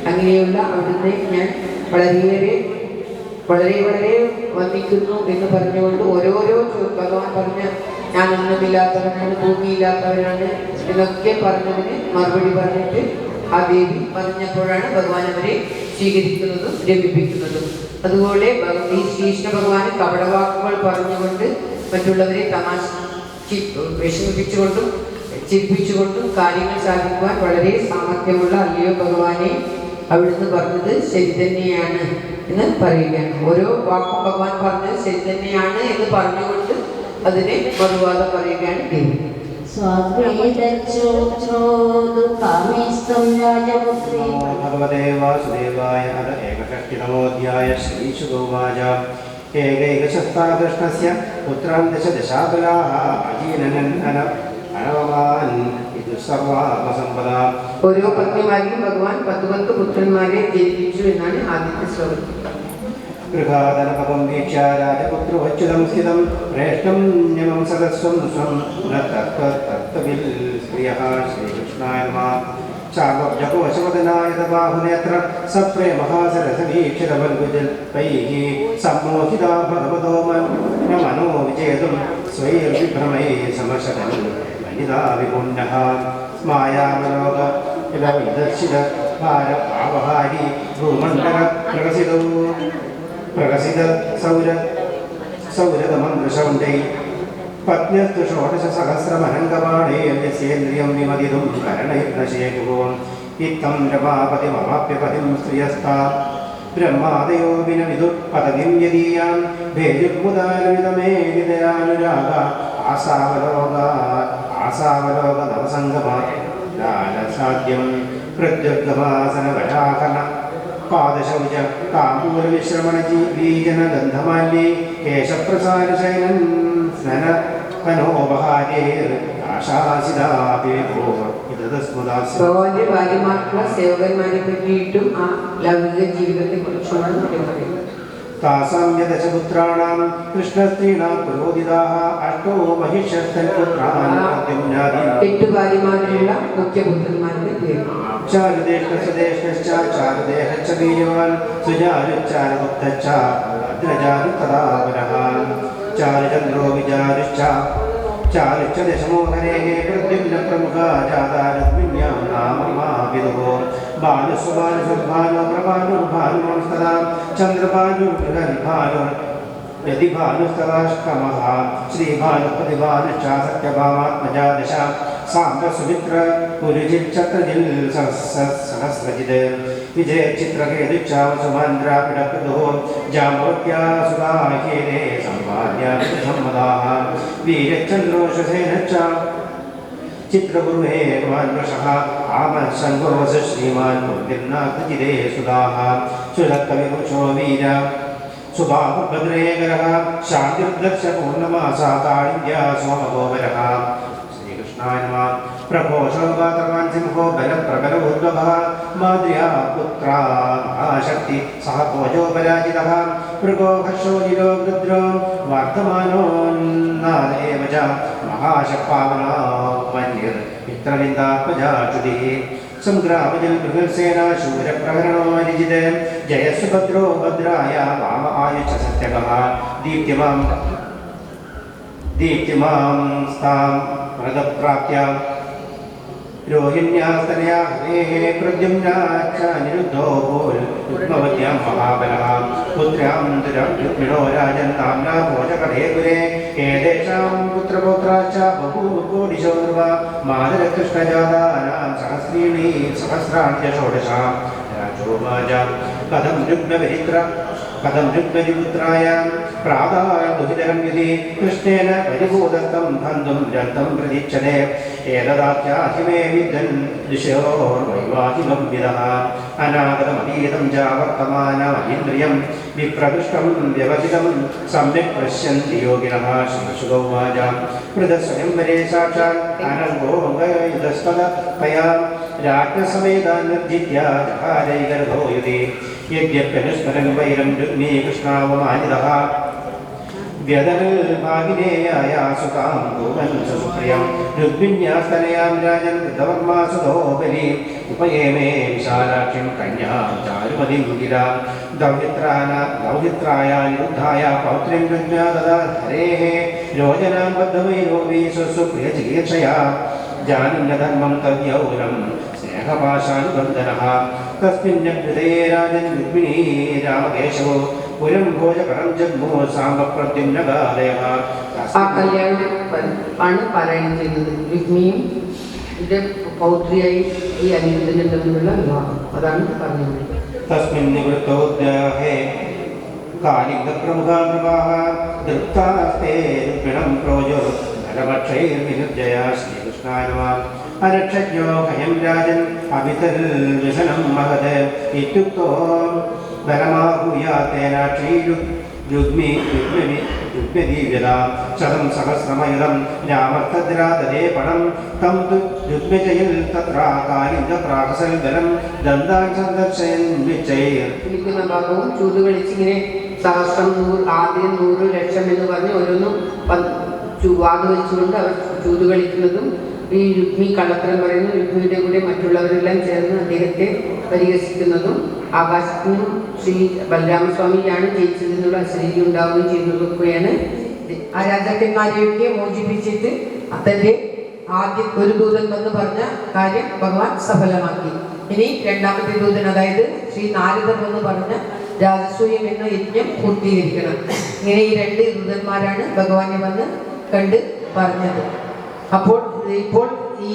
Speaker 1: അങ്ങനെയുള്ള അവിടുന്ന് ഞാൻ വളരെ വളരെ വന്ദിക്കുന്നു എന്ന് പറഞ്ഞുകൊണ്ട് ഓരോരോ ഭഗവാൻ പറഞ്ഞ ഞാൻ ഒന്നുമില്ലാത്തവനാണ്, ഭൂമിയില്ലാത്തവനാണ് എന്നൊക്കെ പറഞ്ഞതിന് മറുപടി പറഞ്ഞിട്ട് ആ ദേവി പറഞ്ഞപ്പോഴാണ് ഭഗവാൻ അവരെ സ്വീകരിക്കുന്നതും രമിപ്പിക്കുന്നതും. അതുപോലെ ഈ ശ്രീകൃഷ്ണ ഭഗവാന് കപടവാക്കുകൾ പറഞ്ഞുകൊണ്ട് മറ്റുള്ളവരെ വിഷമിപ്പിച്ചുകൊണ്ടും ചിരിപ്പിച്ചുകൊണ്ടും കാര്യങ്ങൾ സാധിക്കുവാൻ വളരെ സാമർഥ്യമുള്ള അല്ലയോ ഭഗവാനെ, അവിടുന്ന് പറഞ്ഞത് ശരി തന്നെയാണ് എന്ന് പറയുകയാണ്. ഓരോ വാക്കും ഭഗവാൻ പറഞ്ഞത് ശരി തന്നെയാണ് എന്ന് പറഞ്ഞുകൊണ്ട് അതിനെ മറുവാദം പറയുകയാണ് ദേവി.
Speaker 4: ഭഗവതേ വാസുദേവായ ഏകഷഷ്ടിതമോധ്യായ ശ്രീശുഗോവാച ഏകൈകശസ്താകൃഷ്ണസ്യ പുത്രാൻ ദശദശാബലാഃ അജീനനൻ അനവമാൻ ഇതുസർവാത്മസമ്പദാ.
Speaker 1: ഓരോ പത്നിമാരിലും ഭഗവാൻ 10 പുത്രന്മാരെ ജനിപ്പിച്ചു എന്നാണ് ആദ്യത്തെ ശ്ലോകത്തിൽ.
Speaker 4: ഗൃഹാതനപകം വീക്ഷ രാജപുത്രോച്യുതം സ്ഥിതം പ്രേഷ്ഠം ന്യമം സദസ്വം സ്വം തത്വവിൽ പ്രിയഃ ശ്രീകൃഷ്ണായ നമഃ. ചാർവജകോശവദനായ ബാഹുനേത്ര സപ്രേമഹാസരസവീക്ഷിതവൽഗുജൽപൈഃ സമ്മോഹിതാ ഭഗവതോ മനോ വിചേതും സ്വൈർവിഭ്രമൈഃ സമശതം വനിതാ വിപുണ്യഃ. മായാവലോക ഇദർശിത ഭാരപാവഹാരി ഭൂമണ്ഡല പ്രകസിത സൗരഗമന്ത്രശൗണ്ടൈ പത്ന്യസ്തു ഷോഡശസഹസ്രമനംഗപാണേന്ദ്രിയം വിമതിതും കരണൈർനശേകുവോം ഇത്തം രമാപതിമവാപ്യ പതിം സ്ത്രിയസ്താ ബ്രഹ്മാദയോ വിനവിദു പദവിം യദീയാം ഭേജുമുദാരവിതമേദിതയാനുരാഗ ആസാവലോക നവസംഗമാസാദ്യം പ്രത്യുർഗമാസനവരാഹന പാദശൗച താമ്പൂലവിശ്രമണജീബീജന ഗന്ധമാല്യേ കേശപ്രസാരശയനൻ സ്നന മനോപഹാരേർ ആശാസിതാപേഭോ ഇതസ്മ സമുദാസ്യം
Speaker 1: ഭഗവാന്റെ ഭാര്യമാർക്കുള്ള സേവകന്മാരെ പറ്റിയിട്ടും ആ ലൗകിക ജീവിതത്തെ കുറിച്ചുമാണ് നമ്മൾ പറയുന്നത്.
Speaker 4: താസാം യദശപുത്രാണാം കൃഷ്ണസ്ത്രീണാം പുരോഹിതാഃ അഷ്ടോ മഹിഷസ്തൽപുത്രാൻ പ്രദ്യുമ്നാദി
Speaker 1: 8 ഭാര്യമാരിലുള്ള മുഖ്യപുത്രന്മാരുടെ പേര്.
Speaker 4: ചാരുദേഷ്ണസ്വദേഷ്ണശ്ച ചാരുദേഹശ്ച വീര്യവാൻ സുജാരുച്ചാരുമുക്തശ്ച ഭദ്രജാരുതദാവരഃ ചാരുചന്ദ്രോ വിചാരുശ്ച ചാരുശ്ച ദശമോ ഹരേः പ്രദ്യുമ്ന പ്രമുഖാ ജാതാരുദ്വിന്യാം നാമമാവിദുഃ ഭാനുസ്വഭാനുസുർഭാനോ പ്രഭാനുർഭാനുമംസ്തദാ ചന്ദ്രഭാനുർബൃഹദ്ഭാനുർ यदि भानुस्तदाष्टमः श्रीभानुपतिभानुश्च सत्यभामात्मजा दश साम्ब सुमित्र पुरुजिच्चत्रजिल् सहस्रजित् विजयचित्रकेतुश्च वसुमान्द्रापिडप्रदुः जाम्बवत्या सुधाह्येने सम्भाव्या सम्मदाः वीरचन्द्रोषसेनश्च चित्रगुरुहे भगवान्वशः आमसङ्गोऽस श्रीमान् मुक्तिर्नाथजिरे सुधाः सुरत्कविपुरुषो वीर सुभाभद्रेकरः शान्तिर्दर्श पूर्णमासा काळिन्द्या सोमगोवरः श्रीकृष्णाय नमः प्रघोषो गातवान् सिंहो बलप्रबलोद्भवः माद्र्या पुत्रा महाशक्ति सह भोजो पराजितः मृगो हर्षो जिरो गृद्रो वर्धमानोन्नादेव च महाशक्पावनो मन्यर् मित्रविन्दात्मजाच्युतिः संग्रामजल बृहत्सेना शूरप्रहरणो निजित जयसुभद्रो भद्राय वाम आयुष सत्यगः दीप्तिमां स्तां प्रदप्राप्य रोहिण्यास्तनया हरेः प्रद्युम्नाच्च निरुद्धो भूल् रुक्मवत्यां महाबलः पुत्र्यां रुक्मिणो राजन् नाम्ना भोजकटे पुरे एतेषां पुत्रपौत्राश्च बहुकोटिशो ध्रुव मादरकृष्णजातानां सहस्राणि च षोडशां राजोवाच कथं रुक्मजिपुत्राय प्रादाय दुहितरं यदि कृष्णेन परिभूदत्तं बन्धुं जन्तं प्रतीक्षते एतदाख्याहि मे विद्धन् ऋषयोर्वैवाहिकं विदः अनागतमतीतं च वर्तमानमिन्द्रियं विप्रकृष्टं व्यवहितं सम्यक् पश्यन्ति योगिनः श्रीशुगोवाच पृथस्वयंवरे साक्षात् अनङ्गो गयस्ततया राक्षसमेधान् निर्जित्य जहारैर्गर्भो युधि यद्यप्यनुस्मरन् वैरं रुक्मी कृष्णावमानितः व्यदनभागिनेयाय सुतां गोवन् सुप्रियं रुक्मिण्यास्तनयां राजन् कृतवर्मा सुतो बलि उपयेमे विशालाक्षीं कन्यां चारुमतिं गिरां दौहित्राय निरुद्धाय पौत्रीं प्रज्ञा ददा हरेः योजनां बद्धमैरो सुप्रियचिकीर्षया जानिन्यधर्मं तद्यौरं स्नेहपाशानुबन्धनः तस्मिन्नभृतये राजन् रुक्मिणी रामकेशवो पुरं भोजकरं जग्मो साम्बप्रद्युम्नगादयः
Speaker 1: ആ കല്യാണം ആണ് പാരായണം ചെയ്യുന്നത്. രുക്മിയും പൗത്രിയായി ഈ അനിരുദ്ധനും തമ്മിലുള്ള വിവാഹം. അതാണ് പറഞ്ഞത്.
Speaker 4: तस्मिन् निवृत्तोद्याहे कालिन्दप्रमुखाः नृपाः दृप्तास्ते रुक्मिणं प्रोजो धनवक्षैर्विनुज्जया श्रीकृष्णाय नमः अनक्षज्ञो भयं राजन् अमितर्व्यसनं महत् इत्युक्तो बलमाहुयातेनाक्षैरुग्मिदीव्यदा शतं सहस्रमयुधं रामस्तद्राददे पणं तं तु युग्मजयल् तत्र कालिन्दप्राकसल्बलं दन्तान् सन्दर्शयन् विच्चैर्
Speaker 1: വിളിക്കുന്ന ഭാഗവും ചൂതുകളിച്ചിങ്ങനെ സഹസ്രം ആദ്യം 100 ലക്ഷം എന്ന് പറഞ്ഞ് ഓരോന്നും വാത് വെച്ചുകൊണ്ട് അവർ ചൂത് കളിക്കുന്നതും ഈ രുക്മി കള്ളത്തരം പറയുന്നു. രുക്മിയുടെ കൂടെ മറ്റുള്ളവരെല്ലാം ചേർന്ന് അദ്ദേഹത്തെ പരിഹസിക്കുന്നതും ആകാശത്തിനും ശ്രീ ബലരാമസ്വാമിയാണ് ജയിച്ചതെന്നുള്ള അശ്രീതി ഉണ്ടാവുകയും ചെയ്തതൊക്കെയാണ്. ആ രാജാക്കന്മാരെയൊക്കെ മോചിപ്പിച്ചിട്ട് തൻ്റെ ആദ്യം ഒരു ദൂതൻ വന്ന് പറഞ്ഞ കാര്യം ഭഗവാൻ സഫലമാക്കി. ഇനി രണ്ടാമത്തെ ദൂതൻ, അതായത് ശ്രീ നാരദൻ വന്ന് പറഞ്ഞ രാജസൂയം എന്ന യജ്ഞം പൂർത്തീകരിക്കണം. ഇങ്ങനെ ഈ 2 ദൂതന്മാരാണ് ഭഗവാനെ വന്ന് കണ്ട് പറഞ്ഞത്. അപ്പോൾ ഇപ്പോൾ ഈ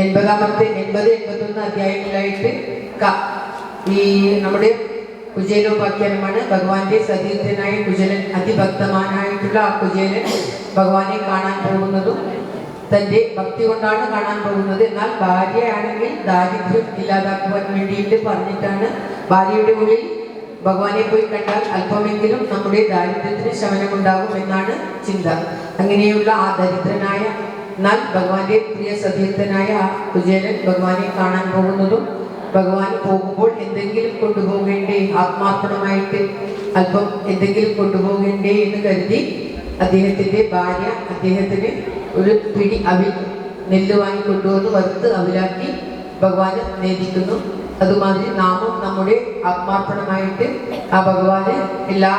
Speaker 1: 80-81 അധ്യായങ്ങളിലായിട്ട് ഈ നമ്മുടെ കുചേലോപാഖ്യാനമാണ്. ഭഗവാന്റെ സതീർത്ഥനായ കുചേലൻ, അതിഭക്തമാനായിട്ടുള്ള ആ കുചേലൻ ഭഗവാനെ കാണാൻ പോകുന്നതും തൻ്റെ ഭക്തി കൊണ്ടാണ് കാണാൻ പോകുന്നത്. എന്നാൽ ഭാര്യയാണെങ്കിൽ ദാരിദ്ര്യം ഇല്ലാതാക്കുവാൻ വേണ്ടിയിട്ട് പറഞ്ഞിട്ടാണ്. ഭാര്യയുടെ ഉള്ളിൽ ഭഗവാനെ പോയി കണ്ടാൽ അല്പമെങ്കിലും നമ്മുടെ ദാരിദ്ര്യത്തിന് ശമനമുണ്ടാകും എന്നാണ് ചിന്ത. അങ്ങനെയുള്ള ആ ദരിദ്രനായ എന്നാൽ ഭഗവാന്റെ പ്രിയ സതീർത്ഥനായ കുചേലൻ ഭഗവാനെ കാണാൻ പോകുന്നതും ഭഗവാൻ പോകുമ്പോൾ എന്തെങ്കിലും കൊണ്ടുപോകേണ്ടേ, ആത്മാർപ്പണമായിട്ട് അല്പം എന്തെങ്കിലും കൊണ്ടുപോകേണ്ടേ എന്ന് കരുതി അദ്ദേഹത്തിൻ്റെ ഭാര്യ അദ്ദേഹത്തിന് ഒരു പിടി അവിൽ നെല്ല് വാങ്ങി കൊണ്ടുവന്ന് വറുത്ത് അവിലാക്കി ഭഗവാന് നേദിക്കുന്നു. അതുമാതിരി നാമും നമ്മുടെ ആത്മാർപ്പണമായിട്ട് ആ ഭഗവാന് എല്ലാ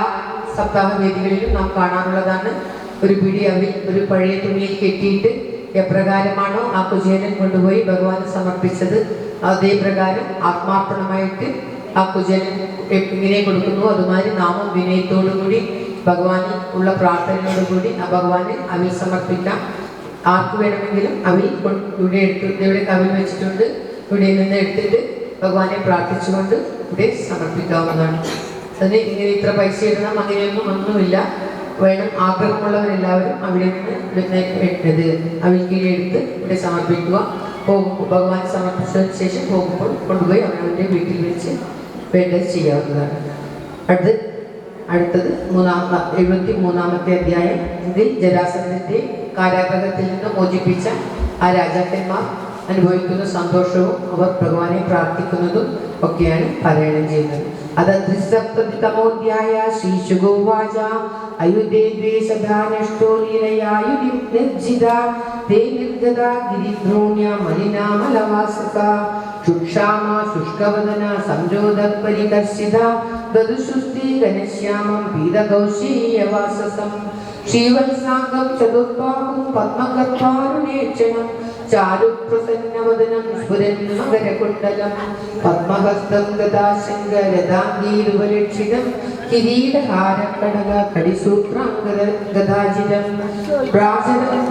Speaker 1: സപ്താഹ വേദികളിലും നാം കാണാറുള്ളതാണ്. ഒരു പിടി അവിൽ ഒരു പഴയ തുണിയിൽ കെട്ടിയിട്ട് എപ്രകാരമാണോ ആ കുചേലൻ കൊണ്ടുപോയി ഭഗവാന് സമർപ്പിച്ചത് അതേ പ്രകാരം ആത്മാർപ്പണമായിട്ട് ആ കുചേലൻ ഇങ്ങനെ കൊടുക്കുന്നു. അതുമാതിരി നാമും വിനയത്തോടുകൂടി ഭഗവാന് ഉള്ള പ്രാർത്ഥനയോടുകൂടി ആ ഭഗവാന് അവിൽ സമർപ്പിക്കാം. ആർക്ക് വേണമെങ്കിലും അവിൽ ഇവിടെ അവിൽ വെച്ചിട്ടുണ്ട്, ഇവിടെ നിന്ന് എടുത്തിട്ട് ഭഗവാനെ പ്രാർത്ഥിച്ചുകൊണ്ട് ഇവിടെ സമർപ്പിക്കാവുന്നതാണ്. അതിന് ഇങ്ങനെ ഇത്ര പൈസ ഇടണം ഒന്നുമില്ല. വേണം ആഗ്രഹമുള്ളവരെല്ലാവരും അവിടെ നിന്ന് വേണ്ടത് അവിൽ കീഴെടുത്ത് ഇവിടെ സമർപ്പിക്കുക. പോകുമ്പോൾ ഭഗവാൻ സമർപ്പിച്ചതിന് ശേഷം പോകുമ്പോൾ കൊണ്ടുപോയി അവനവൻ്റെ വീട്ടിൽ വെച്ച് വേണ്ടത് ചെയ്യാവുന്നതാണ്. അടുത്തത് 73-ാമത്തെ അധ്യായം. ഇതിൽ ജരാസന്ധന്റെ കാരാഗ്രഹത്തിൽ നിന്ന് മോചിപ്പിച്ച ആ രാജാക്കന്മാർ അനുഭവിക്കുന്ന സന്തോഷവും അവർ ഭഗവാനെ പ്രാർത്ഥിക്കുന്നതും ഒക്കെയാണ് പാരായണം ചെയ്യുന്നത്. അതോധ്യായ ശ്രീശുഗോവാച അയുധേ ദ്വേഷധാ നഷ്ടോ ലീലയായുധി നിർജിത തേ നിർഗത ഗിരിദ്രോണ്യ മലിനാമലവാസക ശുക്ഷാമ ശുഷ്കവദന സംജോദ പരികർഷിത ദദുശുസ്തി ഘനശ്യാമം പീതകൗശീയവാസസം ശ്രീവത്സാംഗം ചതുർബാഹും പത്മഗർഭാരുണേക്ഷണം ചാരുപ്രസന്നവദനം സ്ഫുരൻ മകരകുണ്ഡലം പത്മഹസ്തം ഗദാശങ്കരദാംഗീരുപലക്ഷിതം കിരീടഹാരക്കടക കടിസൂത്രാംഗദാജിതം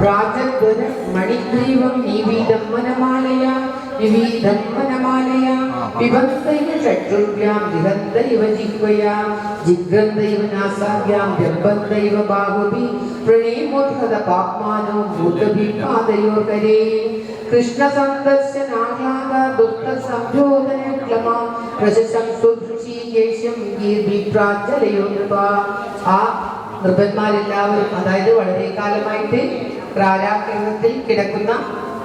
Speaker 1: പ്രാജദ്വര മണിഗ്രീവം നിവീതം വനമാലയാ പിബന്ധൈവ ഷഡ്രുഭ്യാം ജിഹന്തൈവ ജിഹ്വയാ ജിഗ്രന്ധൈവ നാസാഭ്യാം ജമ്പന്ധൈവ ബാഹുഭി പ്രണേമോദ്ഗത പാപ്മാനോ ഭൂതഭിപാദയോർകരേ കൃഷ്ണ സന്ദർശനാഹ്ലാദ ദുഃഖ സംയോധനക്ലമ പ്രശംസുഷീകേശം ഗീർഭിപ്രാജ്വലയോ നൃപ. ആ നൃപന്മാരെല്ലാവരും, അതായത് വളരെ കാലമായിട്ട് കാരാഗൃഹത്തിൽ കിടക്കുന്ന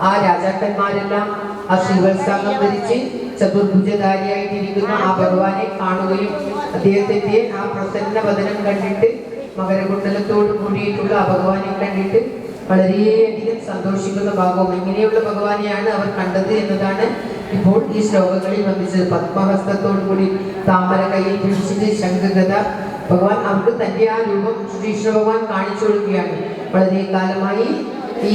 Speaker 1: ആ രാജാക്കന്മാരെല്ലാം ആ ശ്രീവത്സാംഗം ധരിച്ച് ചതുർഭുജധാരിയായിട്ടിരിക്കുന്ന ആ ഭഗവാനെ കാണുകയും അദ്ദേഹത്തിന്റെ ആ പ്രസന്ന വദനം കണ്ടിട്ട് മകരകുണ്ഡലത്തോട് കൂടിയിട്ടുള്ള ആ ഭഗവാനെ കണ്ടിട്ട് വളരെയധികം സന്തോഷിക്കുന്ന ഭാഗവും ഇങ്ങനെയുള്ള ഭഗവാനെയാണ് അവർ കണ്ടത് എന്നതാണ് ഇപ്പോൾ ഈ ശ്ലോകങ്ങളിൽ വന്നിച്ചത്. പത്മഹസ്തത്തോടു കൂടി താമര കയ്യിൽ പിടിച്ചിട്ട് ശംഖഗദ ഭഗവാൻ അവർക്ക് തന്റെ ആ രൂപം ശ്രീകൃഷ്ണ ഭഗവാൻ കാണിച്ചു കൊടുക്കുകയാണ്. വളരെ കാലമായി ഈ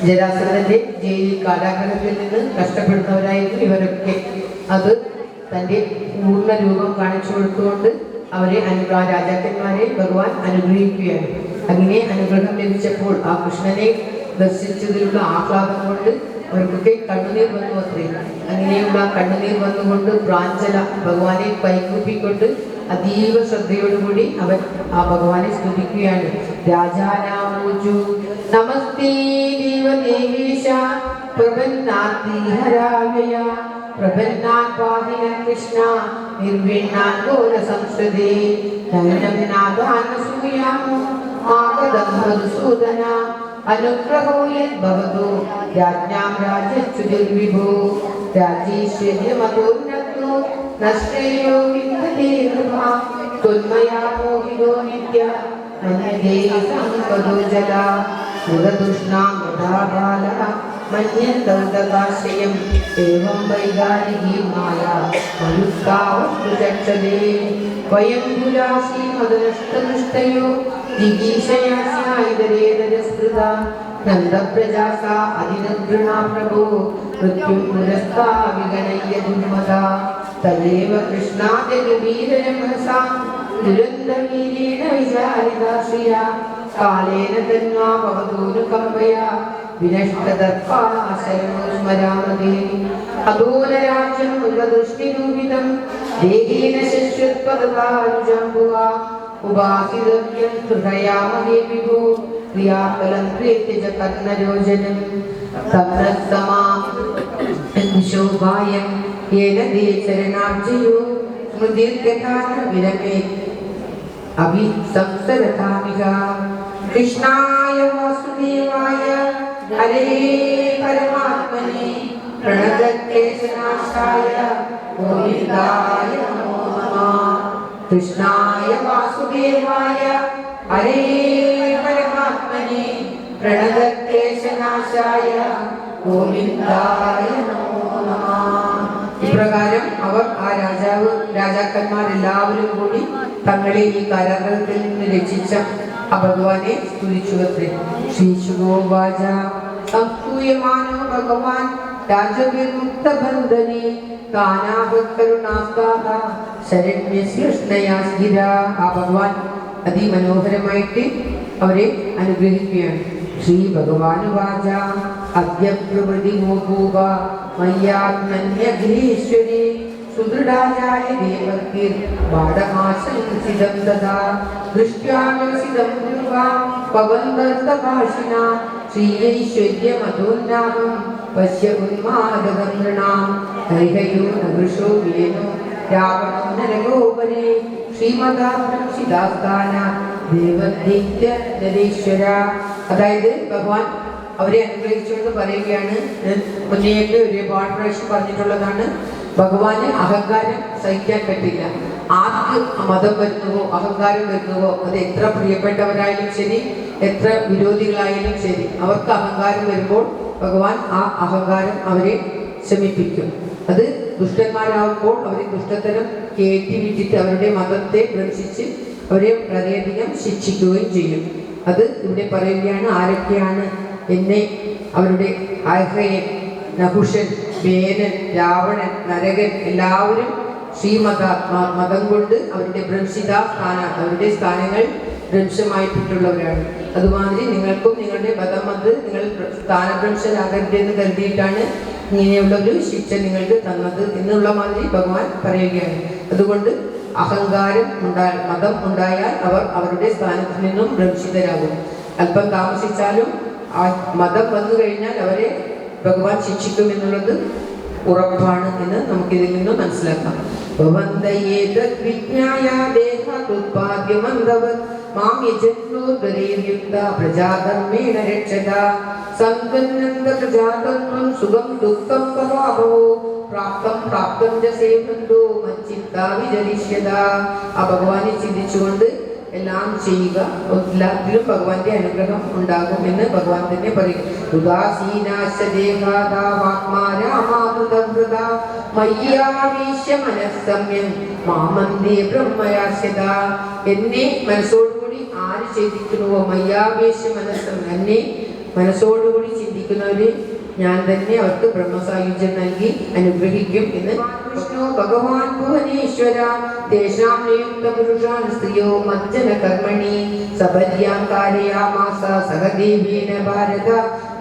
Speaker 1: ജരാസന്ധന്റെ ജയിലിൽ കാരാഗ്രഹത്തിൽ നിന്ന് കഷ്ടപ്പെടുന്നവരായിരുന്നു ഇവരൊക്കെ. അത് തന്റെ പൂർണ്ണ രൂപം കാണിച്ചു കൊടുത്തുകൊണ്ട് അവരെ രാജാക്കന്മാരെ ഭഗവാൻ അനുഗ്രഹിക്കുകയാണ്. അങ്ങനെ അനുഗ്രഹം ലഭിച്ചപ്പോൾ ആ കൃഷ്ണനെ ദർശിച്ചതിലുള്ള ആഹ്ലാദം കൊണ്ട് അവർക്കൊക്കെ കണ്ണുനീർ വന്നു അത്രേ. അങ്ങനെയുള്ള കണ്ണുനീർ വന്നുകൊണ്ട് പ്രാഞ്ചല ഭഗവാനെ കൈകൂപ്പിക്കൊണ്ട് അതീവ ശ്രദ്ധയോടുകൂടി അവൻ ആ ഭഗവാനെ സ്തുതിക്കുകയാണ്. രാജാനാമൂജു നമസ്തേ ദേവദേവേശ പ്രപന്നാർത്തിഹരാവയ പ്രപന്നാൻ പാഹിന കൃഷ്ണ നിർവിണ്ണാൻ ഗോര സംസ്കൃതേ നയനം നാഗാനസൂയാമോ ആഗതം മധുസൂദന അനുഗ്രഹോ യദ്ഭവതോ രാജ്ഞാം രാജച്യുതിർവിഭോ രാജീശ്വര്യമതോന്നതോ നശ്രേയോ വിന്ദതേ നൃപ ത്വന്മയാ മോഹിതോ നിത്യ മന്യതേ സംപദോ ജല മുദദുഷ്ണാം മുദാബാല മന്യന്തൗദകാശ്രയം ഏവം വൈകാരികീ മായ മനുഷ്കാവസ്തു ചക്ഷതേ വയം പുരാശീ മദനഷ്ടദൃഷ്ടയോ ജിഗീഷയാസ്യായിതരേതരസ്കൃത നന്ദപ്രജാസ അതിനഗൃണാ പ്രഭോ മൃത്യും പുരസ്താ വിഗണയ്യ ദുർമദാ തദേവ കൃഷ്ണാദിഗംഭീരരമസാ ദുരന്തവീര്യേണ വിചാരിതാശ്രിയാ കാലേന തന്വാ ഭവതോനുകമ്പയാ വിനഷ്ടദർപ്പാശയമോ സ്മരാമതേ അധൂനരാജ്യം മൃഗദൃഷ്ടിരൂപിതം ദേഹീന ശിഷ്യത്വദാരുജംബുവാ ഉപാസിതവ്യം ഹൃദയാമഹേ വിഭോ ക്രിയാഫലം പ്രീത്യജ കർണരോചനം തപ്തസമാം ശോഭായം യേന ദേ ചരണാബ്ജയോ സ്മൃതിർഗതാന വിരമേ അഭിസംസരതാമിക കൃഷ്ണായ വാസുദേവായ വാസുദേവായ ഹരേ പരമാത്മനെ പ്രണതക്ലേശനാശായ ഗോവിന്ദായ നമോ നമഃ. കൃഷ്ണായ വാസുദേവായ ഹരേ പരമാത്മനെ പ്രണതക്ലേശനാശായ ഗോവിന്ദായ നമോ നമഃ. ഇപ്രകാരം അവർ ആ രാജാക്കന്മാരെല്ലാവരും കൂടി തങ്ങളെ ഈ കാരാഗ്രഹത്തിൽ നിന്ന് രക്ഷിച്ച ആ ഭഗവാനെ സ്തുതിച്ചുവത്രേ. ശ്രീശുഗോവാച സംസ്തൂയമാനോ ഭഗവാൻ രാജവിമുക്തബന്ധനെ കാനാഭകരുണാസ്താത ശരണ്യസ്യ സ്ഥിരാ. ആ ഭഗവാൻ അതിമനോഹരമായിട്ട് അവരെ അനുഗ്രഹിക്കുകയാണ്. ശ്രീ ഭഗവാനുവാച അദ്യ പ്രവൃത്തി മോഭൂവ മയ്യാത്മന്യഗ്രീശ്വരി സുദൃഢാചായ ദേവകീർ ബാടമാശംസിതം തഥാ ദൃഷ്ട്യാമസിതം ദുർവാം പവന്തർത്തഭാഷിണ ശ്രീയൈശ്വര്യമധോന്നാമം പശ്യ ഉന്മാദകം നൃണാം ഹരിഹയോ നവൃഷോ വിലേനോ രാവണോ നരകോപരേ ശ്രീമദാസ്ഥാന ദേവദൈത്യ നരേശ്വര. അതായത് ഭഗവാൻ അവരെ അനുഗ്രഹിച്ചുകൊണ്ട് പറയുകയാണ്. മുന്നേക്ക് ഒരുപാട് പ്രാവശ്യം പറഞ്ഞിട്ടുള്ളതാണ്. ഭഗവാന് അഹങ്കാരം സഹിക്കാൻ പറ്റില്ല. ആർക്ക് മതം വരുന്നുവോ അഹങ്കാരം വരുന്നുവോ അത് എത്ര പ്രിയപ്പെട്ടവരായാലും ശരി എത്ര വിരോധികളായാലും ശരി അവർക്ക് അഹങ്കാരം വരുമ്പോൾ ഭഗവാൻ ആ അഹങ്കാരം അവരെ ശമിപ്പിക്കും. അത് ദുഷ്ടന്മാരാകുമ്പോൾ അവരെ ദുഷ്ടത്തരം കയറ്റി വിട്ടിട്ട് അവരുടെ മതത്തെ ഭ്രംശിച്ച് അവരെ വളരെയധികം ശിക്ഷിക്കുകയും ചെയ്യും. അത് ഇവിടെ പറയുകയാണ്. ആരൊക്കെയാണ് എന്നെ അവരുടെ ആഹ്രയൻ, നഹുഷൻ, വേനൻ, രാവണൻ, നരകൻ എല്ലാവരും മതം കൊണ്ട് അവരുടെ അവരുടെ സ്ഥാനങ്ങൾ ഭ്രംശമായിട്ടുള്ളവരാണ്. അതുമാതിരി നിങ്ങൾക്കും നിങ്ങളുടെ മതം വന്ന് നിങ്ങൾ സ്ഥാനഭ്രംശരാകരുതെന്ന് കരുതിയിട്ടാണ് ഇങ്ങനെയുള്ളൊരു ശിക്ഷ നിങ്ങൾക്ക് തന്നത് എന്നുള്ള മാതിരി ഭഗവാൻ പറയുകയാണ്. അതുകൊണ്ട് അഹങ്കാരം മതം ഉണ്ടായാൽ അവർ അവരുടെ സ്ഥാനത്ത് നിന്നും ഭ്രംശിതരാകും. അല്പം താമസിച്ചാലും ആ മതം വന്നു കഴിഞ്ഞാൽ അവരെ ഭഗവാൻ ശിക്ഷിക്കും എന്നുള്ളത് ഉറപ്പാണ് എന്ന് നമുക്കിതിൽ നിന്നും മനസ്സിലാക്കാം. പ്രജാധർമ്മേണ രക്ഷത സന്തന്നന്ദ പ്രജാതത്വം സുഖം ദുഃഖം പവാഭവോ പ്രാപ്തം പ്രാപ്തം ച സേവന്തോ മച്ചിത്താ വിചരിഷ്യത. ആ ഭഗവാനെ ചിന്തിച്ചുകൊണ്ട് എല്ലാം ചെയ്യുക. എല്ലാത്തിലും ഭഗവാന്റെ അനുഗ്രഹം ഉണ്ടാകും എന്ന് ഭഗവാൻ തന്നെ പറയും. എന്നെ മനസ്സോടുകൂടി ആര് ചിന്തിക്കുന്നുവോ മയ്യാവേശ മനസ്സം എന്നെ മനസ്സോടുകൂടി ചിന്തിക്കുന്നവര് ഞാൻ തന്നെ അവർക്ക് ബ്രഹ്മസായുജ്യം നൽകി അനുഗ്രഹിക്കും എന്ന് വിഷ്ണു ഭഗവാൻ ഭുവനേശ്വര. തേഷാം നിയുക്ത പുരുഷാൻ സ്ത്രീയോ മജ്ജന കർമ്മണി സപര്യാം കാരയാമാസ സഹദേവേന ഭാരത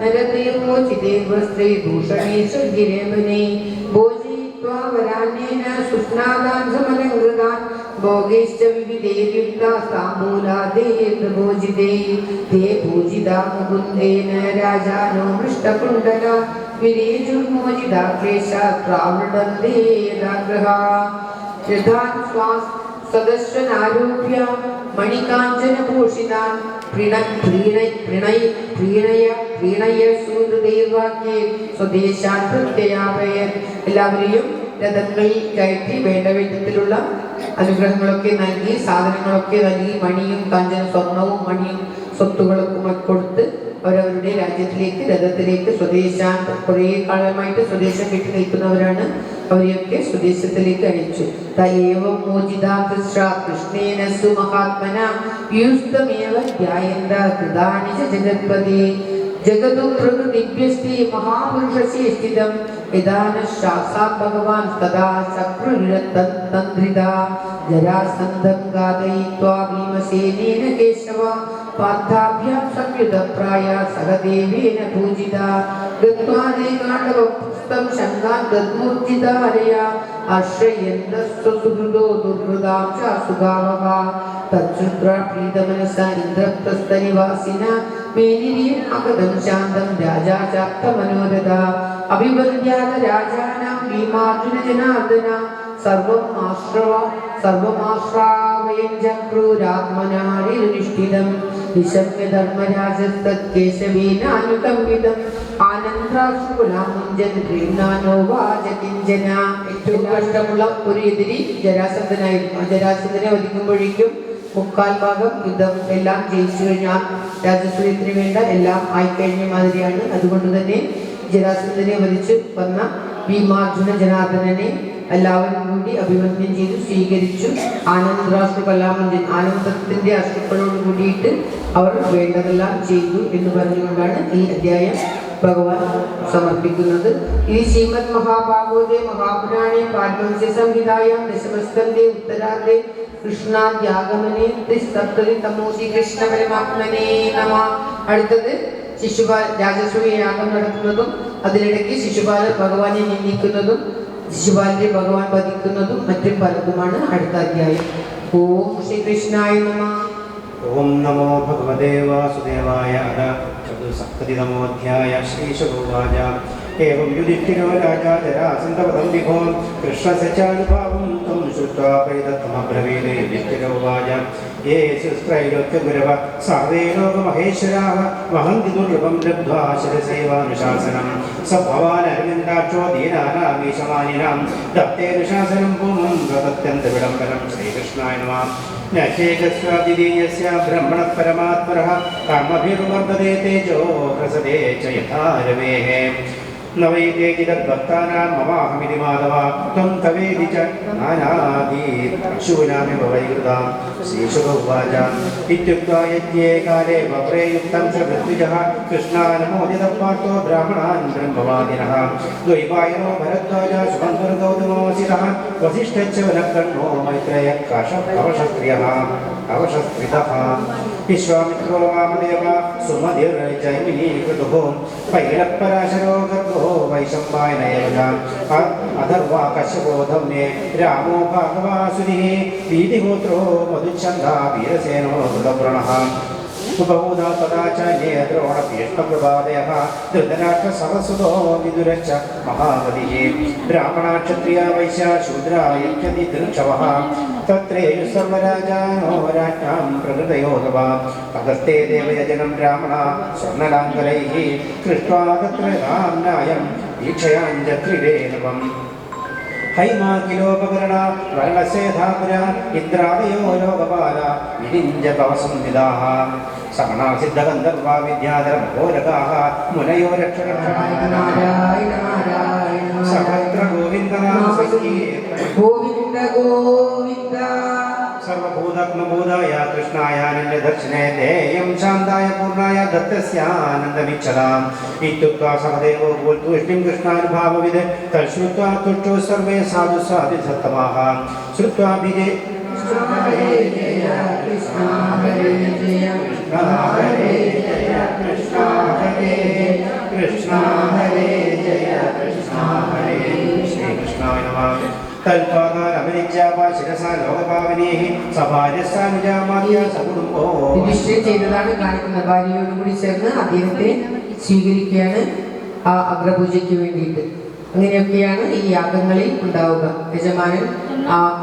Speaker 1: നരതയോചിതേ വസ്ത്രേ ഭൂഷണേ സുഗിരേവനേ ഭോജിത്വാ വരാന്യേന സുസ്നാദാൻ സമലംകൃതാൻ ഭോഗേശ്ച വിവിധേര്യുക്താ താംബൂലാദേർഭോജിതേ തേ പൂജിതാ മുകുന്ദേന രാജാനോ മൃഷ്ടകുണ്ഡല വിരേജുർമോജിതാ ക്ലേശാത്രാവൃതന്ദേരാഗ്രഹാ യഥാൻ സദസ്വനാരോപ്യ മണികാഞ്ചനഭൂഷിതാൻ പ്രീണയ സൂര്യദേവാക്യേ സ്വദേശാൻ പ്രത്യയാപയൻ. എല്ലാവരെയും രഥങ്ങളിൽ കയറ്റി വേണ്ട വിധത്തിലുള്ള അനുഗ്രഹങ്ങളൊക്കെ നൽകി സാധനങ്ങളൊക്കെ നൽകി മണിയും കാഞ്ചന സ്വർണവും മണിയും സ്വത്തുകളൊക്കെ കൊടുത്ത് അവരവരുടെ രാജ്യത്തിലേക്ക് രഥത്തിലേക്ക് സ്വദേശാൻ കുറേ കാലമായിട്ട് സ്വദേശം വിട്ടു നിൽക്കുന്നവരാണ്. അവരെയൊക്കെ സ്വദേശത്തിലേക്ക് അയച്ചു. തയേവം കൃഷ്ണേന സുമഹാത്മന യുസ്തമേവ ധ്യായന്ത കൃതാനി ച ജഗത്പതി ജഗതു പ്രകൃതിഭ്യസ്തി മഹാപുരുഷസ്യ സ്ഥിതം യദാന സാക്ഷാത് ഭഗവാൻ തദാ ചക്രുരതന്ത്രിത ജരാസന്ധം ഘാതയിത്വാ ഭീമസേനേന കേശവ പാർത്ഥാഭ്യാം സംയുതപ്രായ സഹദേവേന പൂജിത ഗത്വാ ദേകാണ്ഡവപുസ്തം ശങ്കാൻ ഗദ്മൂർജിതാരയ ആശ്രയന്തസ്വസുഹൃദോ ദുർഹൃദാം ച സുഗാവഹ തച്ഛുദ്രാ പ്രീതമനസ ഇന്ദ്രപ്രസ്ഥനിവാസിന മേനിരീം അഗതം ശാന്തം രാജാ ചാപ്തമനോരഥ അഭിവന്ദ്യാത രാജാനാം ഭീമാർജുന ജനാർദ്ദന സർവമാശ്രാവയം ചക്രൂരാത്മനാരിനിഷ്ഠിതം നിശമ്യ ധർമ്മരാജേശവീനാനുകമ്പിതം ആനന്ദാശുകുലാമുഞ്ചന ഏറ്റവും കഷ്ടമുള്ള ഒരു എതിരി ജരാസന്ധനായിരുന്നു. ആ ജരാസന്ധനെ വധിക്കുമ്പോഴേക്കും 3/4 ഭാഗം യുദ്ധം എല്ലാം ജയിച്ചു കഴിഞ്ഞാൽ രാജസൂയത്തിന് വേണ്ട എല്ലാം ആയിക്കഴിഞ്ഞ മാതിരിയാണ്. അതുകൊണ്ട് തന്നെ ജരാസന്ധനെ വധിച്ച് വന്ന ഭീമാർജുന ജനാർദ്ദനനെ എല്ലാവരും കൂടി അഭിവാദ്യം ചെയ്തു സ്വീകരിച്ചു. ആനന്ദാശ്രു കലാമഞ്ചൻ ആനന്ദത്തിന്റെ അശ്രുക്കളോട് കൂടിയിട്ട് അവർ വേണ്ടതെല്ലാം ചെയ്തു എന്ന് പറഞ്ഞുകൊണ്ടാണ് ഈ അധ്യായം ഭഗവാൻ സമർപ്പിക്കുന്നത്. ഈ ശ്രീമദ് മഹാഭാഗവതേ മഹാപുരാണേ പാരമഹംസ്യ സംഹിതായാം ദശമസ്കന്ധേ ഉത്തരാർദ്ധേ കൃഷ്ണാദ്യാഗമനേ ത്രിസപ്തതി തമോസി കൃഷ്ണ പരമാത്മനേ നമഃ. അടുത്തത് ശിശുപാൽ രാജസൂയ യാഗം നടക്കുന്നതും അതിനിടയ്ക്ക് ശിശുപാലൻ ഭഗവാനെ നിന്ദിക്കുന്നതും ശിശുപാലനെ ഭഗവാൻ വധിക്കുന്നതും മറ്റും പലതുമാണ് അടുത്ത അധ്യായം. ഓം ശ്രീകൃഷ്ണായ നമഃ.
Speaker 4: ഓം നമോ ഭഗവതേ വാസുദേവായ. ചതുസപ്തതിതമോധ്യായ. ശ്രീശുഭോവാച एवं युधिष्ठिरो राजा जरासन्धवदं विभो कृष्णस्य चानुभावं तं श्रुत्वा परिदत्तमब्रवीत्. युधिष्ठिरोवाच ये सुस्त्रैलोक्यगुरव सर्वे लोकमहेश्वराः वहन्ति दुर्लभं लब्ध्वा शिरसैवानुशासनं स भवान् अरविन्दाक्षो दीनानामीशमानिनां दत्तेऽनुशासनं पूर्णं प्रदत्यन्तविडम्बनं. श्रीकृष्णाय नमः. नचेकस्वादिदेयस्य ब्रह्मणः परमात्मनः कर्मभिर्वर्धते तेजो प्रसदे च यथा रवेः. न वै केचिदद्भक्तानां ममाहमिति माधव त्वं तवेदि च नानादीशूनामिव वैकृतां. श्रीशुक उवाच इत्युक्त्वा यज्ञे काले वप्रेयुक्तं च ऋत्विजः कृष्णानमोदितः पार्थो ब्राह्मणान् ब्रह्मवादिनः. द्वैपायनो भरद्वाजः सुमन्त्रुर्गौतमोऽसितः वसिष्ठश्च वनकर्णो मैत्रेयः कवशस्त्रियः अवशस्त्रितः. विश्वामित्रो वामदेव सुमतिर्जैमिनीकृतुः पैलपराशरो गर्भो वैशम्पायनैव च अथर्वा कश्यपो धम्ये रामो भागवासुनिः वीतिगोत्रो मधुच्छन्दा वीरसेनो कृतव्रणः. उपबोधा तदा च नेत्रोणभीष्मप्रभादयः धृतराष्ट्रसहसुतो विदुरश्च महाबलिः. ब्राह्मणा क्षत्रिया वैश्या शूद्रा यच्छति दृक्षवः तत्रेषु सर्वराजानो राज्ञां प्रकृतयो तव. ततस्ते देवयजनं ब्राह्मणा स्वर्णलाङ्गलैः कृष्ट्वा तत्र नाम्नायं दीक्षयाञ्जत्रिवेणवम्. हैमाकिलोपकरणा वर्णसेधापुरा इन्द्रादयो लोकपाला विरिञ्ज कवसंविदाः. समना सिद्धगन्धर्वा विद्याधरमघोरकाः मुनयो सर्वत्र गोविन्दनाम
Speaker 1: गोविन्द गोविन्द.
Speaker 4: सर्वभूतात्मबोधाय कृष्णायानन्ददर्शने देयं शान्ताय पूर्णाय दत्तस्यानन्दमिच्छताम्. इत्युक्त्वा सहदेवो तूष्णीं कृष्णानुभावविद् तच्छ्रुत्वा तुष्टो सर्वे साधु साधिसत्तमाः. श्रुत्वा विजय
Speaker 1: हरे जय कृष्ण हरे जय कृष्ण हरे जय कृष्ण हरे कृष्ण हरे जय कृष्ण हरे.
Speaker 4: श्रीकृष्णाय नमः. തൽപാദാനമരിച്ചാപാശിരസാ ലോകപാവനീഹി സഭാര്യസാനുജാമാര്യ സകുടുംബോ.
Speaker 1: യുധിഷ്ഠിരൻ ചെയ്തതാണ് കാണിക്കുന്നത്. ഭാര്യയോടുകൂടി ചേർന്ന് അദ്ദേഹത്തെ സ്വീകരിക്കുകയാണ് ആ അഗ്രപൂജയ്ക്ക് വേണ്ടിയിട്ട്. അങ്ങനെയൊക്കെയാണ് ഈ യാഗങ്ങളിൽ ഉണ്ടാവുക. യജമാനൻ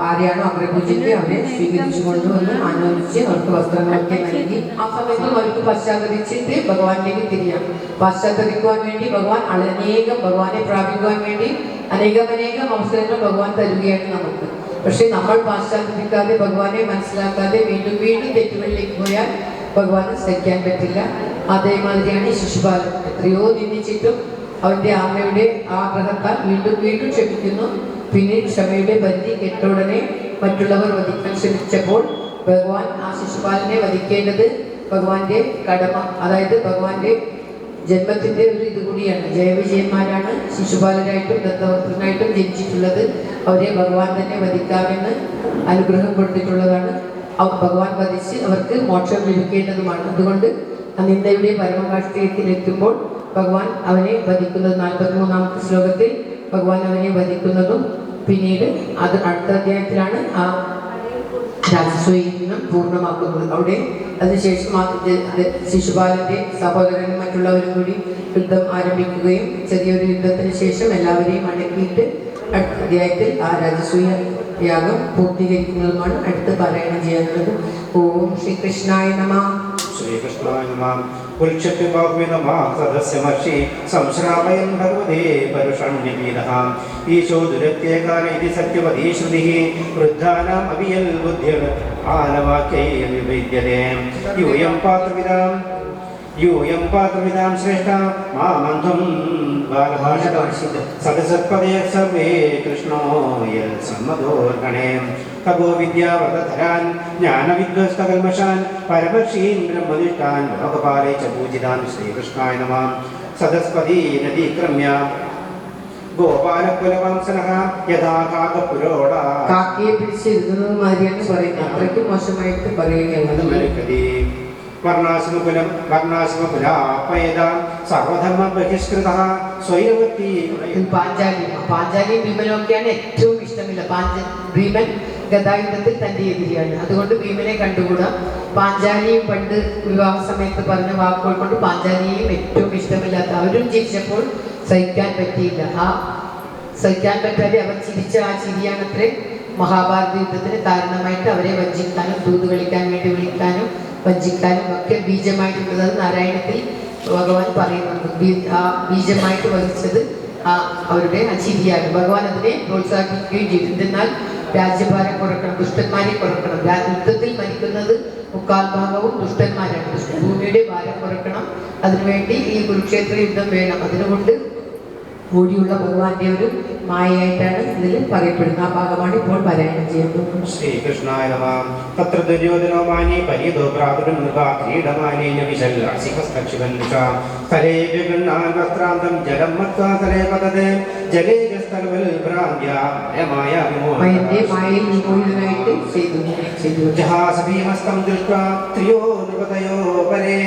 Speaker 1: ആരെയാണോ അഗ്രപൂജയ്ക്ക് അവരെ സ്വീകരിച്ചു കൊണ്ടുവന്ന് ആനന്ദിച്ച് അവർക്ക് വസ്ത്രങ്ങളൊക്കെ നൽകി ആ സമയത്ത് അവർക്ക് പശ്ചാത്തലിച്ചിട്ട് ഭഗവാനിലേക്ക് തിരിയാം. പശ്ചാത്തലിക്കുവാൻ വേണ്ടി ഭഗവാൻ ഭഗവാനെ പ്രാപിക്കുവാൻ വേണ്ടി അനേകം അവസരങ്ങൾ ഭഗവാൻ തരുകയാണ് നമുക്ക്. പക്ഷെ നമ്മൾ പാശ്ചാത്തലിക്കാതെ ഭഗവാനെ മനസ്സിലാക്കാതെ വീണ്ടും തെറ്റുകളിലേക്ക് പോയാൽ ഭഗവാന് സഹിക്കാൻ പറ്റില്ല. അതേമാതിരിയാണ് ഈ ശിശുപാലൻ. എത്രയോ നിന്ദിച്ചിട്ടും അവന്റെ അമ്മയുടെ ആഗ്രഹത്താൽ വീണ്ടും ക്ഷമിക്കുന്നു. പിന്നെ ക്ഷമയുടെ പരിധി കെട്ടോടനെ മറ്റുള്ളവർ വധിക്കാൻ ശ്രമിച്ചപ്പോൾ ഭഗവാൻ ആ ശിശുപാലനെ വധിക്കേണ്ടത് ഭഗവാന്റെ കടമ, അതായത് ഭഗവാന്റെ ജന്മത്തിന്റെ ഒരു ഇതുകൂടിയാണ്. ജയവിജയന്മാരാണ് ശിശുപാലനായിട്ടും ദത്തവക്രനായിട്ടും ജനിച്ചിട്ടുള്ളത്. അവരെ ഭഗവാൻ തന്നെ വധിക്കാമെന്ന് അനുഗ്രഹം കൊടുത്തിട്ടുള്ളതാണ്. ഭഗവാൻ വധിച്ച് അവർക്ക് മോക്ഷം ലഭിക്കേണ്ടതുമാണ്. അതുകൊണ്ട് നിന്ദയുടെ പരമകാഷ്ഠ്യത്തിൽ എത്തുമ്പോൾ ഭഗവാൻ അവനെ വധിക്കുന്നത് 43-ാമത്തെ ശ്ലോകത്തിൽ ഭഗവാൻ അവനെ വധിക്കുന്നതും പിന്നീട് അത് അടുത്ത അധ്യായത്തിലാണ് ആ രാജസൂയം പൂർണ്ണമാക്കുന്നത്. അവിടെ അതിനുശേഷം ശിശുപാലന്റെ സഹോദരനും മറ്റുള്ളവരും കൂടി യുദ്ധം ആരംഭിക്കുകയും ചെറിയൊരു യുദ്ധത്തിന് ശേഷം എല്ലാവരെയും അടക്കിയിട്ട് അടുത്ത അധ്യായത്തിൽ ആ രാജസൂയ യാഗം പൂർത്തീകരിക്കുന്നതുമാണ് അടുത്ത് പാരായണം ചെയ്യാനുള്ളത്. ഓം ശ്രീകൃഷ്ണായ നമഃ.
Speaker 4: ശ്രീകൃഷ്ണായ നമഃ പുൽക്ഷത്യുപാഹ്വേ നമഃ സദസ്യമർഷി സംശ്രാമയൻ ഭഗവതേ പരുഷണ്യപീതഃ ഈശോ ദുരത്യേകാല ഇതി സത്യവതീ ശ്രുതിഃ വൃദ്ധാനാം അവിയൽ ബുദ്ധിർ ആലവാക്യൈർ വിവിദ്യതേ യൂയം പാത്രവിതാം ശ്രേഷ്ഠ മാമന്ധം ബാലഭാഷകം സദസത്പദേ സർവേ കൃഷ്ണോ യൽ സമ്മതോർഗണേ തപോ വിദ്യാവതധരാൻ ജ്ഞാനവിദ്വസ്തകൽമഷാൻ പരമർഷീൻ ബ്രഹ്മനിഷ്ഠാൻ ലോകപാലേ ച പൂജിതാൻ ശ്രീകൃഷ്ണായ നമഃ സദസ്പദീ നദീക്രമ്യ ഗോപാലകുലവംശനഃ യഥാ കാകപുരോട
Speaker 1: കാക്കയെ പിടിച്ചിരുന്നത് മാതിരിയാണ് പറയുന്നത്. അത്രയ്ക്ക് മോശമായിട്ട് പറയുകയാണ്.
Speaker 4: വർണ്ണാശ്രമകുലാപയത സർവധർമ്മ ബഹിഷ്കൃതഃ സ്വൈരവത്തി
Speaker 1: പാഞ്ചാലിയും ഭീമനും ഒക്കെയാണ് ഏറ്റവും ഇഷ്ടമില്ല. ഭീമൻ ഗതായുധത്തിൽ തന്റെ എതിരിയാണ്. അതുകൊണ്ട് ഭീമനെ കണ്ടുകൂടാ. പാഞ്ചാലിയും പണ്ട് വിവാഹ സമയത്ത് പറഞ്ഞ വാക്കുകൾ കൊണ്ട് പാഞ്ചാലിയെയും ഏറ്റവും ഇഷ്ടമില്ലാത്ത അവരും ചിരിച്ചപ്പോൾ സഹിക്കാൻ പറ്റിയില്ല. സഹിക്കാൻ പറ്റാതെ അവർ ചിരിച്ച ആ ചിരിയാണത്രേ മഹാഭാരത യുദ്ധത്തിന് കാരണമായിട്ട് അവരെ വഞ്ചിക്കാനും ദൂത് കളിക്കാൻ വേണ്ടി വിളിക്കാനും വഞ്ചിക്കാനും ഒക്കെ ബീജമായിട്ടുള്ളത് നാരായണത്തിൽ ഭഗവാൻ പറയുന്നുണ്ട്. ആ ബീജമായിട്ട് വഹിച്ചത് അവരുടെ ആ ചിരിയാണ്. ഭഗവാൻ അതിനെ പ്രോത്സാഹിപ്പിക്കുകയും ചെയ്തു. എന്നാൽ രാജ്യഭാരം കുറക്കണം, ദുഷ്ടന്മാരെ കുറക്കണം. യുദ്ധത്തിൽ മരിക്കുന്നത് 3/4 ഭാഗവും ദുഷ്ടന്മാരാണ്. ഭൂമിയുടെ ഭാരം കുറക്കണം. അതിനുവേണ്ടി ഈ കുരുക്ഷേത്ര യുദ്ധം വേണം. അതിനുകൊണ്ട് ഓടിയുള്ള ഭഗവാന്റെ ഒരു മായയായിട്ടാണ് ഇതിൽ പറയപ്പെടുന്നത്. ആ ഭാഗമാണ് ഇപ്പോൾ പാരായണം ചെയ്യുന്നത്.
Speaker 4: ശ്രീകൃഷ്ണായ നമഃ. തത്ര ദുര്യോധനോ മാനി പരീതോ ഭ്രാതുരം നൃപ ക്രീഡമാനേന വിശല്ലാസികസ്തക്ഷികന്ദിഷാ തലേ വിഗണ്ണാൻ വസ്ത്രാന്തം ജലം മത്വാ തലേ പതതേ ജലേ ജസ്തൽവൽ ഭ്രാന്ത്യാ മായ
Speaker 1: മയന്റെ മായയിൽ നിഗൂഢനായിട്ട് ചെയ്തു.
Speaker 4: ജഹാസഭീമസ്തം ദൃഷ്ട്വാ ത്രിയോ നൃപതയോ പരേ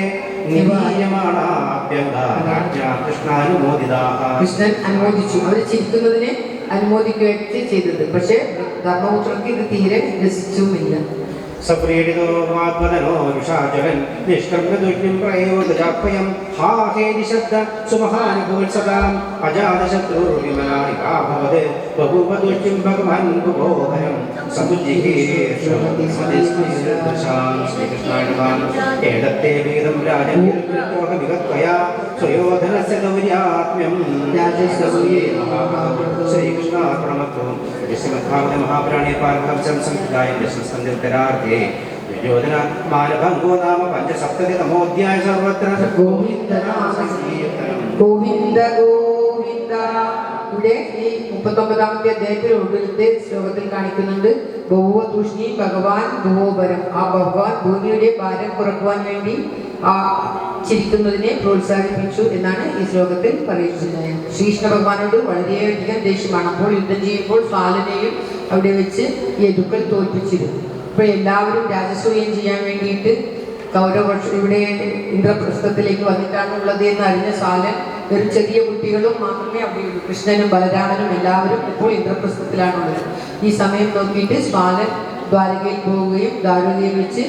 Speaker 1: കൃഷ്ണൻ അനുമോദിച്ചു. അവർ ചിരിക്കുന്നതിനെ അനുമോദിക്കുകയൊക്കെ ചെയ്തത്. പക്ഷെ ധർമ്മപുത്രർക്ക് ഇത് തീരെ രസിച്ചുമില്ല.
Speaker 4: സപ്രീഡിതോ വാഗ്വദനോ ഋഷാചരൻ നിഷ്കർമ്മദുഷ്യം പ്രയോജാപ്പയം ഹാ ഹേ നിശബ്ദ സുമഹാനുഭവത്സദാം അജാതശത്രുർവിമനാനികാഭവത് ബഹുവദുഷ്യം ഭഗവാൻ ഭുവോഹരം ശ്രീകൃഷ്ണായ നമഃ. ഏതത്തെ വേദം രാജോഹവിഗത്വയാ സ്വയോധനസ്യ ഗൗര്യാത്മ്യം ശ്രീകൃഷ്ണാർപ്പണമസ്തു. ശ്രീമദ്ഭാഗവത മഹാപുരാണേ പാരമഹംസം സംഹിതായ ദശമസ്കന്ധോത്തരാർദ്ധേ ദുര്യോധന മാനഭംഗോ നാമ 57-തമോധ്യായ സർവത്ര
Speaker 1: ഗോവിന്ദ ഗോവിന്ദ ഗോവിന്ദ. ഇവിടെ ഈ 39ാമത്തെ അധ്യായത്തിൽ ഒടുവിലത്തെ ശ്ലോകത്തിൽ കാണിക്കുന്നുണ്ട് ബഹുവ തൂഷ്ണി ഭഗവാൻ ഭുവോപരം. ആ ഭഗവാൻ ഭൂമിയുടെ ഭാരം കുറക്കുവാൻ വേണ്ടി ആ ചിരിക്കുന്നതിനെ പ്രോത്സാഹിപ്പിച്ചു എന്നാണ് ഈ ശ്ലോകത്തിൽ പറയുന്നത്. ശ്രീകൃഷ്ണ ഭഗവാനോട് വളരെയധികം ദേഷ്യമാണ്. അപ്പോൾ യുദ്ധം ചെയ്യുമ്പോൾ സ്വാലനെയും അവിടെ വെച്ച് യദുക്കൾ തോൽപ്പിച്ചിരുന്നു. അപ്പോൾ എല്ലാവരും രാജസൂയം ചെയ്യാൻ വേണ്ടിയിട്ട് കൗരവപക്ഷം ഇവിടെ ഇന്ദ്രപ്രസ്ഥത്തിലേക്ക് വന്നിട്ടാണ് ഉള്ളത് എന്ന് അറിഞ്ഞ സ്വാലൻ ഒരു ചെറിയ കുട്ടികളും മാത്രമേ അവിടെയുള്ളൂ. കൃഷ്ണനും ബലരാമനും എല്ലാവരും ഇപ്പോൾ ഇന്ദ്രപ്രസ്ഥത്തിലാണുള്ളത്. ഈ സമയം നോക്കിയിട്ട് സ്വാലൻ ദ്വാരകയിൽ പോവുകയും ദ്വാരകയിൽ വെച്ച്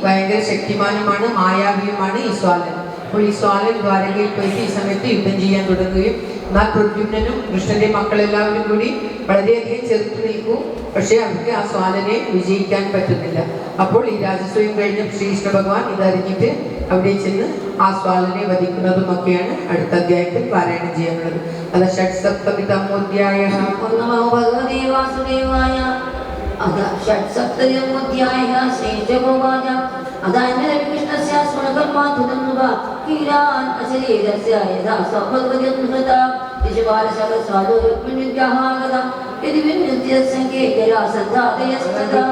Speaker 1: ഭയങ്കര ശക്തിമാനുമാണ്, മായാവിയുമാണ് ഈ സ്വാലൻ. അപ്പോൾ ഈ സ്വാലൻ ദ്വാരകയിൽ പോയിട്ട് ഈ സമയത്ത് യുദ്ധം ചെയ്യാൻ തുടങ്ങുകയും എന്നാൽ പ്രദ്യുമ്നനും കൃഷ്ണന്റെ മക്കളെല്ലാവരും കൂടി വളരെയധികം ചെറുത്തു നിൽക്കും. പക്ഷെ അവർക്ക് ആ സ്വാലനെ വിജയിക്കാൻ പറ്റുന്നില്ല. അപ്പോൾ ഈ രാജസൂയം കഴിഞ്ഞ ശ്രീകൃഷ്ണ ഭഗവാൻ ഇതറിഞ്ഞിട്ട് അവിടെ ചെന്ന് ആ സ്വാലനെ വധിക്കുന്നതുമൊക്കെയാണ് അടുത്ത അധ്യായത്തിൽ പാരായണം ചെയ്യാനുള്ളത്. അത് ഷഡ്സപ്തമിതമോധ്യായഃ.
Speaker 2: ഭഗവതേ വാസുദേവായ. അത ഷഡ്സപ്തതിതമോധ്യായഃ. ശ്രീജഗോവാച അദാന്യകൃഷ്ണസ്യ സ്മരണകർമാധുതം നൃപ കീരാൻ അശരീരസ്യ യഥാ സ്വഭഗവതി നൃത ദിശപാലശകസ്വാദോ രുക്മിണ്യഹാഗത യദി വിനൃത്യ സംഗീതരാ സന്ധാതയസ്തദാ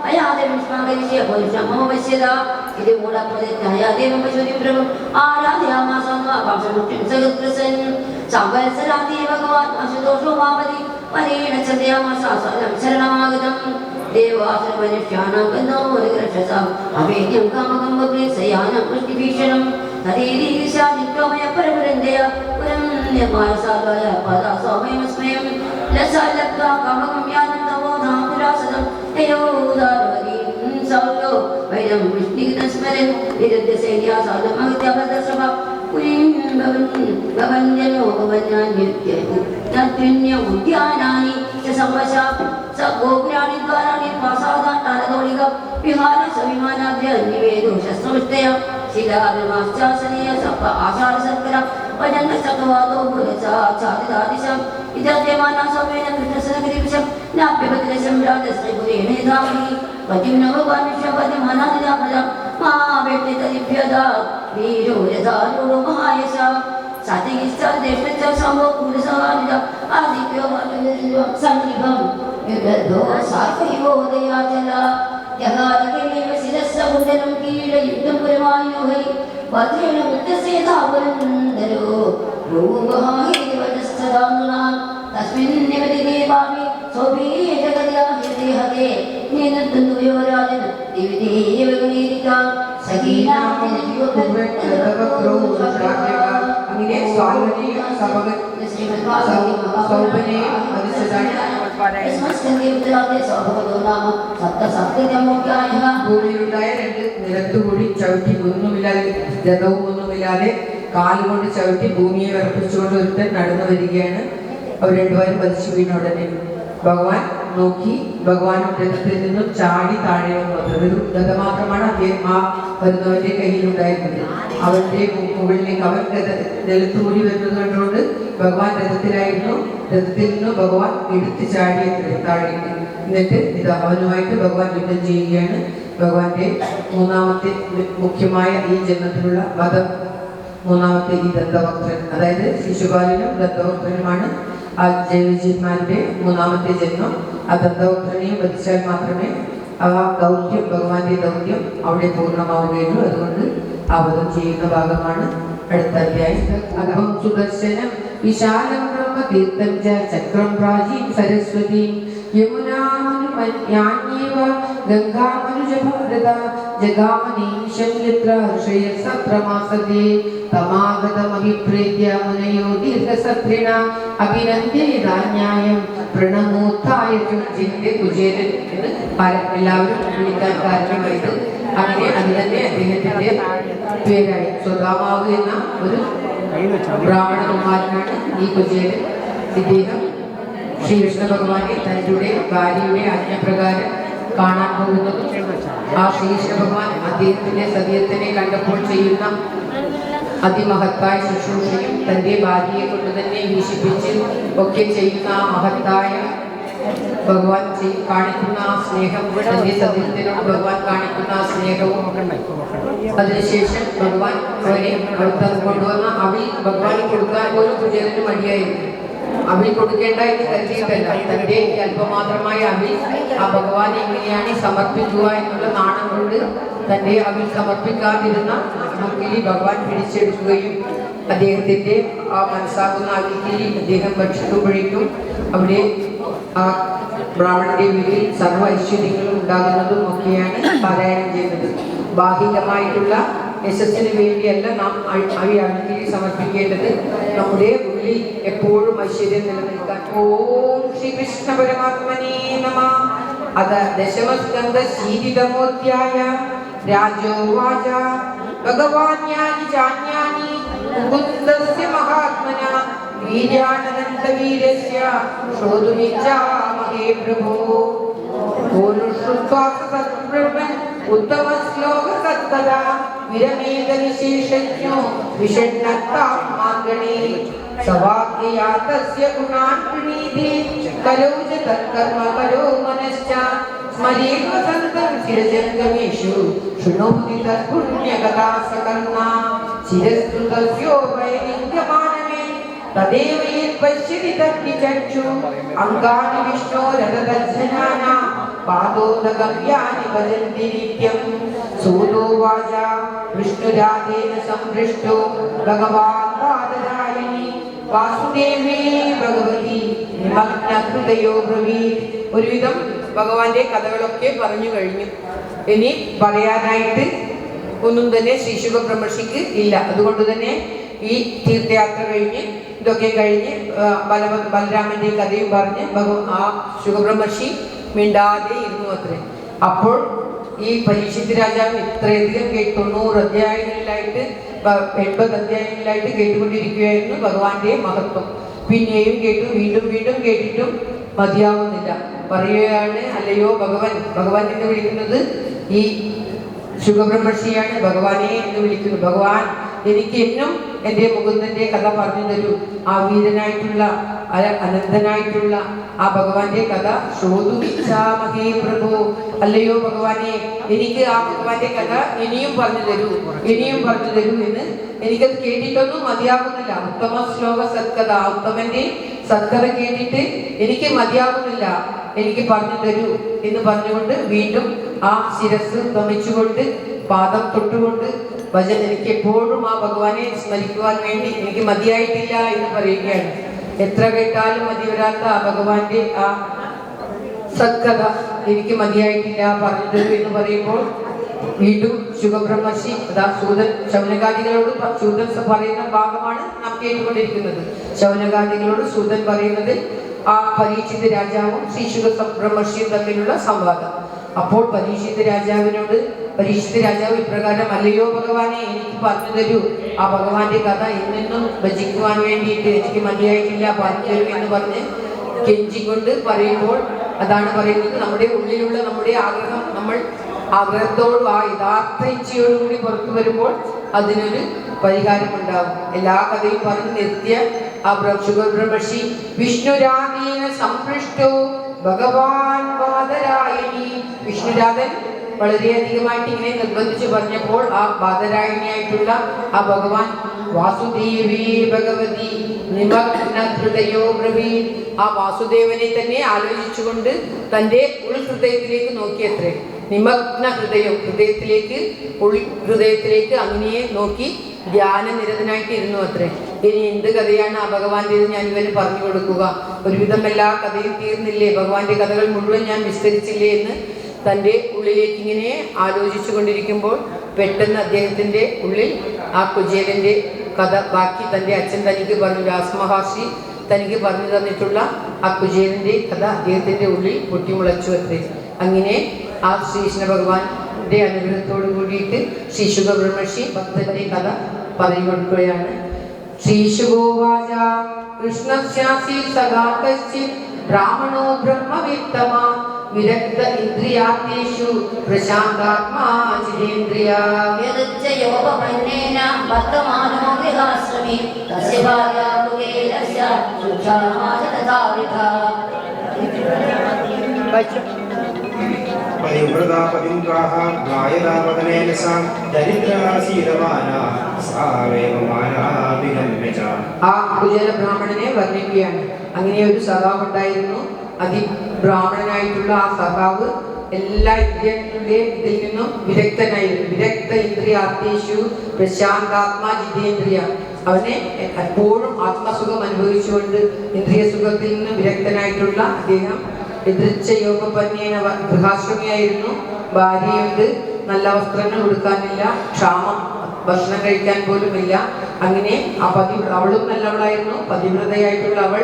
Speaker 2: അയാദവിഷ്മാകരിഷ്യ പുരുഷമോപശ്യത ഇത് മൂഢപ്രതിജ്ഞായാദേവപശുരി പ്രഭു ആരാധയാമാസമുക്തിം സഗത്പ്രസൻ സംവത്സരാദി ഭഗവാൻ അശുദോഷോ മാപതി പരേണ ചന്ദ്രയാമാസാസ്വലം ശരണമാഗതം ദേവാസുരമനുഷ്യാണം ഗന്ധോരക്ഷസാം അവേദ്യം കാമകം വഗ്രേസയാനം വൃഷ്ടിഭീഷണം തരീരീശാദിത്വമയ പരപരന്തയ പുരന്യമായ സാധായ പദാസോമയമസ്മയം ലസാലബ്ധ കാമകം യാനന്ദവോ നാപുരാസദം തയോദാരവരീം സൗര്യോ വൈരം വിഷ്ണിഗ്നസ്മരൻ നിരുദ്ധ്യസേന്യാസാദം അഗത്യഭദ്രസഭ उद्यानानि च संवशा स गोपुराणि द्वाराणि प्रासादाट्टालतोलिका विहारसविमानाद्यनिवेदो शस्त्रविष्टय शिलाभिमाश्चासनीय सप्त आषाढशर्करा वजन्नश्चक्रवादो भुरचाचारिदादिशम् इदद्यमाना समेन कृष्णसनगिरिविषं नाप्यभद्रशं राजश्रीपुरेण धामि पतिं भगवान् विश्वपतिमनादिदापदं मा व्यक्तितदिभ्यदा वीरो यथारूढो महायशा सातिगिश्चर्देष्टश्च समो पुरुषवानिदा आदित्यो सन्निभं युद्धो सात्विवोदयाचला यगादिकेव शिरस्य कुण्डलं कीडयुक्तं पुरमायुः वज्रेण मुक्तस्य धावरन्दरो भूमहाहेवजस्तदानुना तस्मिन् निवदिते भावि सोऽपीयजगद्या हृदे निनन्दुयो राजन् दिविदेव गुणीरिका सखीनां
Speaker 1: അങ്ങനെ സ്വാൽവനെയും സൗഭനെയും ഭൂമിയിലുണ്ടായ രണ്ട് നിലത്തുകൂടി ചവിട്ടി ഒന്നുമില്ലാതെ ജതവും ഒന്നുമില്ലാതെ കാലുകൊണ്ട് ചവിട്ടി ഭൂമിയെ വിറപ്പിച്ചുകൊണ്ട് ഒരുത്തൻ നടന്നു വരികയാണ്. അവർ രണ്ടുപേരും പതിച്ചു വീണുടനെ ഭഗവാൻ നോക്കി ഭഗവാൻ രഥത്തിൽ നിന്നും ചാടി താഴെ വന്നു. അതൊരു ഗത മാത്രമാണ് അദ്ദേഹം ആ വരുന്നവന്റെ കയ്യിലുണ്ടായിരുന്നത്. അവന്റെ മുകളിലേക്ക് അവൻ നിലത്തുകൂടി വരുന്നത് കണ്ടുകൊണ്ട് ഭഗവാൻ രഥത്തിലായിരുന്നു. രഥത്തിൽ നിന്ന് ഭഗവാൻ എടുത്ത് ചാടി താഴേക്ക്. എന്നിട്ട് ഇത് അവനുമായിട്ട് ഭഗവാൻ യുദ്ധം ചെയ്യുകയാണ്. ഭഗവാന്റെ മൂന്നാമത്തെ മുഖ്യമായ ഈ ജന്മത്തിലുള്ള വധം, മൂന്നാമത്തെ ഈ ദന്തവക്രൻ, അതായത് ശിശുപാലനും ദന്തവക്രനുമാണ് ആ ജയവിജയന്മാരുടെ മൂന്നാമത്തെ ജന്മം. ആ ദന്തവക്രനെയും വധിച്ചാൽ മാത്രമേ ആ ദൗത്യം, ഭഗവാന്റെ ദൗത്യം അവിടെ പൂർണ്ണമാവുകയുള്ളൂ. അതുകൊണ്ട് ആ വധം ചെയ്യുന്ന ഭാഗമാണ് അടുത്ത അധ്യായം. അകം സുദർശനം വിശാലം ബ്രഹ്മതീർത്ഥം ച ചക്രം പ്രാചീം സരസ്വതി യമുനാമനുമന്യാന്യേവ ഗംഗാമനുജഭാരത ജഗാമനീശം യത്ര ഋഷയ സത്രമാസതേ തമാഗതമഭിപ്രേത്യ മുനയോ ദീർഘസത്രിണ അഭിനന്ദ്യതാന്യായം പ്രണമോത്തായ ജിന്റെ കുചേരൻ എന്ന് എല്ലാവരും വിളിക്കാൻ കാരണമായിട്ട് അങ്ങനെ അത് തന്നെ അദ്ദേഹത്തിന്റെ പേരായി. സ്വതാമാവ് എന്ന ഒരു ബ്രാഹ്മണകുമാരനാണ് ഈ കുചേരൻ. ഇദ്ദേഹം ശ്രീകൃഷ്ണ ഭഗവാനെ തന്റെ ഭാര്യയുടെ ആജ്ഞപ്രകാരം കാണാൻ പോകുന്നതും ആ ശ്രീകൃഷ്ണ ഭഗവാൻ അദ്ദേഹത്തിന്റെ സതീർത്ഥനെ കണ്ടപ്പോൾ ചെയ്യുന്ന അതിമഹത്തായ ശുശ്രൂഷയും തന്റെ ഭാര്യയെ കൊണ്ട് തന്നെ വീശിപ്പിച്ച് ഒക്കെ ചെയ്യുന്ന ആ മഹത്തായ ഭഗവാൻ കാണിക്കുന്ന ആ സ്നേഹം, തന്റെ സതീർത്ഥനോട് ഭഗവാൻ കാണിക്കുന്ന ആ സ്നേഹവും, അതിനുശേഷം ഭഗവാൻ അവരെ കൊണ്ടുവന്ന അവിൽ ഭഗവാന് കൊടുക്കാൻ പോലും കുചേരന് മടിയായിരുന്നു. അവിൽ കൊടുക്കേണ്ട എന്ന് കരുതിയിട്ടല്ല, തന്റെ അല്പമാത്രമായ അവിൽ ആ ഭഗവാനെ എങ്ങനെയാണ് സമർപ്പിക്കുക എന്നുള്ള നാണം കൊണ്ട് തന്റെ അവിൽ സമർപ്പിക്കാതിരുന്ന അവിൽക്കിലി ഭഗവാൻ പിടിച്ചെടുക്കുകയും അദ്ദേഹത്തിന്റെ ആ മനസ്സാകുന്ന അവിൽക്കിലി അദ്ദേഹം ഭക്ഷിക്കുമ്പോഴേക്കും അവിടെ ആ ബ്രാഹ്മണന്റെ വീട്ടിൽ സർവ്വ ഐശ്വര്യങ്ങളും ഉണ്ടാകുന്നതും ഒക്കെയാണ് പാരായണം ചെയ്യുന്നത്. ബാഹികമായിട്ടുള്ള യശസ്സിന് വേണ്ടിയല്ല നാം അവിൽക്കിലി സമർപ്പിക്കേണ്ടത്. നമ്മുടെ ഉള്ളിൽ എപ്പോഴും ഐശ്വര്യം നിലനിൽക്കാൻ. ഓം ശ്രീകൃഷ്ണ പരമാത്മനേ നമഃ. അത ദശമസ്കന്ധ ശീതിതമോധ്യായ. രാജോവാച ഭഗവാന്യാനി ചാന്യാനി മുകുന്ദസ്യ മഹാത്മന വീര്യാനന്തവീരസ്യ ശ്രോതുമിച്ഛാമഹേ പ്രഭോ. ഉത്തമ ശ്ലോക സത്തദാ വിരമേദ വിശേഷജ്ഞോ വിഷണ്ണത്താത്മാഗണേ സവാക്യയാതസ്യ ഗുണാൻ പ്രണീതി കലോച തത്കർമ്മ കരോ മനശ്ച സ്മരേത് വസന്തം ചിരജംഗമേഷു ശൃണോതി തത്പുണ്യകഥാ സകർണാ ശിരസ്തു തസ്യോ വൈലിംഗമാനമേ തദേവ യദ്പശ്യതി തദ്വിചക്ഷു അംഗാനി വിഷ്ണോരതജ്ജനാനാ പാദോദഗമ്യാനി ഭജന്തി നിത്യം. സൂതോവാച വിഷ്ണുരാധേന സംപൃഷ്ടോ ഭഗവാൻ പാദരായണി വാസുദേവേ ഭഗവതി നിമഗ്നഹൃദയോ ബ്രവീത്. ഒരുവിധം ഭഗവാന്റെ കഥകളൊക്കെ പറഞ്ഞു കഴിഞ്ഞു. ഇനി പറയാനായിട്ട് ഒന്നും തന്നെ ശ്രീ ശുഖബ്രഹ്മർഷിക്ക് ഇല്ല. അതുകൊണ്ട് തന്നെ ഈ തീർത്ഥയാത്ര കഴിഞ്ഞ് ഇതൊക്കെ കഴിഞ്ഞ് ബലരാമന്റെ കഥയും പറഞ്ഞ് ആ ശുഖബ്രഹ്മർഷി മിണ്ടാതെ ഇരുന്നു അത്രേ. അപ്പോൾ ഈ പരീക്ഷിത് രാജാവ് ഇത്രയധികം 90 അധ്യായങ്ങളിലായിട്ട് 80 അധ്യായങ്ങളിലായിട്ട് കേട്ടുകൊണ്ടിരിക്കുകയായിരുന്നു ഭഗവാന്റെ മഹത്വം. പിന്നെയും കേട്ടു, വീണ്ടും വീണ്ടും കേട്ടിട്ടും മതിയാവുന്നില്ല. പറയുകയാണ്, അല്ലയോ ഭഗവാൻ എന്ന് വിളിക്കുന്നത് ഈ ശുഖബ്രഹ്മർഷിയാണ് ഭഗവാനെ എന്ന് വിളിക്കുന്നു. ഭഗവാൻ എനിക്ക് എന്നും എൻ്റെ മുകുന്ദന്റെ കഥ പറഞ്ഞു തരൂ. ആ വീരനായിട്ടുള്ള അനന്തനായിട്ടുള്ള ആ ഭഗവാന്റെ കഥ ശ്രോതുമിച്ഛാമഹേ പ്രഭു. അല്ലയോ ഭഗവാനെ, എനിക്ക് ആ ഭഗവാന്റെ കഥ ഇനിയും പറഞ്ഞു തരൂ എന്ന്. എനിക്കത് കേട്ടിട്ടൊന്നും മതിയാകുന്നില്ല. ഉത്തമ ശ്ലോക സത്കഥ, ഉത്തമന്റെ സത്കഥ കേട്ടിട്ട് എനിക്ക് മതിയാകുന്നില്ല, എനിക്ക് പറഞ്ഞു തരൂ എന്ന് പറഞ്ഞുകൊണ്ട് വീണ്ടും ആ ശിരസ് നമിച്ചുകൊണ്ട് പാദം തൊട്ടുകൊണ്ട് ഭജൻ, എനിക്ക് എപ്പോഴും ആ ഭഗവാനെ സ്മരിക്കുവാൻ വേണ്ടി എനിക്ക് മതിയായിട്ടില്ല എന്ന് പറയുകയാണ്. എത്ര കേട്ടാലും മതി വരാത്ത ആ ഭഗവാന്റെ ആ സത്കഥ എനിക്ക് മതിയായിട്ടില്ല, പറഞ്ഞു തരൂ എന്ന് പറയുമ്പോൾ വീണ്ടും ശുഖബ്രഹ്മർഷി സൂതൻ ശൗനകാദികളോട് സൂതൻ പറയുന്ന ഭാഗമാണ് നാം കേട്ടുകൊണ്ടിരിക്കുന്നത്. ശൗനകാദികളോട് സൂതൻ പറയുന്നത് ആ പരീക്ഷിത് രാജാവും ശ്രീ ശുഖബ്രഹ്മർഷിയും തമ്മിലുള്ള സംവാദം. അപ്പോൾ പരീക്ഷിത് രാജാവ് ഇപ്രകാരം, അല്ലയോ ഭഗവാനെ, എനിക്ക് പറഞ്ഞു തരൂ ആ ഭഗവാന്റെ കഥ എന്നെന്നും ഭജിക്കുവാൻ വേണ്ടിയിട്ട് എനിക്ക് മതിയായിട്ടില്ല, പറഞ്ഞു തരൂ എന്ന് പറഞ്ഞ് കെഞ്ചിക്കൊണ്ട് പറയുമ്പോൾ അതാണ് പറയുന്നത്, നമ്മുടെ ഉള്ളിലുള്ള നമ്മുടെ ആഗ്രഹം, നമ്മൾ ആഗ്രഹത്തോടും ആ യഥാർത്ഥ ഇച്ഛയോടുകൂടി പുറത്തു വരുമ്പോൾ അതിനൊരു പരിഹാരമുണ്ടാകും. എല്ലാ കഥയും പറഞ്ഞ് നിർത്തിയ ആ ശുഖബ്രഹ്മർഷി വിഷ്ണുരാധീന സംപൃഷ്ടോ ഭഗവാൻ ബാദരായണി. വിഷ്ണുരാധൻ വളരെയധികമായിട്ട് ഇങ്ങനെ നിർബന്ധിച്ച് പറഞ്ഞപ്പോൾ ആ ബാദരായണിയായിട്ടുള്ള ആ ഭഗവാൻ വാസുദേവി ഭഗവതി നിമഗ്ന ഹൃദയോ ബ്രവീ. ആ വാസുദേവനെ തന്നെ ആലോചിച്ചുകൊണ്ട് തൻ്റെ ഉൾഹൃദയത്തിലേക്ക് നോക്കിയത്രേ. നിമഗ്ന ഹൃദയത്തിലേക്ക് അങ്ങനെ നോക്കി ധ്യാനനിരതനായിട്ട് ഇരുന്നു അത്രേ. ഇനി എന്ത് കഥയാണ് ആ ഭഗവാന്റേത് ഞാൻ ഇവന് പറഞ്ഞു കൊടുക്കുക? ഒരുവിധം എല്ലാ കഥയും തീർന്നില്ലേ, ഭഗവാന്റെ കഥകൾ മുഴുവൻ ഞാൻ വിസ്തരിച്ചില്ലേ എന്ന് തൻ്റെ ഉള്ളിലേക്ക് ഇങ്ങനെ ആലോചിച്ചു കൊണ്ടിരിക്കുമ്പോൾ പെട്ടെന്ന് അദ്ദേഹത്തിൻ്റെ ഉള്ളിൽ ആ കുചേലൻ്റെ കഥ ബാക്കി തൻ്റെ അച്ഛൻ തനിക്ക് പറഞ്ഞു, വ്യാസമഹർഷി തനിക്ക് പറഞ്ഞു തന്നിട്ടുള്ള ആ കുചേലൻ്റെ കഥ അദ്ദേഹത്തിൻ്റെ ഉള്ളിൽ പൊട്ടിമുളച്ചു അത്രേ. അങ്ങനെ ആ ശ്രീകൃഷ്ണ ഭഗവാന്റെ അനുഗ്രഹത്തോടു കൂടിയിട്ട് ശ്രീ ശുഖബ്രഹ്മർഷി ഭക്തന്റെ കഥ പറഞ്ഞു കൊടുക്കുകയാണ്. ശ്രീശുഗോവാച കൃഷ്ണസ്യാസി സദാ കശ്ചിത് ബ്രാഹ്മണോ ബ്രഹ്മവിത്തമ വിരക്ത ഇന്ദ്രിയാത്യേഷു പ്രശാന്താത്മാ ജിതേന്ദ്രിയ.
Speaker 2: യദജ്ജയോപമന്യേന വർത്തമാനോ ഗൃഹാശ്രമേ തസ്യ ഭാര്യ കുചേലസ്യ സുക്ഷാമാച തഥാവിധ.
Speaker 4: പരിവൃതാ പതിംകാഹ ഗായനാവദനേന സാ ദരിദ്രാസീരമാനാ സാവേവ മാനാവിഗമ്യച.
Speaker 1: ആ കുചേല ബ്രാഹ്മണനെ വർണ്ണിക്കുകയാണ്. അങ്ങനെ ഒരു സഖാവ് ഉണ്ടായിരുന്നു. അതിബ്രാഹ്മണനായിട്ടുള്ള ആ സഖാവ് എല്ലാ ഇന്ദ്രിയങ്ങളുടെയും ഇതിൽ നിന്നും വിരക്തനായിരുന്നു. വിരക്ത ഇന്ദ്രിയാത്യേഷു പ്രശാന്താത്മാ ജിതേന്ദ്രിയ. അവനെ എപ്പോഴും ആത്മസുഖം അനുഭവിച്ചുകൊണ്ട് ഇന്ദ്രിയ സുഖത്തിൽ നിന്ന് വിരക്തനായിട്ടുള്ള അദ്ദേഹം യോഗപന്യേന ഗൃഹാശ്രമിയായിരുന്നു. ഭാര്യയുണ്ട്, നല്ല വസ്ത്രങ്ങൾ ഉടുക്കാനില്ല, ക്ഷാമം, ഭക്ഷണം കഴിക്കാൻ പോലും ഇല്ല. അങ്ങനെ അവളും നല്ലവളായിരുന്നു, പതിവ്രതയായിട്ടുള്ള അവൾ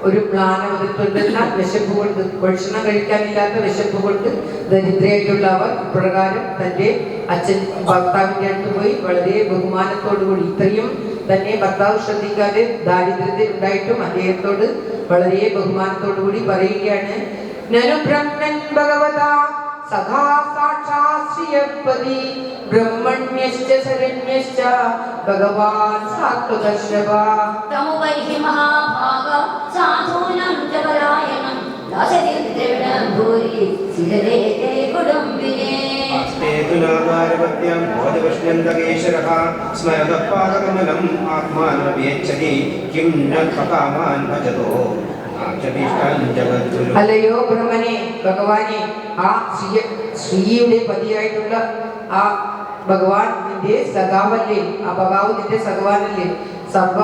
Speaker 1: ഒരു മ്ലാനവതത്വല്ല വിശപ്പ് കൊണ്ട്, ഭക്ഷണം കഴിക്കാനില്ലാത്ത വിശപ്പ് കൊണ്ട് ദരിദ്രയായിട്ടുള്ള അവർ ഇപ്രകാരം തൻ്റെ അച്ഛൻ ഭർത്താവിൻ്റെ അടുത്ത് പോയി വളരെ ബഹുമാനത്തോടുകൂടി, ഇത്രയും തന്നെ ഭർത്താവ് ശ്രദ്ധിക്കാതെ ദാരിദ്ര്യത്തിൽ ഉണ്ടായിട്ടും അദ്ദേഹത്തോട് വളരെ ബഹുമാനത്തോടു കൂടി പറയുകയാണ്, നനു ബ്രഹ്മൻ ഭഗവതാ സഖാ സാക്ഷാത് ശ്രീയപതി ബ്രഹ്മണ്യശ്ച ശരണ്യശ്ച ഭഗവാൻ സാത്വകശ്യപ.
Speaker 2: തമുവൈഹി മഹാഭാഗ സാധൂനം ച പരായണം ദാശരിദ്രവിണം ഭൂരി സിഗരേതേ കുടുംബിനേ.
Speaker 4: േതുനാകാരവത്യം ബോധവിഷ്ണ്യന്തകേശരഃ സ്മരതപാദകമലം ആത്മാനമേച്ഛതി കിം ന കാമാൻ ഭജതോ.
Speaker 1: അല്ലയോ ബ്രഹ്മനെ, ഭഗവാനെ, ആ ശ്രീയുടെ പതിയായിട്ടുള്ള ആ ഭഗവാൻ നിന്റെ സഖാവല്ലേ, ആ ഭഗവാൻ നിന്റെ സഖവാനല്ലേ, സർവ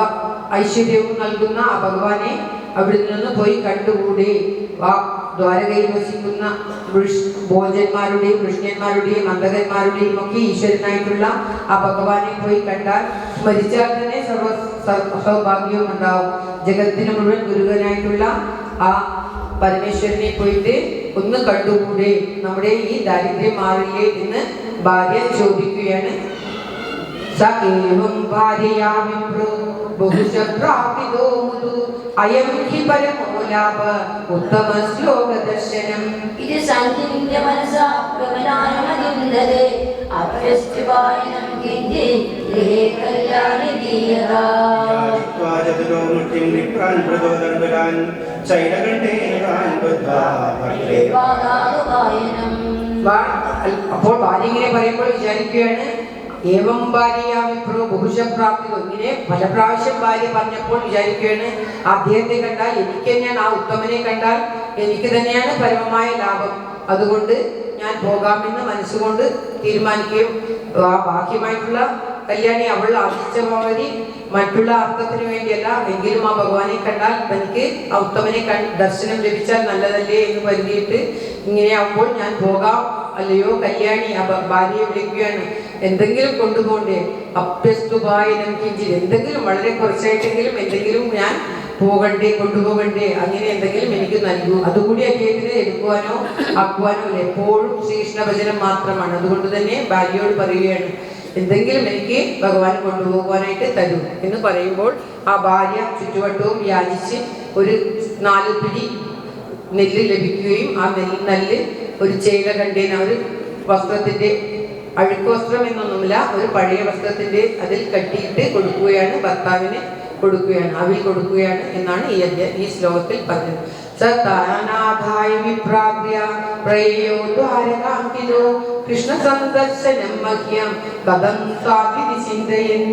Speaker 1: ഐശ്വര്യവും നൽകുന്ന ആ ഭഗവാനെ അവിടെ നിന്ന് പോയി കണ്ടുകൂടെ. ആ ദ്വാരകയിൽ വസിക്കുന്ന ഭോജന്മാരുടെയും കൃഷ്ണന്മാരുടെയും അന്തകന്മാരുടെയും ഒക്കെ ഈശ്വരനായിട്ടുള്ള ആ ഭഗവാനെ പോയി കണ്ടാൽ, സ്മരിച്ചാൽ തന്നെ സൗഭാഗ്യവും ഉണ്ടാവും. ജഗത്തിന് മുഴുവൻ ഗുരുവനായിട്ടുള്ള ആ പരമേശ്വരനെ പോയിട്ട് ഒന്ന് കണ്ടുകൂടെ, നമ്മുടെ ഈ ദാരിദ്ര്യം മാറില്ലേ എന്ന് ഭാര്യ ചോദിക്കുകയാണ്. സകേവം ഭാര്യയാ വിപ്രോ ബഹുശ പ്രാപിതോ മുതു അയം ഹി പരമോലാഭ ഉത്തമ ശ്ലോക ദർശനം.
Speaker 2: ഇത് സഞ്ജീവ്യ മനസാ ഗമനായമതിന്തത് അഭ്യസ്തുവായനം കിഞ്ചി ഗൃഹേ കല്യാണി ദീയതാ.
Speaker 4: യാജിത്വാജതനോ മുഷ്ടിം വിപ്രാൻ പ്രചോദൻബലാൻ ചൈലകണ്ഠേനാൻ ബദ്ധ്വാ ഭർത്രേ
Speaker 2: വാദാതുവായനം.
Speaker 1: അപ്പോൾ ഭാര്യ ഇങ്ങനെ പറയുമ്പോൾ വിചാരിക്കുകയാണ്, ഏവം ഭാര്യ വിപ്രോ ബഹുശപ്രാപ്തി. ഇങ്ങനെ പല പ്രാവശ്യം ഭാര്യ പറഞ്ഞപ്പോൾ വിചാരിക്കുകയാണ്, അദ്ദേഹത്തെ കണ്ടാൽ എനിക്ക് തന്നെയാണ്, ആ ഉത്തമനെ കണ്ടാൽ എനിക്ക് തന്നെയാണ് പരമമായ ലാഭം, അതുകൊണ്ട് ഞാൻ പോകാമെന്ന് മനസ്സുകൊണ്ട് തീരുമാനിക്കുകയും ബാഹ്യമായിട്ടുള്ള കല്യാണി അവൾ ആർജിച്ച മാതിരി മറ്റുള്ള അർത്ഥത്തിന് വേണ്ടിയല്ല, എങ്കിലും ആ ഭഗവാനെ കണ്ടാൽ എനിക്ക് ആ ഉത്തമനെ ദർശനം ലഭിച്ചാൽ നല്ലതല്ലേ എന്ന് കരുതിയിട്ട് ഇങ്ങനെയാകുമ്പോൾ ഞാൻ പോകാം, അല്ലയോ കല്യാണി. ആ ഭാര്യയെ വിളിക്കുകയാണ്, എന്തെങ്കിലും കൊണ്ടുപോകണ്ടേ? അഭ്യസ്തുഭായനം കിഞ്ചിൽ, എന്തെങ്കിലും വളരെ കുറച്ചായിട്ടെങ്കിലും എന്തെങ്കിലും ഞാൻ പോകണ്ടേ, കൊണ്ടുപോകണ്ടേ, അങ്ങനെ എന്തെങ്കിലും എനിക്ക് നൽകൂ. അതുകൂടി അദ്ദേഹത്തിന് എടുക്കുവാനോ ആക്കുവാനോ ഇല്ല, എപ്പോഴും ശ്രീകൃഷ്ണ ഭജനം മാത്രമാണ്. അതുകൊണ്ട് തന്നെ ഭാര്യയോട് പറയുകയാണ്, എന്തെങ്കിലും എനിക്ക് ഭഗവാൻ കൊണ്ടുപോകുവാനായിട്ട് തരൂ എന്ന് പറയുമ്പോൾ ആ ഭാര്യ ചുറ്റുവട്ടവും യാചിച്ച് ഒരു 4 പിടി നെല്ല് ലഭിക്കുകയും ആ നെല്ല് ഒരു ചേല കണ്ടേന, ഒരു വസ്ത്രത്തിന്റെ അഴുക്ക് വസ്ത്രം എന്നൊന്നുമില്ല, ഒരു പഴയ വസ്ത്രത്തിന്റെ അതിൽ കെട്ടിയിട്ട് കൊടുക്കുകയാണ്, ഭർത്താവിന് കൊടുക്കുകയാണ്, അവിൽ കൊടുക്കുകയാണ് എന്നാണ് ഈ ശ്ലോകത്തിൽ പറഞ്ഞത്. സതാനാഥായ വിപ്രാഗ്യ പ്രയോ ദ്വാരകാന്തിലോ കൃഷ്ണ സന്ദർശനം മഹ്യം കഥം സ്വാതി ചിന്തയൻ.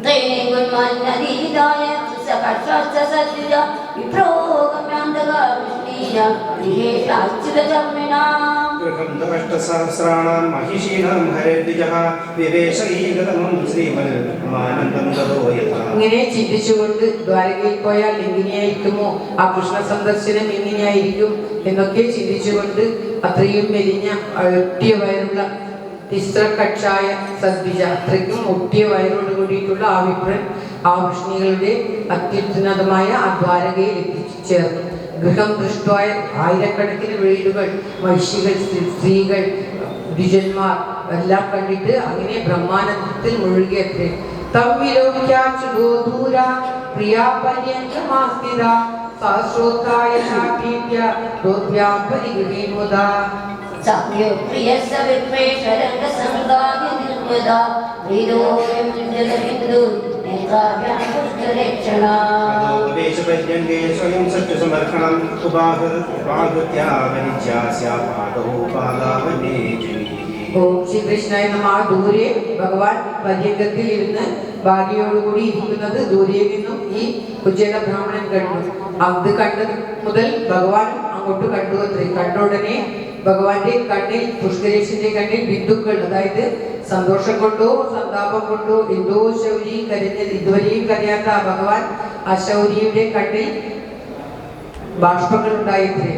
Speaker 2: ത്രൈണേകുന്മാനദീതായ സകർഷാസ്തസദ്വിജ വിപ്രോഗമ്യാന്തകാരുഷ്ണീയ വിശേഷാച്യുതധർമ്മിണാം.
Speaker 4: ഗൃഹം ദഷ്ടസഹസ്രാണാം മഹിഷീണാം ഹരദ്വിജഃ വിവേശൈകതമം ശ്രീമൽമാനന്ദം തതോ യഥാ.
Speaker 1: ഇങ്ങനെ ചിന്തിച്ചുകൊണ്ട് ദ്വാരകയിൽ പോയാൽ എങ്ങനെയായിരിക്കുമോ ആ കൃഷ്ണ സന്ദർശനം, എങ്ങനെയായിരിക്കും എന്നൊക്കെ ചിന്തിച്ചുകൊണ്ട് അത്രയും മെലിഞ്ഞ ഒട്ടിയ വയറുള്ള തിസ്രകക്ഷായ സദ്വിജ, അത്രയ്ക്കും ഒട്ടിയ വയറോട് കൂടിയിട്ടുള്ള ആ വിപ്രൻ ആ വൃഷ്ണികളുടെ അത്യുന്നതമായ ആ ദ്വാരകയിൽ എത്തിച്ചേർന്നു. ഗൃഹം ദൃഷ്ടമായ ആയിരക്കണക്കിന് വീടുകൾ, മഹിഷികൾ, സ്ത്രീകൾ, ദ്വിജന്മാർ എല്ലാം കണ്ടിട്ട് അങ്ങനെ ബ്രഹ്മാനന്ദത്തിൽ മുഴുകിയത്രേ. തമ്മിലോക്യാച്ചുതോ ദൂര പ്രിയാ പര്യന്തമാസ്ഥിത സഹസ്രോത്ഥായ സാപീപ്യ ദോഭ്യാം പരിഗൃഹീമുദാ.
Speaker 2: സഖ്യോ പ്രിയസ്യ വിപ്രേഷരംഗ സംഗാദി നിർമ്മിത പ്രീതോയം ജലബിന്ദു നേത്രാഭ്യാം പുഷ്കരേക്ഷണാ.
Speaker 4: അതോപദേശപര്യങ്കേ സ്വയം സത്യസമർപ്പണം ഉപാഹൃത്യാവനിജ്യാസ്യാപാദോപാദാവനേ ജനീ.
Speaker 1: ഓം ശ്രീകൃഷ്ണായ നമഃ. ദൂരെ ഭഗവാൻ പര്യങ്കത്തിൽ ഇരുന്ന് ഭാര്യയോടുകൂടി ഇരിക്കുന്നത് ദൂരെ നിന്നും ഈ കുചേല ബ്രാഹ്മണൻ കണ്ടു. അത് കണ്ടത് മുതൽ ഭഗവാൻ അങ്ങോട്ട് കണ്ടു അത്രേ. കണ്ട ഉടനെ ഭഗവാന്റെ കണ്ണിൽ, പുഷ്കരേശന്റെ കണ്ണിൽ ബിന്ദുക്കൾ, അതായത് സന്തോഷം കൊണ്ടോ സന്താപം കൊണ്ടോ എന്തോ ശൗരി കരഞ്ഞത്, ഇതുവരെയും കരയാത്ത ഭഗവാൻ ആ ശൗരിയുടെ കണ്ണിൽ ബാഷ്പങ്ങൾ ഉണ്ടായിത്രേ.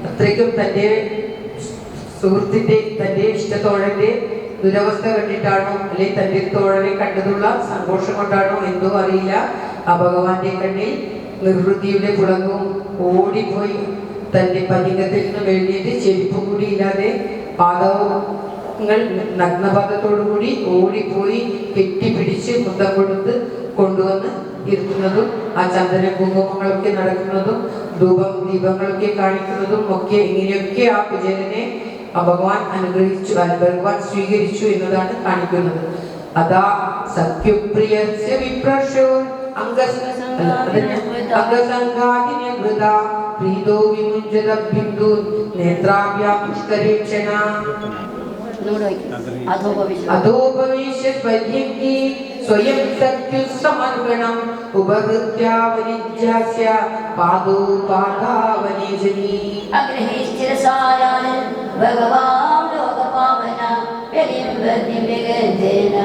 Speaker 1: അത്രയ്ക്കും തൻ്റെ സുഹൃത്തിന്റെ, തൻ്റെ ഇഷ്ടത്തോഴന്റെ ദുരവസ്ഥ കണ്ടിട്ടാണോ അല്ലെങ്കിൽ തൻ്റെ തോഴനെ കണ്ടതുള്ള സന്തോഷം കൊണ്ടാണോ എന്തോ അറിയില്ല, ആ ഭഗവാന്റെ കണ്ണിൽ നിർവൃത്തിയുടെ പുളങ്ങവും ഓടിപ്പോയി തൻ്റെ പലിംഗത്തിൽ നിന്നും എഴുതിയിട്ട് ചെരുപ്പ് കൂടി ഇല്ലാതെ പാദങ്ങൾ നഗ്നപാദത്തോടുകൂടി ഓടിപ്പോയി കെട്ടിപ്പിടിച്ച് മുത്തം കൊടുത്ത് കൊണ്ടുവന്ന് ഇരുത്തുന്നതും ആ ചന്ദന കുങ്കുമങ്ങളൊക്കെ നടക്കുന്നതും ദീപങ്ങളൊക്കെ കാണിക്കുന്നതും ഒക്കെ ഇങ്ങനെയൊക്കെ ആ കുചേലനെ ഭഗവാൻ അനുഗ്രഹിച്ചു, ഭഗവാൻ സ്വീകരിച്ചു എന്നതാണ് കാണിക്കുന്നത്. അതാ സഖ്യപ്രിയസ്യ വിപ്രശോ അംഗസംഘാതിനിവൃത പ്രീതോ വിമുഞ്ചത ബിന്ദു നേത്രാഭ്യാം പുഷ്കരേക്ഷണ. അധോപവിശ്യ പര്യങ്കി സ്വയം സഖ്യുസമർപ്പണം ഉപഹൃത്യാവനിജ്യാസ്യ പാദോപാദാവനേ ജനീ.
Speaker 2: അഗ്രഹേ സ്ഥിരസാരാന ഭഗവാൻ ലോകപാവന വ്യലിംബദ്ധിമിഗന്ധേന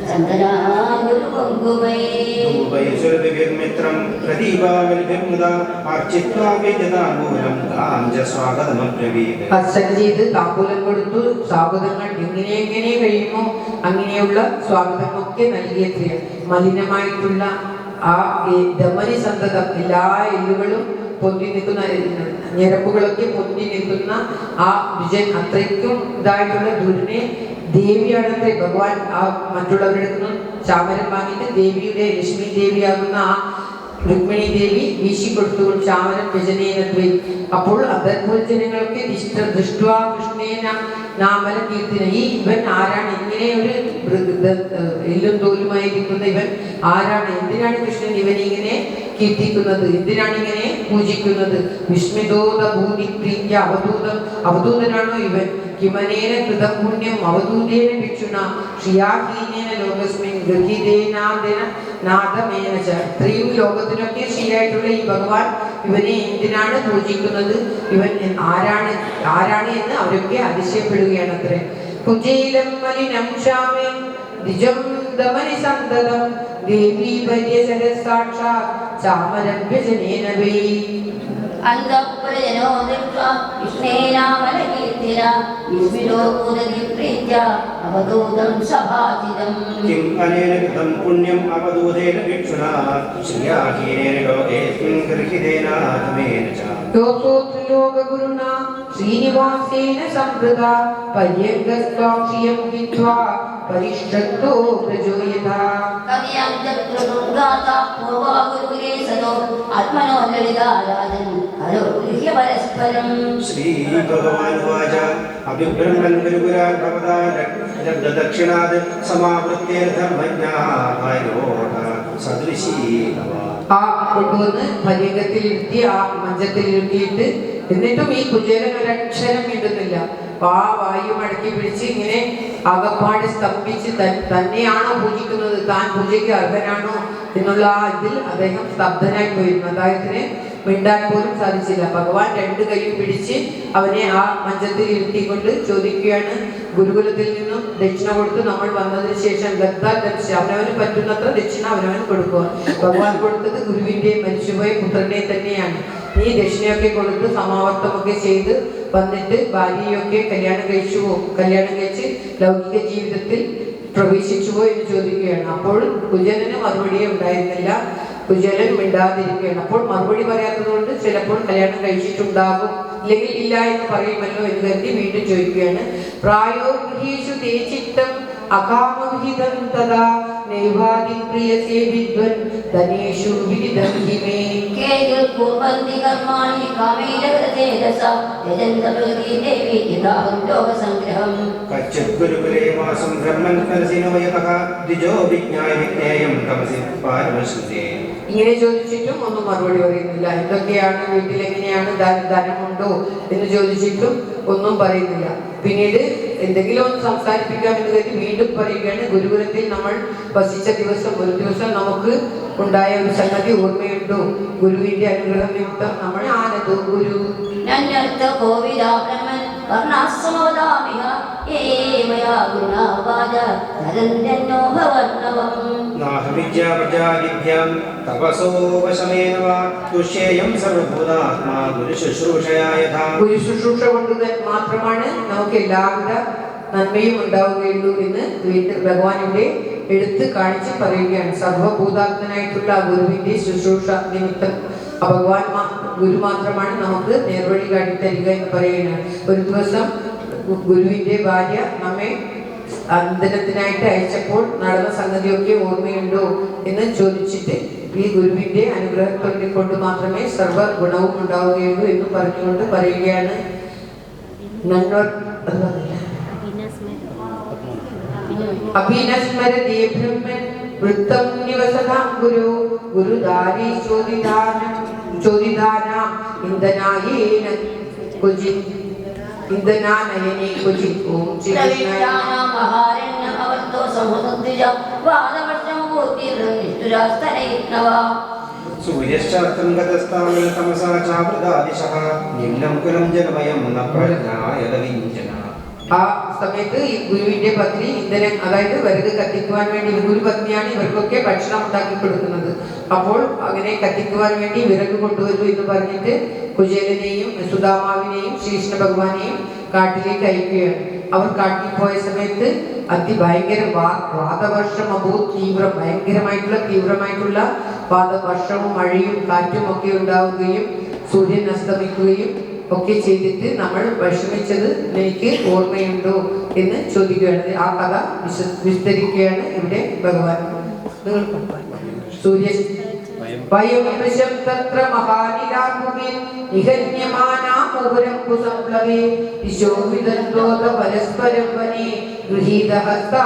Speaker 2: ചന്ദനാ ഗുരുകുങ്കുമൈ.
Speaker 4: ൂപൈശ്വരവിർമിത്രം പ്രദീപാവലിഭിർമുദാ അർച്ചിത്വാ വിജതാംബൂലം ഗാംജ സ്വാഗതമബ്രവീത്.
Speaker 1: അർച്ചന ചെയ്ത് താമ്പൂലം കൊടുത്തു. സ്വാഗതങ്ങൾ എങ്ങനെ കഴിയുമോ അങ്ങനെയുള്ള സ്വാഗതമൊക്കെ നൽകിയത്രേ. മലിനമായിട്ടുള്ള ആ ധമനി സന്തതം, എല്ലാ എല്ലുകളും പൊന്തി നിൽക്കുന്ന, ഞരമ്പുകളൊക്കെ പൊന്തി നിൽക്കുന്ന ആ വിജയൻ, അത്രയ്ക്കും ഇതായിട്ടുള്ള ദുരിനെ ദേവിയാണത്രേ. ഭഗവാൻ ആ മറ്റുള്ളവരുടെ നിന്നും ചാമരം വാങ്ങിയിട്ട് ദേവിയുടെ ലക്ഷ്മി ദേവിയാകുന്ന ആ രുക്മിണി ദേവി വീശിക്കൊടുത്തു. ചാമരം വ്യജനേനദ്വൈ. അപ്പോൾ അധർഭോജനങ്ങൾക്ക് ദൃഷ്ട്വാ കൃഷ്ണേന നാമല കീർത്തിന. ഈ ഇവൻ ആരാണ്? ഇങ്ങനെ ഒരു എല്ലും തോലുമായിരിക്കുന്ന ഇവൻ ആരാണ്? എന്തിനാണ് കൃഷ്ണൻ ഇവൻ ഇങ്ങനെ കീർത്തിക്കുന്നത്? എന്തിനാണ് ഇങ്ങനെ പൂജിക്കുന്നത്? വിസ്മിതോദ ഭൂതി പ്രീത്യ അവധൂതം. അവധൂതനാണോ ഇവൻ? കിമനേന കൃതം പുണ്യം അവധൂതേന ഭിക്ഷുണ ശ്രിയാഹീനേന ലോകസ്മിൻ ഗൃഹീതേനാദന നാദമേന ച. ഇത്രയും ലോകത്തിനൊക്കെ ശ്രീയായിട്ടുള്ള ഈ ഭഗവാൻ ഇവനെ എന്തിനാണ് പൂജിക്കുന്നത്? ഇവൻ ആരാണ് എന്ന് അവരൊക്കെ അതിശയപ്പെടുകയാണ് അത്രേ. കുജൈലം മലിനം ക്ഷാമേ ദ്വിജം ദമനി സന്തതം ദേവീ പര്യസര സാക്ഷാത് ചാമരം വ്യജനേന വൈ.
Speaker 2: അന്തഃപുരജനോ ദൃഷ്ട്വാ കൃഷ്ണേനാമലകീർത്തിന വിസ്മിതോ ഭൂതതി പ്രീത്യ അവധൂതം സഭാജിതം.
Speaker 4: കിം അനേന കൃതം പുണ്യം അവധൂതേന ഭിക്ഷുണാ ശ്രിയാഹീനേന ലോകേസ്മിൻ ഗൃഹീതേനാദമേന ച.
Speaker 1: ലോകഗുരുണാ ശ്രീനിവാസേന സംവൃത പര്യങ്കസ്വാക്ഷിയം ഹിത്വാ പരിഷ്ഠത്തോ പ്രജോയതാ.
Speaker 2: കവിയം ചക്രദുർഗാതാ പൂർവാ ഗുരുകുലേ സദോ ആത്മനോ ലളിതാരാജൻ ഹരോ ഗൃഹ്യ പരസ്പരം.
Speaker 4: ശ്രീ ഭഗവാൻ വാച അഭിബ്രഹ്മൻ ഗുരുകുലാൽ ഭവതാ ദക്ഷിണാത് സമാവൃത്തേർധർമ്മജ്ഞായോധ സദൃശീ നവ.
Speaker 1: ആ കൊണ്ടുവന്ന് പര്യങ്കത്തിലിരുത്തി ആ മഞ്ചത്തിലിരുത്തിയിട്ട് എന്നിട്ടും ഈ കുചേലൻ ഒരക്ഷരം മിണ്ടുന്നില്ല. ആ വായു മടക്കി പിടിച്ച് ഇങ്ങനെ അകപ്പാട് സ്തംഭിച്ച് തന്നെയാണോ പൂജിക്കുന്നത്, താൻ പൂജയ്ക്ക് അർഹനാണോ എന്നുള്ള ആ ഇതിൽ അദ്ദേഹം സ്തബ്ധനായി പോയിരുന്നു. അദ്ദേഹത്തിന് മിണ്ടാൻ പോലും സാധിച്ചില്ല. ഭഗവാൻ രണ്ട് കൈയും പിടിച്ച് അവനെ ആ മഞ്ചത്തിൽ ഇരുത്തിക്കൊണ്ട് ചോദിക്കുകയാണ്, ഗുരുകുലത്തിൽ നിന്നും ദക്ഷിണ കൊടുത്ത് നമ്മൾ വന്നതിന് ശേഷം അവനവന് പറ്റുന്നത്ര ദക്ഷിണ അവനവന് കൊടുക്കുക. ഭഗവാൻ കൊടുത്തത് ഗുരുവിന്റെ മരിച്ചുപോയ പുത്രനെ തന്നെയാണ്. നീ ദക്ഷിണയൊക്കെ കൊടുത്ത് സമാവർത്തമൊക്കെ ചെയ്ത് വന്നിട്ട് ഭാര്യയൊക്കെ കല്യാണം കഴിച്ച് ലൗകിക ജീവിതത്തിൽ പ്രവേശിച്ചുവോ എന്ന് ചോദിക്കുകയാണ്. അപ്പോൾ കുചേലന് മറുപടിയെ ഉണ്ടായിരുന്നില്ല. കുചേലൻ മിണ്ടാതിരിക്കുകയാണ്. അപ്പോൾ മറുപടി പറയാത്തത് കൊണ്ട് ചിലപ്പോൾ കല്യാണം കഴിച്ചിട്ടുണ്ടാകും, ഇല്ലെങ്കിൽ ഇല്ല എന്ന് പറയുമല്ലോ എന്ന് കരുതി വീണ്ടും ചോദിക്കുകയാണ്. പ്രായോ ഗൃഹീഷു തേ ചിത്തം അകാമവിഹിതം തദാ നൈവാദി പ്രിയസേ വിദ്വൻ ധനേഷു വിദിതം ഹിമേ.
Speaker 2: കേതിൽ കുർവന്തി കർമാണി കാമേനവരതേജസ യജന്ത പ്രകൃതി ദേവി യഥാഹം ലോകസംഗ്രഹം.
Speaker 4: കച്ചിത് ഗുരുകുലേ വാസം ബ്രഹ്മൻ കലസിനവയതഃ ദ്വിജോ വിജ്ഞായ വിജ്ഞേയം തമസി പാരമശ്രുതേ.
Speaker 1: ഇങ്ങനെ ചോദിച്ചിട്ടും ഒന്നും മറുപടി പറയുന്നില്ല. എന്തൊക്കെയാണ് വീട്ടിൽ, എങ്ങനെയാണ്, ധനമുണ്ടോ എന്ന് ചോദിച്ചിട്ടും ഒന്നും പറയുന്നില്ല. പിന്നീട് എന്തെങ്കിലും ഒന്ന് സംസാരിപ്പിക്കാം എന്ന് കരുതി വീണ്ടും പറയുകയാണ്, ഗുരുകുലത്തിൽ നമ്മൾ വസിച്ച ദിവസം ഒരു ദിവസം നമുക്ക് ഉണ്ടായ ഒരു സംഗതി ഓർമ്മയുണ്ടോ? ഗുരുവിന്റെ അനുഗ്രഹം നിമിത്തം നമ്മൾ ആനന്ദോ ഗുരു
Speaker 2: നന്യർത്ഥ കോവിദാ ബ്രഹ്മൻ വർണ്ണാസ്സമോദാമിഹ ഏമയാ ഗുണാവാദ തരന്യന്നോ ഭവർണവം.
Speaker 4: നാഹവിദ്യാ പ്രജാവിദ്യാം തപസോ വശമേന വാ തുഷ്യേയം സർവഭൂതാത്മാ ഗുരുശുശ്രൂഷയാ യഥാ.
Speaker 1: ഗുരു ശുശ്രൂഷ കൊണ്ട് മാത്രമാണ് നമുക്ക് എല്ലാവിധ നന്മയും ഉണ്ടാവുകയുള്ളൂ എന്ന് വീണ്ടും ഭഗവാൻ ഇവിടെ എടുത്ത് കാണിച്ച് പറയുകയാണ്. സർവഭൂതാത്മനായിട്ടുള്ള ഗുരുവിന്റെ ശുശ്രൂഷ നിമിത്തം ഭഗവാൻ ഗുരു മാത്രമാണ് നമുക്ക് നേർവഴി കാട്ടിത്തരിക എന്ന് പറയുകയാണ്. ഒരു ദിവസം ഗുരുവിന്റെ ഭാര്യ നമ്മെ അന്തരത്തിനായിട്ട് അയച്ചപ്പോൾ നടന്ന സംഗതിയൊക്കെ ഓർമ്മയുണ്ടോ എന്ന് ചോദിച്ചിട്ട് ഈ ഗുരുവിന്റെ അനുഗ്രഹത്തെ കൊണ്ട് മാത്രമേ സർവ്വ ഗുണവും ഉണ്ടാവുകയുള്ളൂ എന്ന് പറഞ്ഞുകൊണ്ട് പറയുകയാണ്. അഭിനസ്മരതി ബ്രഹ്മൻ വൃത്തം നിവസതാം ഗുരു ഗുരുദാരി ചോദിതാനാം ഇന്ധനായേന ക്വചിത് ഇന്ധനാനയനേ ക്വചിത്. ഓം ശ്രീ കൃഷ്ണായ
Speaker 4: സൂര്യശ്ചാസ്ത്രം ഗതസ്ഥാനേ തമസാ ചാവൃതാദിശഃ നിമ്നം കുലം ജനമയം ന പ്രജ്ഞായത വിഞ്ജന.
Speaker 1: ആ സമയത്ത് ഈ ഗുരുവിന്റെ പത്നി ഇന്ധനം, അതായത് വിറക് കത്തിക്കുവാൻ വേണ്ടി, ഗുരു പത്നിയാണ് ഇവർക്കൊക്കെ ഭക്ഷണം ഉണ്ടാക്കി കൊടുക്കുന്നത്. അപ്പോൾ അങ്ങനെ കത്തിക്കുവാൻ വേണ്ടി വിറക് കൊണ്ടുവരൂ എന്ന് പറഞ്ഞിട്ട് കുചേലനെയും സുദാമാവിനെയും ശ്രീകൃഷ്ണ ഭഗവാനെയും കാട്ടിലേക്ക് അയക്കുകയാണ്. അവർ കാട്ടിൽ പോയ സമയത്ത് അതിഭയങ്കര വാദവർഷം തീവ്രമായിട്ടുള്ള വാദവർഷവും മഴയും കാറ്റും ഒക്കെ ഉണ്ടാവുകയും സൂര്യൻ അസ്തമിക്കുകയും ഒക്കെ ചെയ്തിട്ട് നമ്മൾ വിഷമിച്ചത് എനിക്ക് ഓർമ്മയുണ്ടോ എന്ന് ചോദിക്കുകയാണ്. ആ കഥ വിസ്തരിക്കുകയാണ് ഇവിടെ ഭഗവാൻ. സൂര്യ വയം തത്ര മഹാനിരാകുമിൽ നിഹന്യമാനാമുരം കുസംപ്ലവേ വിശോഭിതന്തോത പരസ്പരം വനേ ഗൃഹീതഹസ്താ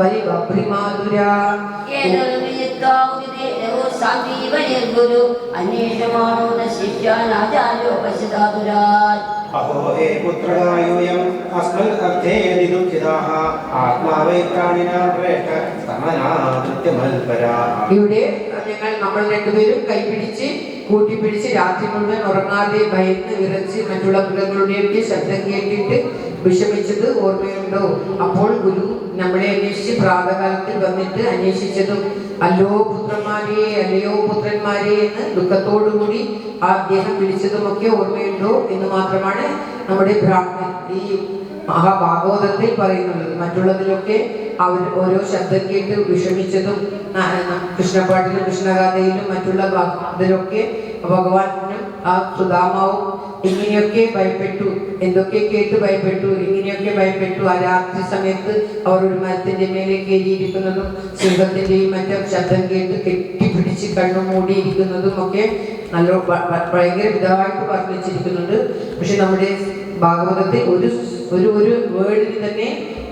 Speaker 1: വലിഭ്രിമാതുരാ.
Speaker 2: ഗുരു അന്വേഷമാണോ ശിഷ്യാനാചാര്യോ പശ്യതാതുരാൻ.
Speaker 4: അഹോ ഹേ പുത്രകായൂയം അസ്മൽ അർത്ഥേതി ദുഃഖിതാഃ ആത്മാവൈ പ്രാണിനാം പ്രേഷ്ഠ സമനാകൃത്യമൽപരാ.
Speaker 1: ഇവിടെ നമ്മൾ രണ്ടുപേരും കൈപിടിച്ച് കൂട്ടിപ്പിടിച്ച് രാത്രി മുഴുവൻ ഉറങ്ങാതെ ഭയന്ന് വിറച്ച് മറ്റുള്ള മൃഗങ്ങളുടെയൊക്കെ ശബ്ദം കേട്ടിട്ട് വിഷമിച്ചത് ഓർമ്മയുണ്ടോ? അപ്പോൾ ഗുരു നമ്മളെ അന്വേഷിച്ച് പ്രാതകാലത്തിൽ വന്നിട്ട് അന്വേഷിച്ചതും അല്ലോ പുത്രന്മാരെ അല്ലയോ പുത്രന്മാരെ എന്ന് ദുഃഖത്തോടുകൂടി അദ്ദേഹം വിളിച്ചതുമൊക്കെ ഓർമ്മയുണ്ടോ എന്ന് മാത്രമാണ് നമ്മുടെ ബ്രാഹ്മൺ ഈ മഹാഭാഗവതത്തിൽ പറയുന്നുള്ളത്. മറ്റുള്ളതിലൊക്കെ അവർ ഓരോ ശബ്ദം കേട്ട് വിഷമിച്ചതും കൃഷ്ണപാട്ടിലും കൃഷ്ണഗാഥയിലും മറ്റുള്ള ഇതിലൊക്കെ ഭഗവാനും ആ സുധാമാവും ഇങ്ങനെയൊക്കെ ഭയപ്പെട്ടു, എന്തൊക്കെ കേട്ട് ഭയപ്പെട്ടു, ഇങ്ങനെയൊക്കെ ഭയപ്പെട്ടു. ആ രാത്രി സമയത്ത് അവർ ഒരു മരത്തിന്റെ മേലെ കയറിയിരിക്കുന്നതും സിംഹത്തിന്റെയും മറ്റും ശബ്ദം കേട്ട് കെട്ടിപ്പിടിച്ച് കണ്ണു മൂടിയിരിക്കുന്നതും ഒക്കെ നല്ല ഭയങ്കര വിധമായിട്ട് വർണ്ണിച്ചിരിക്കുന്നുണ്ട്. പക്ഷെ നമ്മുടെ ഭാഗവതത്തിൽ ഒരു വേർഡിന് തന്നെ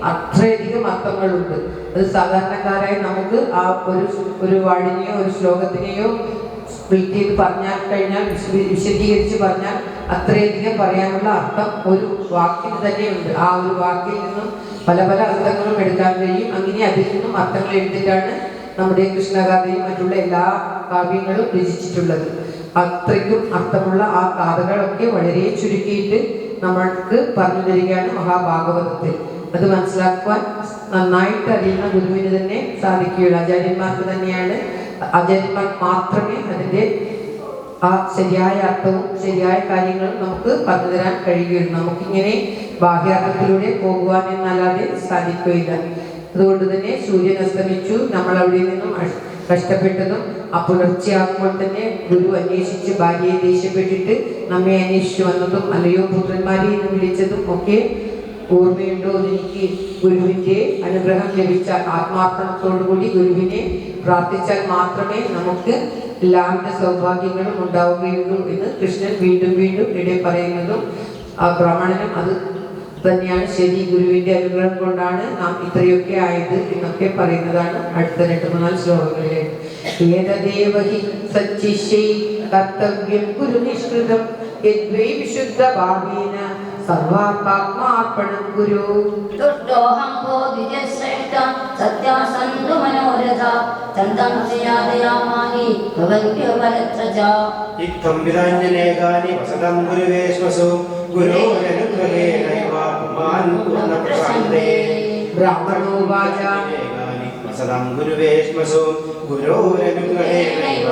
Speaker 1: അത്രയധികം അർത്ഥങ്ങളുണ്ട്. അത് സാധാരണക്കാരായി നമുക്ക് ആ ഒരു വാർഡിനെയോ ഒരു ശ്ലോകത്തിനെയോ സ്പ്ലിറ്റ് ചെയ്ത് പറഞ്ഞാൽ കഴിഞ്ഞാൽ വിശദീകരിച്ച് പറഞ്ഞാൽ അത്രയധികം പറയാനുള്ള അർത്ഥം ഒരു വാക്കിന് തന്നെയുണ്ട്. ആ ഒരു വാക്കിൽ നിന്നും പല പല അർത്ഥങ്ങളും എടുക്കാൻ കഴിയും. അങ്ങനെ അതിൽ നിന്നും അർത്ഥങ്ങൾ എടുത്തിട്ടാണ് നമ്മുടെ കൃഷ്ണഗാഥയും മറ്റുള്ള എല്ലാ കാവ്യങ്ങളും രചിച്ചിട്ടുള്ളത്. അത്രയ്ക്കും അർത്ഥമുള്ള ആ കഥകളൊക്കെ വളരെ ചുരുക്കിയിട്ട് നമ്മൾക്ക് പറഞ്ഞു തരികയാണ് മഹാഭാഗവതത്തിൽ. അത് മനസ്സിലാക്കുവാൻ നന്നായിട്ട് അറിയുന്ന ഗുരുവിന് തന്നെ സാധിക്കുകയുള്ളൂ. ആചാര്യന്മാർ മാത്രമേ അതിൻ്റെ ആ ശരിയായ അർത്ഥവും ശരിയായ കാര്യങ്ങളും നമുക്ക് പറഞ്ഞു തരാൻ കഴിയുകയുള്ളൂ. നമുക്കിങ്ങനെ ബാഹ്യാർത്ഥത്തിലൂടെ പോകുവാൻ എന്നല്ലാതെ സാധിക്കുകയില്ല. അതുകൊണ്ട് തന്നെ സൂര്യൻ അസ്തമിച്ചു, നമ്മൾ അവിടെ നിന്നും കഷ്ടപ്പെട്ടതും ആ പുലർച്ചെയാകുമ്പോൾ തന്നെ ഗുരു അന്വേഷിച്ച് ഭാര്യയെ ദേഷ്യപ്പെട്ടിട്ട് നമ്മെ അന്വേഷിച്ചു വന്നതും അല്ലയോ പുത്രന്മാരെ എന്ന് വിളിച്ചതും ഒക്കെ ഓർമ്മയുണ്ടോ? എനിക്ക് ഗുരുവിൻ്റെ അനുഗ്രഹം ലഭിച്ചാൽ ആത്മാർത്ഥത്തോടുകൂടി ഗുരുവിനെ പ്രാർത്ഥിച്ചാൽ മാത്രമേ നമുക്ക് എല്ലാവിധ സൗഭാഗ്യങ്ങളും ഉണ്ടാവുകയുള്ളൂ എന്ന് കൃഷ്ണൻ വീണ്ടും വീണ്ടും ഇവിടെ പറയുന്നതും ആ ബ്രാഹ്മണനും അത് തന്നെയാണ് ശരി. ഗുരുവിൻ്റെ അനുഗ്രഹം കൊണ്ടാണ് നാം ഇത്രയൊക്കെ ആയത് എന്നൊക്കെ പറയുന്നതാണ് അടുത്ത 2-4 ശ്ലോകങ്ങളിലെ. ഏതദേവഹി സച്ചിശ്യൈ കർത്തവ്യം ഗുരു നിഷ്കൃതം യദ്വൈ വിശുദ്ധ ഭാവേന സർവാത്മാർപ്പണം ഗുരു.
Speaker 2: ദുഷ്ടോഹം ബോധിജശ്രേഷ്ഠം സത്യാസന്തു മനോരഥ ചന്ദം സയാദയാമാനി ഭവന്ത്യോ പരത്രജ.
Speaker 4: ഇത്തം വിദാഞ്ജനേകാനി വസതം ഗുരുവേശ്വസു ഗുരോരനുഗ്രഹേണൈവ പുമാൻ പൂർണ്ണപ്രശാന്തേ.
Speaker 1: ബ്രാഹ്മണോവാച
Speaker 4: വസതം ഗുരുവേശ്വസു ഗുരോരനുഗ്രഹേണൈവ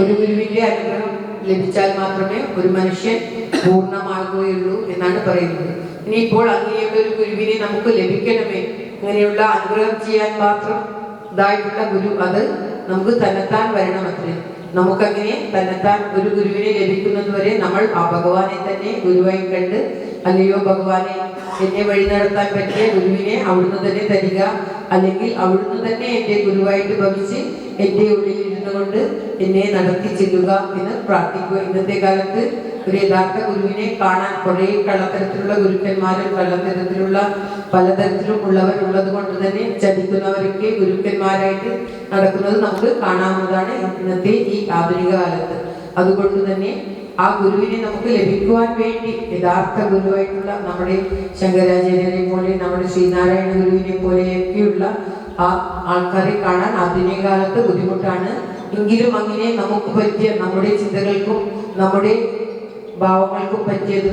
Speaker 1: ഒരു ഗുരുവിന്റെ അനുഗ്രഹം ലഭിച്ചാൽ മാത്രമേ ഒരു മനുഷ്യൻ പൂർണ്ണമാകുകയുള്ളൂ എന്നാണ് പറയുന്നത്. ഇനിയിപ്പോൾ അങ്ങനെയുള്ള ഒരു ഗുരുവിനെ നമുക്ക് ലഭിക്കണമേ, അങ്ങനെയുള്ള അനുഗ്രഹം ചെയ്യാൻ മാത്രം ഇതായിട്ടുള്ള ഗുരു അത് നമുക്ക് തന്നെത്താൻ വരണമത്രേ. നമുക്കങ്ങനെ തന്നെത്താൻ ഒരു ഗുരുവിനെ ലഭിക്കുന്നത് വരെ നമ്മൾ ആ ഭഗവാനെ തന്നെ ഗുരുവായി കണ്ട് അല്ലയോ ഭഗവാനെ എന്നെ വഴി നടത്താൻ പറ്റിയ ഗുരുവിനെ അവിടുന്ന് തന്നെ തരിക, അല്ലെങ്കിൽ അവിടുന്ന് തന്നെ എൻ്റെ ഗുരുവായിട്ട് ഭവിച്ച് എൻ്റെ ഉള്ളിൽ ഇരുന്നു കൊണ്ട് എന്നെ നടത്തി ചെല്ലുക എന്ന് പ്രാർത്ഥിക്കുക. ഇന്നത്തെ കാലത്ത് ഒരു യഥാർത്ഥ ഗുരുവിനെ കാണാൻ കുറേ കള്ളത്തരത്തിലുള്ള ഗുരുക്കന്മാരും കള്ളത്തരത്തിലുള്ള പലതരത്തിലും ഉള്ളവരുള്ളത് കൊണ്ട് തന്നെ ചതിക്കുന്നവരൊക്കെ ഗുരുക്കന്മാരായിട്ട് നടക്കുന്നത് നമുക്ക് കാണാവുന്നതാണ് ഇന്നത്തെ ഈ ആധുനിക കാലത്ത്. അതുകൊണ്ട് തന്നെ ആ ഗുരുവിനെ നമുക്ക് ലഭിക്കുവാൻ വേണ്ടി യഥാർത്ഥ ഗുരുവായിട്ടുള്ള നമ്മുടെ ശങ്കരാചാര്യരെ പോലെ നമ്മുടെ ശ്രീനാരായണ ഗുരുവിനെ പോലെയൊക്കെയുള്ള ആ ആൾക്കാരെ കാണാൻ ആധുനിക കാലത്ത് ബുദ്ധിമുട്ടാണ്. എങ്കിലും അങ്ങനെ നമുക്ക് പറ്റിയ നമ്മുടെ ചിന്തകൾക്കും നമ്മുടെ ഭാവങ്ങൾക്കും പറ്റിയത്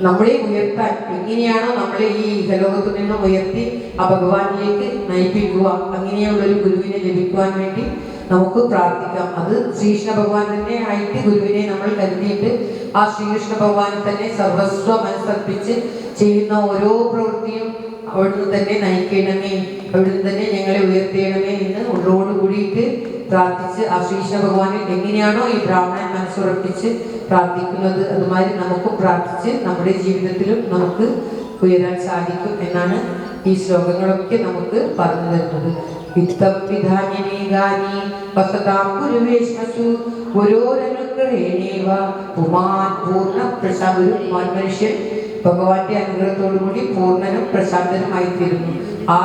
Speaker 1: നമ്മളെ ഉയർത്താൻ എങ്ങനെയാണോ നമ്മളെ ഈ ഇഹലോകത്തു നിന്നും ഉയർത്തി ആ ഭഗവാനിലേക്ക് നയിപ്പിക്കുക, അങ്ങനെയുള്ളൊരു ഗുരുവിനെ ലഭിക്കുവാൻ വേണ്ടി നമുക്ക് പ്രാർത്ഥിക്കാം. അത് ശ്രീകൃഷ്ണ ഭഗവാൻ തന്നെ ആയിട്ട് ഗുരുവിനെ നമ്മൾ കരുതിയിട്ട് ആ ശ്രീകൃഷ്ണ ഭഗവാൻ തന്നെ സർവസ്വ മനസ്സർപ്പിച്ച് ചെയ്യുന്ന ഓരോ പ്രവൃത്തിയും അവിടുന്ന് തന്നെ നയിക്കണമേ, അവിടുന്ന് തന്നെ ഞങ്ങളെ ഉയർത്തേണമേ എന്ന് ഉള്ളോട് കൂടിയിട്ട് പ്രാർത്ഥിച്ച് ആ ശ്രീകൃഷ്ണ ഭഗവാനിൽ എങ്ങനെയാണോ ഈ ബ്രാഹ്മണൻ മനസ്സുറപ്പിച്ച് പ്രാർത്ഥിക്കുന്നത് അതുമാതിരി നമുക്കും പ്രാർത്ഥിച്ച് നമ്മുടെ ജീവിതത്തിലും നമുക്ക് ഉയരാൻ സാധിക്കും എന്നാണ് ഈ ശ്ലോകങ്ങളൊക്കെ നമുക്ക് പറഞ്ഞു തരുന്നത്. വിത്തം വിധാന്യമേകാനി വസതാം ഗുരുവേശ്മസു ഓരോരനുഗ്രഹേണേവ പുമാൻ പൂർണ്ണ പ്രശാന്ത മനുഷ്യൻ ഭഗവാന്റെ അനുഗ്രഹത്തോടുകൂടി പൂർണ്ണനും പ്രശാന്തനുമായിത്തീരുന്നു. ആ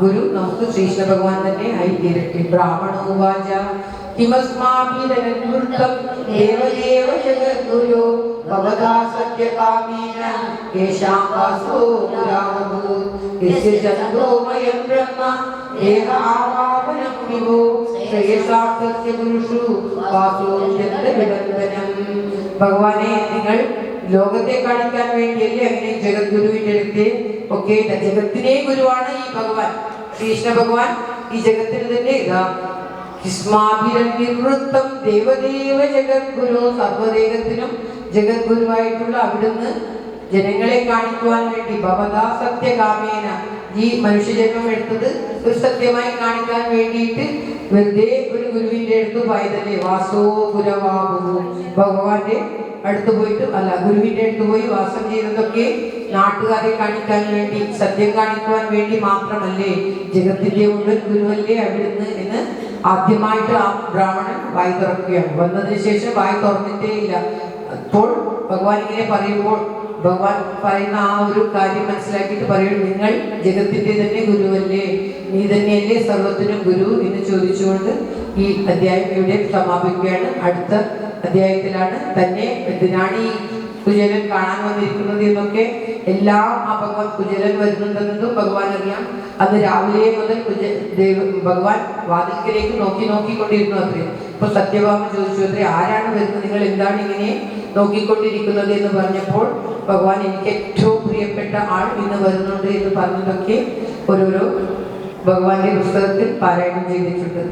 Speaker 1: ഗുരു നമുക്ക് ശ്രീകൃഷ്ണ ഭഗവാൻ തന്നെ ആയിത്തീരട്ടെ. ബ്രാഹ്മണോവാച കിമസ്മാഭിരനൃത്തം ദേവദേവ ജഗദ്ഗുരു ഭവതാ സത്യകാമേന യേശാം വാസോ പുരാവഭൂത് യസ്യ ചന്ദ്രോമയം ബ്രഹ്മ ദേഹാവാപനം വിഭോ ശ്രേയസാം സത്യപുരുഷു വാസോ ചന്ദ്രവിടന്തനം. ഭഗവാനെ, നിങ്ങൾ ലോകത്തെ കാണിക്കാൻ വേണ്ടിയല്ലേ അങ്ങനെ ജഗദ്ഗുരുവിന്റെ അടുത്ത് ഒക്കെ ജഗത്തിനെ ഗുരുവാണ് ഈ ഭഗവാൻ ശ്രീകൃഷ്ണ ഭഗവാൻ. ഈ ജഗത്തിന് തന്നെ ഇതാ നിവൃത്തം ദേവദേവ ജഗദ്ഗുരു, സർവദേഹത്തിനും ജഗദ്ഗുരുവായിട്ടുള്ള അവിടുന്ന് ജനങ്ങളെ കാണിക്കുവാൻ വേണ്ടി ഭവതാ സത്യകാമേന, ഈ മനുഷ്യജന്മം എടുത്തത് ഒരു സത്യമായി കാണിക്കാൻ വേണ്ടിയിട്ട് വെറുതെ ഒരു ഗുരുവിന്റെ അടുത്ത് പോയതല്ലേ. വാസോ ഗുരവാഹു, ഭഗവാന്റെ അടുത്ത് പോയിട്ട് അല്ല ഗുരുവിന്റെ അടുത്ത് പോയി വാസം ചെയ്തതൊക്കെ നാട്ടുകാരെ കാണിക്കാൻ വേണ്ടി, സത്യം കാണിക്കുവാൻ വേണ്ടി മാത്രമല്ലേ, ജഗത്തിന്റെ മുഴുവൻ ഗുരുവല്ലേ അവിടുന്ന് എന്ന് ആദ്യമായിട്ട് ആ ബ്രാഹ്മണൻ വായി തുറക്കുകയാണ്. വന്നതിന് ശേഷം വായി തുറന്നിട്ടേ ഇല്ല. അപ്പോൾ ഭഗവാൻ ഇങ്ങനെ പറയുമ്പോൾ ഭഗവാൻ പറയുന്ന ആ ഒരു കാര്യം മനസ്സിലാക്കിയിട്ട് പറയുന്നു, നിങ്ങൾ ജഗത്തിന്റെ തന്നെ ഗുരുവല്ലേ, നീ തന്നെയല്ലേ സർവത്തിനും ഗുരു എന്ന് ചോദിച്ചുകൊണ്ട് ഈ അധ്യായം ഇവിടെ സമാപിക്കുകയാണ്. അടുത്ത അധ്യായത്തിലാണ് തന്നെ എന്തിനാണ് ഈ കുചേലൻ കാണാൻ വന്നിരിക്കുന്നത് എന്നൊക്കെ എല്ലാം ആ ഭഗവാൻ കുചേലൻ വരുന്നുണ്ടെന്നതും ഭഗവാൻ അറിയാം. അന്ന് രാവിലെ മുതൽ ഭഗവാൻ വാതിൽക്കലേക്ക് നോക്കിക്കൊണ്ടിരുന്നു അത്രേ. ഇപ്പൊ സത്യഭാമ ചോദിച്ചു അത്രേ, ആരാണ് വരുന്നത്, നിങ്ങൾ എന്താണ് ഇങ്ങനെ നോക്കിക്കൊണ്ടിരിക്കുന്നത് എന്ന് പറഞ്ഞപ്പോൾ ഭഗവാൻ എനിക്ക് ഏറ്റവും പ്രിയപ്പെട്ട ആൾ ഇന്ന് വരുന്നുണ്ട് എന്ന് പറഞ്ഞതൊക്കെ ഓരോരോ ഭഗവാന്റെ പുസ്തകത്തിൽ പാരായണം ചെയ്തിട്ടുണ്ട്,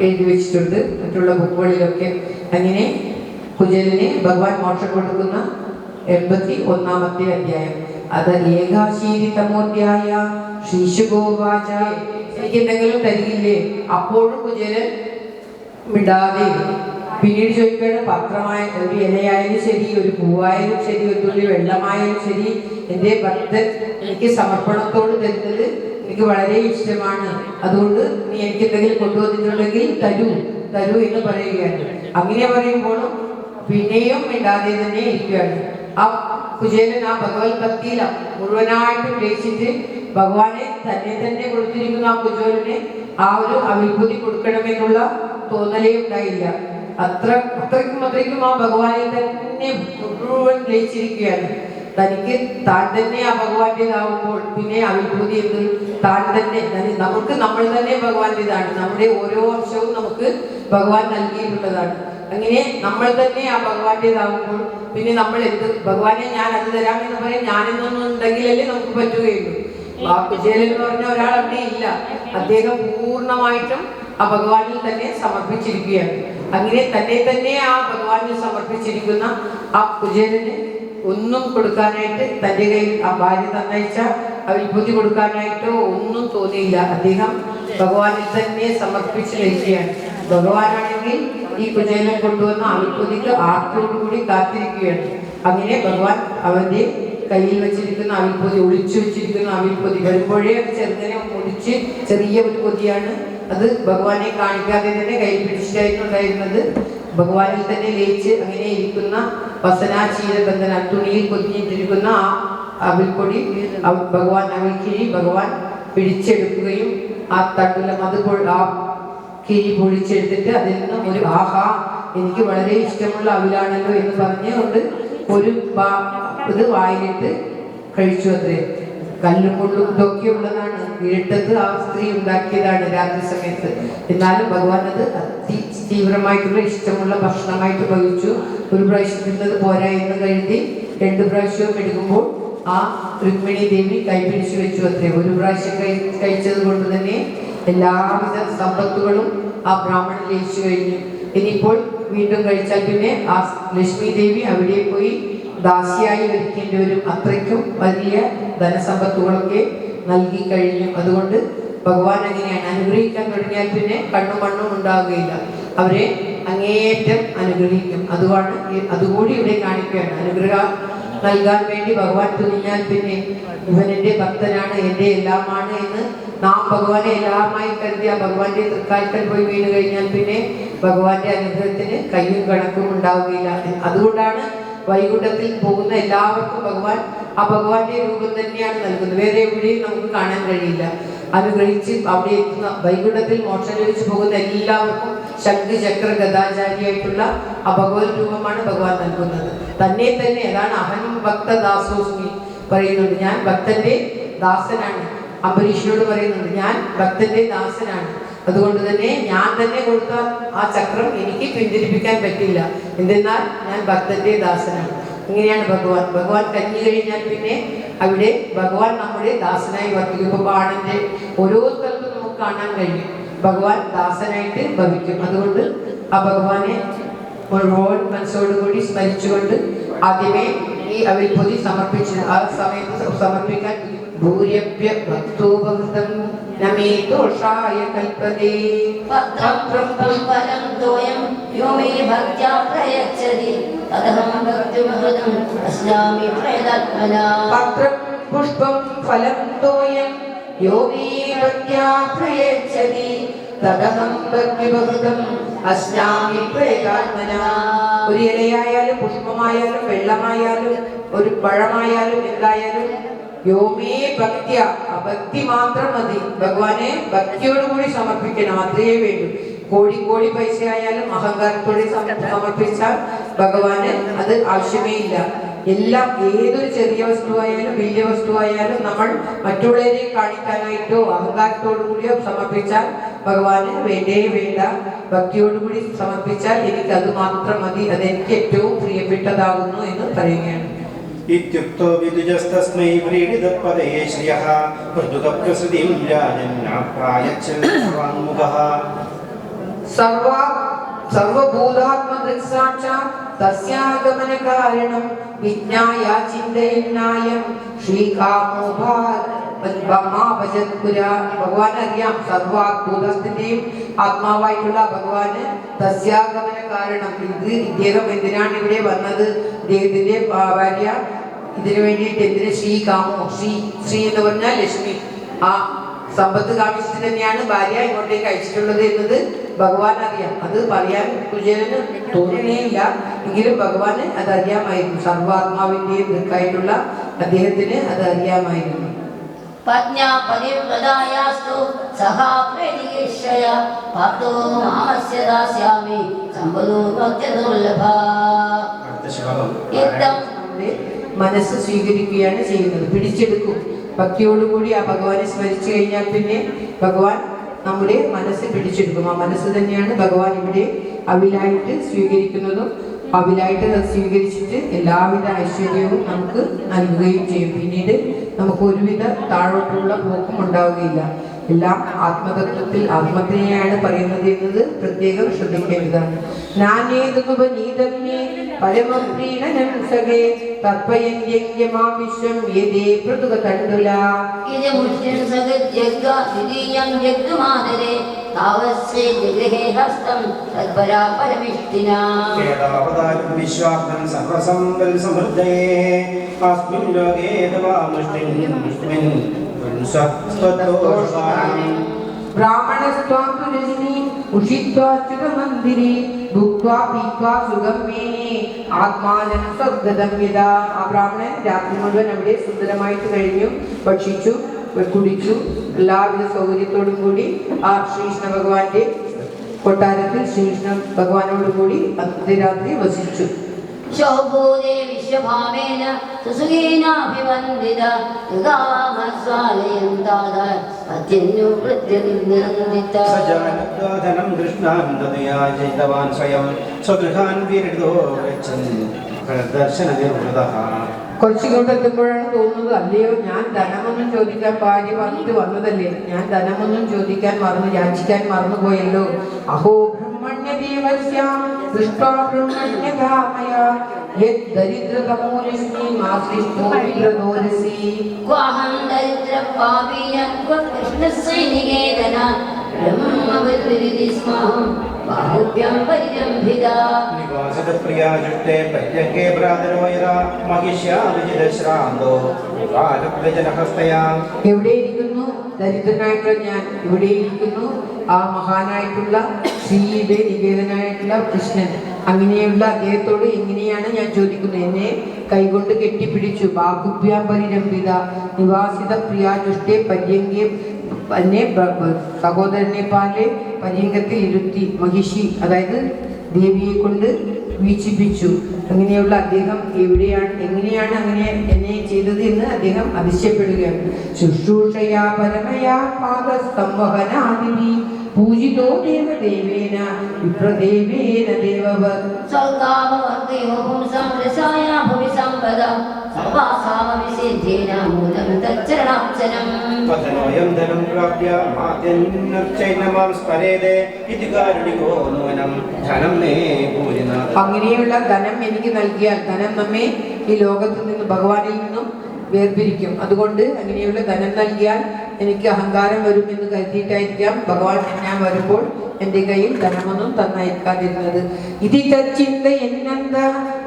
Speaker 1: എഴുതി വെച്ചിട്ടുണ്ട്, മറ്റുള്ള ബുക്കുകളിലൊക്കെ. അങ്ങനെ കുചേലന് ഭഗവാൻ മോക്ഷം കൊടുക്കുന്ന 81-ാമത്തെ അധ്യായം. അത് ഏകാശീതിതമോധ്യായ ശ്രീശുഗോവാച, എനിക്ക് എന്തെങ്കിലും തരികില്ലേ? അപ്പോഴും കുചേലൻ മിണ്ടാതെ. പിന്നീട് ചോദിക്കുകയാണ്, പത്രമായ ഒരു ഇലയായാലും ശരി, ഒരു പൂവായാലും ശരി, ഒരു തുള്ളി വെള്ളമായാലും ശരി, എൻ്റെ ഭക്തൻ എനിക്ക് സമർപ്പണത്തോട് തരുന്നത് എനിക്ക് വളരെ ഇഷ്ടമാണ്, അതുകൊണ്ട് നീ എനിക്ക് എന്തെങ്കിലും കൊണ്ടുവന്നിട്ടുണ്ടെങ്കിൽ തരൂ എന്ന് പറയുകയാണ്. അങ്ങനെ പറയുമ്പോഴും പിന്നെയും മിണ്ടാതെ തന്നെ ഇരിക്കുകയാണ്. ആ കുചേലൻ ആ ഭഗവത് ഭക്തിയില മുഴുവനായിട്ടും ലയിച്ചിട്ട് ഭഗവാനെ തന്നെ കൊടുത്തിരിക്കുന്ന ആ കുചേലനെ ആ ഒരു അഭിഭൂതി കൊടുക്കണമെന്നുള്ള തോന്നലേ ഉണ്ടായില്ല. അത്രയ്ക്കും ആ ഭഗവാനെ തന്നെ മുഴുവൻ ലയിച്ചിരിക്കുകയാണ്. തനിക്ക് താൻ തന്നെ ആ ഭഗവാന്റേതാവുമ്പോൾ പിന്നെ അഭിഭൂതി എന്ത്, താൻ തന്നെ നമുക്ക് നമ്മൾ തന്നെ ഭഗവാന്റേതാണ്. നമ്മുടെ ഓരോ അംശവും നമുക്ക് ഭഗവാൻ നൽകിയിട്ടുള്ളതാണ്. അങ്ങനെ നമ്മൾ തന്നെ ആ ഭഗവാന്റേതാവുമ്പോൾ പിന്നെ നമ്മൾ എന്ത്, ഭഗവാനെ ഞാൻ അത് തരാമെന്ന് പറയാൻ ഞാനെന്നൊന്നും ഉണ്ടെങ്കിലല്ലേ നമുക്ക് പറ്റുകയുള്ളൂ. ആ കുചേലൻ എന്ന് പറഞ്ഞ ഒരാൾ അവിടെ ഇല്ല. അദ്ദേഹം പൂർണ്ണമായിട്ടും ആ ഭഗവാനിൽ തന്നെ സമർപ്പിച്ചിരിക്കുകയാണ്. അങ്ങനെ തന്നെ ആ ഭഗവാനിൽ സമർപ്പിച്ചിരിക്കുന്ന ആ കുചേലന് ഒന്നും കൊടുക്കാനായിട്ട് തൻ്റെ കയ്യിൽ ആ ഭാര്യ തന്നയച്ച വിഭൂതി കൊടുക്കാനായിട്ടോ ഒന്നും തോന്നിയില്ല. അദ്ദേഹം ഭഗവാനിൽ തന്നെ സമർപ്പിച്ച് ലയിക്കുകയാണ്. ഭഗവാനാണെങ്കിൽ ഈ കുചേലൻ കൊണ്ടുവന്ന അവിഭൂതിക്ക് ആർത്തോടുകൂടി കാത്തിരിക്കുകയാണ്. അങ്ങനെ ഭഗവാൻ അവന്റെ കയ്യിൽ വെച്ചിരിക്കുന്ന അവിഭൂതി, ഒളിച്ചു വെച്ചിരിക്കുന്ന അവിഭൂതി വരുമ്പോഴേ അത് ചെറുതിനെ ഒളിച്ച് ചെറിയ ഒരു പൊതിയാണ്. അത് ഭഗവാനെ കാണിക്കാതെ തന്നെ കയ്യിൽ പിടിച്ചിട്ടായിട്ടുണ്ടായിരുന്നത്. ഭഗവാനിൽ തന്നെ ലയിച്ച് അങ്ങനെ ഇരിക്കുന്ന വസനാചീരബന്ധന തുണിയിൽ പൊതിഞ്ഞിട്ടിരിക്കുന്ന ആ അവിൽപ്പൊടി ഭഗവാൻ പിടിച്ചെടുക്കുകയും ആ തണ്ടുലം ആ കിഴി പൊടിച്ചെടുത്തിട്ട് അതിൽ നിന്ന് ഒരു ആഹാ എനിക്ക് വളരെ ഇഷ്ടമുള്ള അവിലാണല്ലോ എന്ന് പറഞ്ഞുകൊണ്ട് ഒരു ഇത് വായിലിട്ട് കഴിച്ചു. അത്രേ കല്ലും മുള്ളും ഇതൊക്കെ ഉള്ളതാണ്. ഇരുട്ടത്ത് ആ സ്ത്രീ ഉണ്ടാക്കിയതാണ് രാത്രി സമയത്ത്. എന്നാലും ഭഗവാൻ അത് തീവ്രമായിട്ടുള്ള ഇഷ്ടമുള്ള ഭക്ഷണമായിട്ട് ഭവിച്ചു. ഒരു പ്രാവശ്യം തിന്നത് പോരാ എന്ന് കരുതി 2 പ്രാവശ്യവും എടുക്കുമ്പോൾ ആ രുക്മിണി ദേവി കൈപിടിച്ചു വെച്ചു. അത്രേ ഒരു പ്രാവശ്യം കഴിച്ചത് കൊണ്ട് തന്നെ എല്ലാവിധ സമ്പത്തുകളും ആ ബ്രാഹ്മണൻ ലയിച്ചു കഴിഞ്ഞു. ഇനിയിപ്പോൾ വീണ്ടും കഴിച്ചാൽ പിന്നെ ആ ലക്ഷ്മി ദേവി അവിടെ പോയി ദാസിയായി വരിക്കേണ്ടി വരും. അത്രയ്ക്കും വലിയ ധനസമ്പത്തുകളൊക്കെ നൽകി കഴിഞ്ഞു. അതുകൊണ്ട് ഭഗവാൻ അങ്ങനെയാണ്. അനുഗ്രഹിക്കാൻ തുടങ്ങിയാൽ പിന്നെ കണ്ണും മണ്ണും ഉണ്ടാവുകയില്ല. അവരെ അങ്ങേയറ്റം അനുഗ്രഹിക്കും. അതുകൂടി ഇവിടെ കാണിക്കുകയാണ്. അനുഗ്രഹം നൽകാൻ വേണ്ടി ഭഗവാൻ തുനിഞ്ഞാൽ പിന്നെ ഇവൻ എൻ്റെ ഭക്തനാണ്, എൻ്റെ എല്ലാമാണ് എന്ന് നാം ഭഗവാനെ എല്ലാമായി കരുതിയ ഭഗവാന്റെ തൃക്കാൽക്കൽ പോയി വീണ് കഴിഞ്ഞാൽ പിന്നെ ഭഗവാന്റെ അനുഗ്രഹത്തിന് കയ്യും കണക്കും ഉണ്ടാവുകയില്ല. അതുകൊണ്ടാണ് വൈകുണ്ഠത്തിൽ പോകുന്ന എല്ലാവർക്കും ഭഗവാന്റെ രൂപം തന്നെയാണ് നൽകുന്നത്. വേറെ എവിടെയും നമുക്ക് കാണാൻ കഴിയില്ല. അനുഗ്രഹിച്ച് അവിടെ എത്തുന്ന വൈകുണ്ഠത്തിൽ മോക്ഷം ലഭിച്ചു പോകുന്ന എല്ലാവർക്കും ശംഖ് ചക്ര ഗദാചാരിയായിട്ടുള്ള ആ ഭഗവത് രൂപമാണ് ഭഗവാൻ നൽകുന്നത്. തന്നെ അതാണ് അഹം ഭക്തദാസോസ്മി പറയുന്നുണ്ട്. ഞാൻ ഭക്തന്റെ ദാസനാണ്. അംബരീഷിനോട് പറയുന്നുണ്ട്, ഞാൻ ഭക്തന്റെ ദാസനാണ്. അതുകൊണ്ട് തന്നെ ഞാൻ തന്നെ കൊടുത്ത ആ ചക്രം എനിക്ക് പിന്തിരിപ്പിക്കാൻ പറ്റില്ല. എന്തെന്നാൽ ഞാൻ ഭക്തന്റെ ദാസനാണ്. ഇങ്ങനെയാണ് ഭഗവാൻ കഞ്ഞി കഴിഞ്ഞാൽ പിന്നെ അവിടെ ഭഗവാൻ നമ്മുടെ ദാസനായി വർത്തിക്കും. ഇപ്പൊ പാടന്റെ ഓരോ സ്ഥലത്തും നമുക്ക് കാണാൻ കഴിയും ഭഗവാൻ ദാസനായിട്ട് ഭവിക്കും. അതുകൊണ്ട് ആ ഭഗവാനെ മുഴുവൻ മനസ്സോടുകൂടി സ്മരിച്ചുകൊണ്ട് ആദ്യമേ ഈ അവിൽപ്പൊതി സമർപ്പിച്ചു. ആ സമയത്ത് സമർപ്പിക്കാൻ ഭൂര്യഭ്യ ഭക്തോപകൃതം നമേ ദോഷായ കൽപ്പതേ
Speaker 2: പത്രം ഫലം തോയം യോ മേ ഭക്ത്യാ പ്രയച്ഛതി തദഹം ഭക്തിമഹൃതം അസ്നാമി പ്രയതാത്മനാ.
Speaker 1: പത്രം പുഷ്പം ഫലം തോയം യോ മേ ഭക്ത്യാ പ്രയച്ഛതി തദഹം ഭക്തിമഹൃതം അസ്നാമി പ്രയതാത്മനാ. ഒരു ഇലയായാലും പുഷ്പമായാലും വെള്ളമായാലും ഒരു പഴമായാലും എന്തായാലും യോമേ ഭക്ത്യ, ഭക്തി മാത്രം മതി. ഭഗവാനെ ഭക്തിയോടുകൂടി സമർപ്പിക്കണം, അത്രയേ വേണ്ടൂ. കോടി പൈസ ആയാലും അഹങ്കാരത്തോടെ സമർപ്പിച്ചാൽ ഭഗവാന് അത് ആവശ്യമേ ഇല്ല. എല്ലാം ഏതൊരു ചെറിയ വസ്തുവായാലും വലിയ വസ്തുവായാലും നമ്മൾ മറ്റുള്ളവരെ കാണിക്കാനായിട്ടോ അഹങ്കാരത്തോടു കൂടിയോ സമർപ്പിച്ചാൽ ഭഗവാന് വേണ്ട. ഭക്തിയോടുകൂടി സമർപ്പിച്ചാൽ എനിക്ക് അത് മാത്രം മതി, അതെനിക്ക് ഏറ്റവും പ്രിയപ്പെട്ടതാകുന്നു എന്ന് പറയുകയാണ്.
Speaker 4: ഇത്യുക്തോ വിദുജസ്തസ്മൈ വ്രീഡിതപദയേ ശ്രിയഃ മൃദുകപ്രസൃതിം രാജന്നാപ്രായച്ഛന്മുഖഃ.
Speaker 1: സർവഭൂതാത്മദൃക്സാക്ഷാത് തസ്യാഗമന കാരണം വിജ്ഞായ ചിന്തയന്നായം ശ്രീകാമോ ഭഗവാൻ അറിയാം. സർവാത്ഭുതത്തിന്റെയും ആത്മാവായിട്ടുള്ള ഭഗവാന് തസ്യാഗമന കാരണം. ഇദ്ദേഹം എന്തിനാണ് ഇവിടെ വന്നത്? ഇദ്ദേഹത്തിന്റെ ഭാര്യ ഇതിനു വേണ്ടിയിട്ട് എന്തിന് ശ്രീകാമോ, ശ്രീ എന്ന് പറഞ്ഞാൽ ലക്ഷ്മി, ആ സമ്പത്ത് കാമിച്ചിട്ട് തന്നെയാണ് ഭാര്യ ഇങ്ങോട്ടേക്ക് അയച്ചിട്ടുള്ളത് എന്നത് ഭഗവാൻ അറിയാം. അത് പറയാൻ കുചേലന് തോന്നുന്നേയില്ല, എങ്കിലും ഭഗവാന് അത് അറിയാമായിരുന്നു. സർവാത്മാവിന്റെയും ദൃക്കായിട്ടുള്ള അദ്ദേഹത്തിന് അത് അറിയാമായിരുന്നു.
Speaker 2: പത്ന്യാ പരിവ്രതായാസ്തു സഹാ പ്രേതികേശ്വയ പാപ്തോ മാമസ്യ ദാസ്യാമി സമ്പദോ ഭക്തദുർലഭ.
Speaker 1: മനസ്സ് സ്വീകരിക്കുകയാണ് ചെയ്യുന്നത്, പിടിച്ചെടുക്കും. ഭക്തിയോടുകൂടി ആ ഭഗവാനെ സ്മരിച്ചു കഴിഞ്ഞാൽ പിന്നെ ഭഗവാൻ നമ്മുടെ മനസ്സ് പിടിച്ചെടുക്കും. ആ മനസ്സ് തന്നെയാണ് ഭഗവാൻ ഇവിടെ അവിലായിട്ട് സ്വീകരിക്കുന്നതും അവിലായിട്ട് സ്വീകരിച്ചിട്ട് എല്ലാവിധ ഐശ്വര്യവും നമുക്ക് നൽകുകയും ചെയ്യും. പിന്നീട് നമുക്ക് ഒരുവിധ താഴോട്ടുള്ള പോക്കും ഉണ്ടാവുകയില്ല. എല്ലാം ആത്മതത്വത്തിൽ ആത്മത്തിനെയാണ് പറയുന്നത് എന്നത് പ്രത്യേകം ശ്രദ്ധിക്കേണ്ടതാണ്. നാനേതുപനീതമ്യേ പരമപ്രീണനം സഖേ തത്പയന്യമാം വിശ്വം യേദേ പൃഥുകതണ്ഡുല.
Speaker 2: ഇത് മുഷ്ടിൻ സഗദ്യഗ്ഗ ദ്വിതീയം ജഗ്ഗമാനരേ താവസ്സേ ജഗഹേ ഹസ്തം തദ്പരാ പരമിഷ്ഠിനാ.
Speaker 4: ഏതാവതാരം വിശ്വാത്മൻ സർവസമ്പൽ സമൃദ്ധയേ അസ്മിൻ ലോകേ തവാമുഷ്ടിൻ മുഷ്ടിൻ
Speaker 1: ബ്രാഹ്മണസ്ത്വാം തുലസിനി ഉഷിത്വാച്യുതമന്ദിരി ഭുക്വാ പീത്വാ സുഗമ്യേനേ ആത്മാനം സ്വഗതം യഥാ. ആ ബ്രാഹ്മണൻ രാത്രി മുഴുവൻ അവിടെ സുന്ദരമായിട്ട് കഴിഞ്ഞു, ഭക്ഷിച്ചു, കുടിച്ചു, എല്ലാവിധ സൗകര്യത്തോടും കൂടി ആ ശ്രീകൃഷ്ണ ഭഗവാന്റെ കൊട്ടാരത്തിൽ ശ്രീകൃഷ്ണ ഭഗവാനോടുകൂടി അർദ്ധരാത്രി വസിച്ചു.
Speaker 2: ശോഭൂതേ വിശ്വഭാവേന സുസുഖേനാഭിവന്ദിത യുഗാമസ്വാലയം താത പത്യന്നു പ്രത്യനിർനിന്ദിത.
Speaker 4: സജാനദ്വാധനം കൃഷ്ണാന്തതയാ ജയിതവാൻ സ്വയം സ്വഗൃഹാൻ വിരടിതോ ഗച്ഛൻ ദർശന നിർവൃതഃ.
Speaker 1: കുറച്ചിങ്ങോട്ട് എത്തുമ്പോഴാണ് തോന്നുന്നത്, അല്ലയോ ഞാൻ ധനമൊന്നും ചോദിക്കാൻ ഭാര്യ പറഞ്ഞിട്ട് വന്നതല്ലേ, ഞാൻ ധനമൊന്നും ചോദിക്കാൻ യാചിക്കാൻ മറന്നുപോയല്ലോ. അഹോ ബ്രഹ്മണ്യദേവസ്യാം ദൃഷ്ട്വാ ബ്രഹ്മണ്യധാമയ യത് ദരിദ്രതമോരശ്മി മാശ്ലിഷ്ടോ വിപ്രദോരസി
Speaker 2: ക്വാഹം ദരിദ്രപാപീയം കൃഷ്ണസൈനികേതന ബ്രഹ്മവദ്വിരിതിസ്മഹം ബാഹുഭ്യം പരിരംഭിത
Speaker 4: നിവാസിതപ്രിയാജുഷ്ടേ പര്യങ്കേ ഭ്രാതരോയര മഹിഷ്യാവിജിതശ്രാന്തോ കാലപ്രജനഹസ്തയാ.
Speaker 1: എവിടെയിരിക്കുന്നു ദരിദ്രനായിട്ടുള്ള ഞാൻ? ഇവിടെയിരിക്കുന്നു ആ മഹാനായിട്ടുള്ള ശ്രീയുടെ നികേതനായിട്ടുള്ള കൃഷ്ണൻ. അങ്ങനെയുള്ള അദ്ദേഹത്തോട് എങ്ങനെയാണ് ഞാൻ ചോദിക്കുന്നത്? എന്നെ കൈകൊണ്ട് കെട്ടിപ്പിടിച്ചു. ബാഹുഭ്യാം പരിരംഭിത നിവാസിത പ്രിയാജുഷ്ടേ പര്യങ്കേ, എന്നെ സഹോദരനെ പോലെ പര്യങ്കത്തിൽ ഇരുത്തി മഹിഷി, അതായത് ദേവിയെ കൊണ്ട് വീക്ഷിപ്പിച്ചു. അങ്ങനെയുള്ള അദ്ദേഹം എങ്ങനെയാണ് അങ്ങനെ എന്നെ ചെയ്തത് എന്ന് അദ്ദേഹം അതിശയപ്പെടുകയാണ്. ശുശ്രൂഷയാ പരമയാ പാദസ്തംവഹനാദിനി പൂജിതോ ദേവദേവേന വിപ്രദേവേന ദേവവത്
Speaker 2: സർഗാമവർത്തയോ പുംസം രസായ ഭുവി സമ്പദം സർവാസാമവിസിദ്ധേന മൂലം തച്ചരണാർച്ചനം
Speaker 4: പതനോയം ധനം പ്രാപ്യ മാത്യന്നർച്ചൈനമാം സ്മരേതേ ഇതി കാരുണികോ നൂനം ധനം മേ ഭൂരിനാഥ.
Speaker 1: അങ്ങനെയുള്ള ധനം എനിക്ക് നൽകിയാൽ ധനം നമ്മെ ഈ ലോകത്തിൽ നിന്ന് ഭഗവാനിൽ നിന്നും വേർപിരിക്കും. അതുകൊണ്ട് അങ്ങനെയുള്ള ധനം നൽകിയാൽ എനിക്ക് അഹങ്കാരം വരും എന്ന് കരുതിയിട്ടായിരിക്കാം ഭഗവാൻ ഞാൻ വരുമ്പോൾ എൻ്റെ കയ്യിൽ ധനമൊന്നും തന്നയക്കാതിരുന്നത്. ഇതി തച്ചിന്ത എന്നന്ത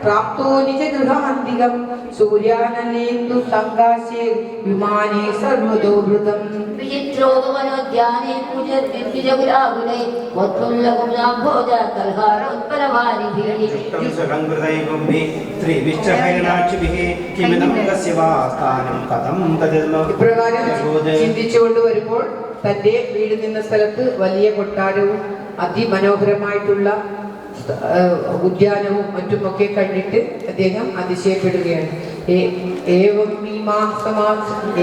Speaker 1: പ്രാപ്തോ നിജ ഗൃഹാന്തികം സൂര്യാനലേന്ദു സംഘാശേ വിമാനേ സർവദോഹൃതം
Speaker 2: വിചിത്രോപവനോദ്യാനേ പൂജദ്വിജകുലാകുലൈ വത്സുല്ലകുംസാംഭോജാത്തൽഹാരോത്പലവാരിഭിः
Speaker 4: ചുഷ്ടം സഹംകൃതൈകുംഭി ത്രിവിശ്ചഭയനാക്ഷിഭിः കിമിദം തസ്യ വാസ്ഥാനം കഥം തദിർമ.
Speaker 1: ഇപ്രകാരം ചിന്തിച്ചുകൊണ്ട് വരുമ്പോൾ തൻ്റെ വീട് നിന്ന സ്ഥലത്ത് വലിയ കൊട്ടാരവും അതിമനോഹരമായിട്ടുള്ള ഉദ്യാനവും മറ്റുമൊക്കെ കണ്ടിട്ട് അദ്ദേഹം അതിശയപ്പെടുകയാണ്.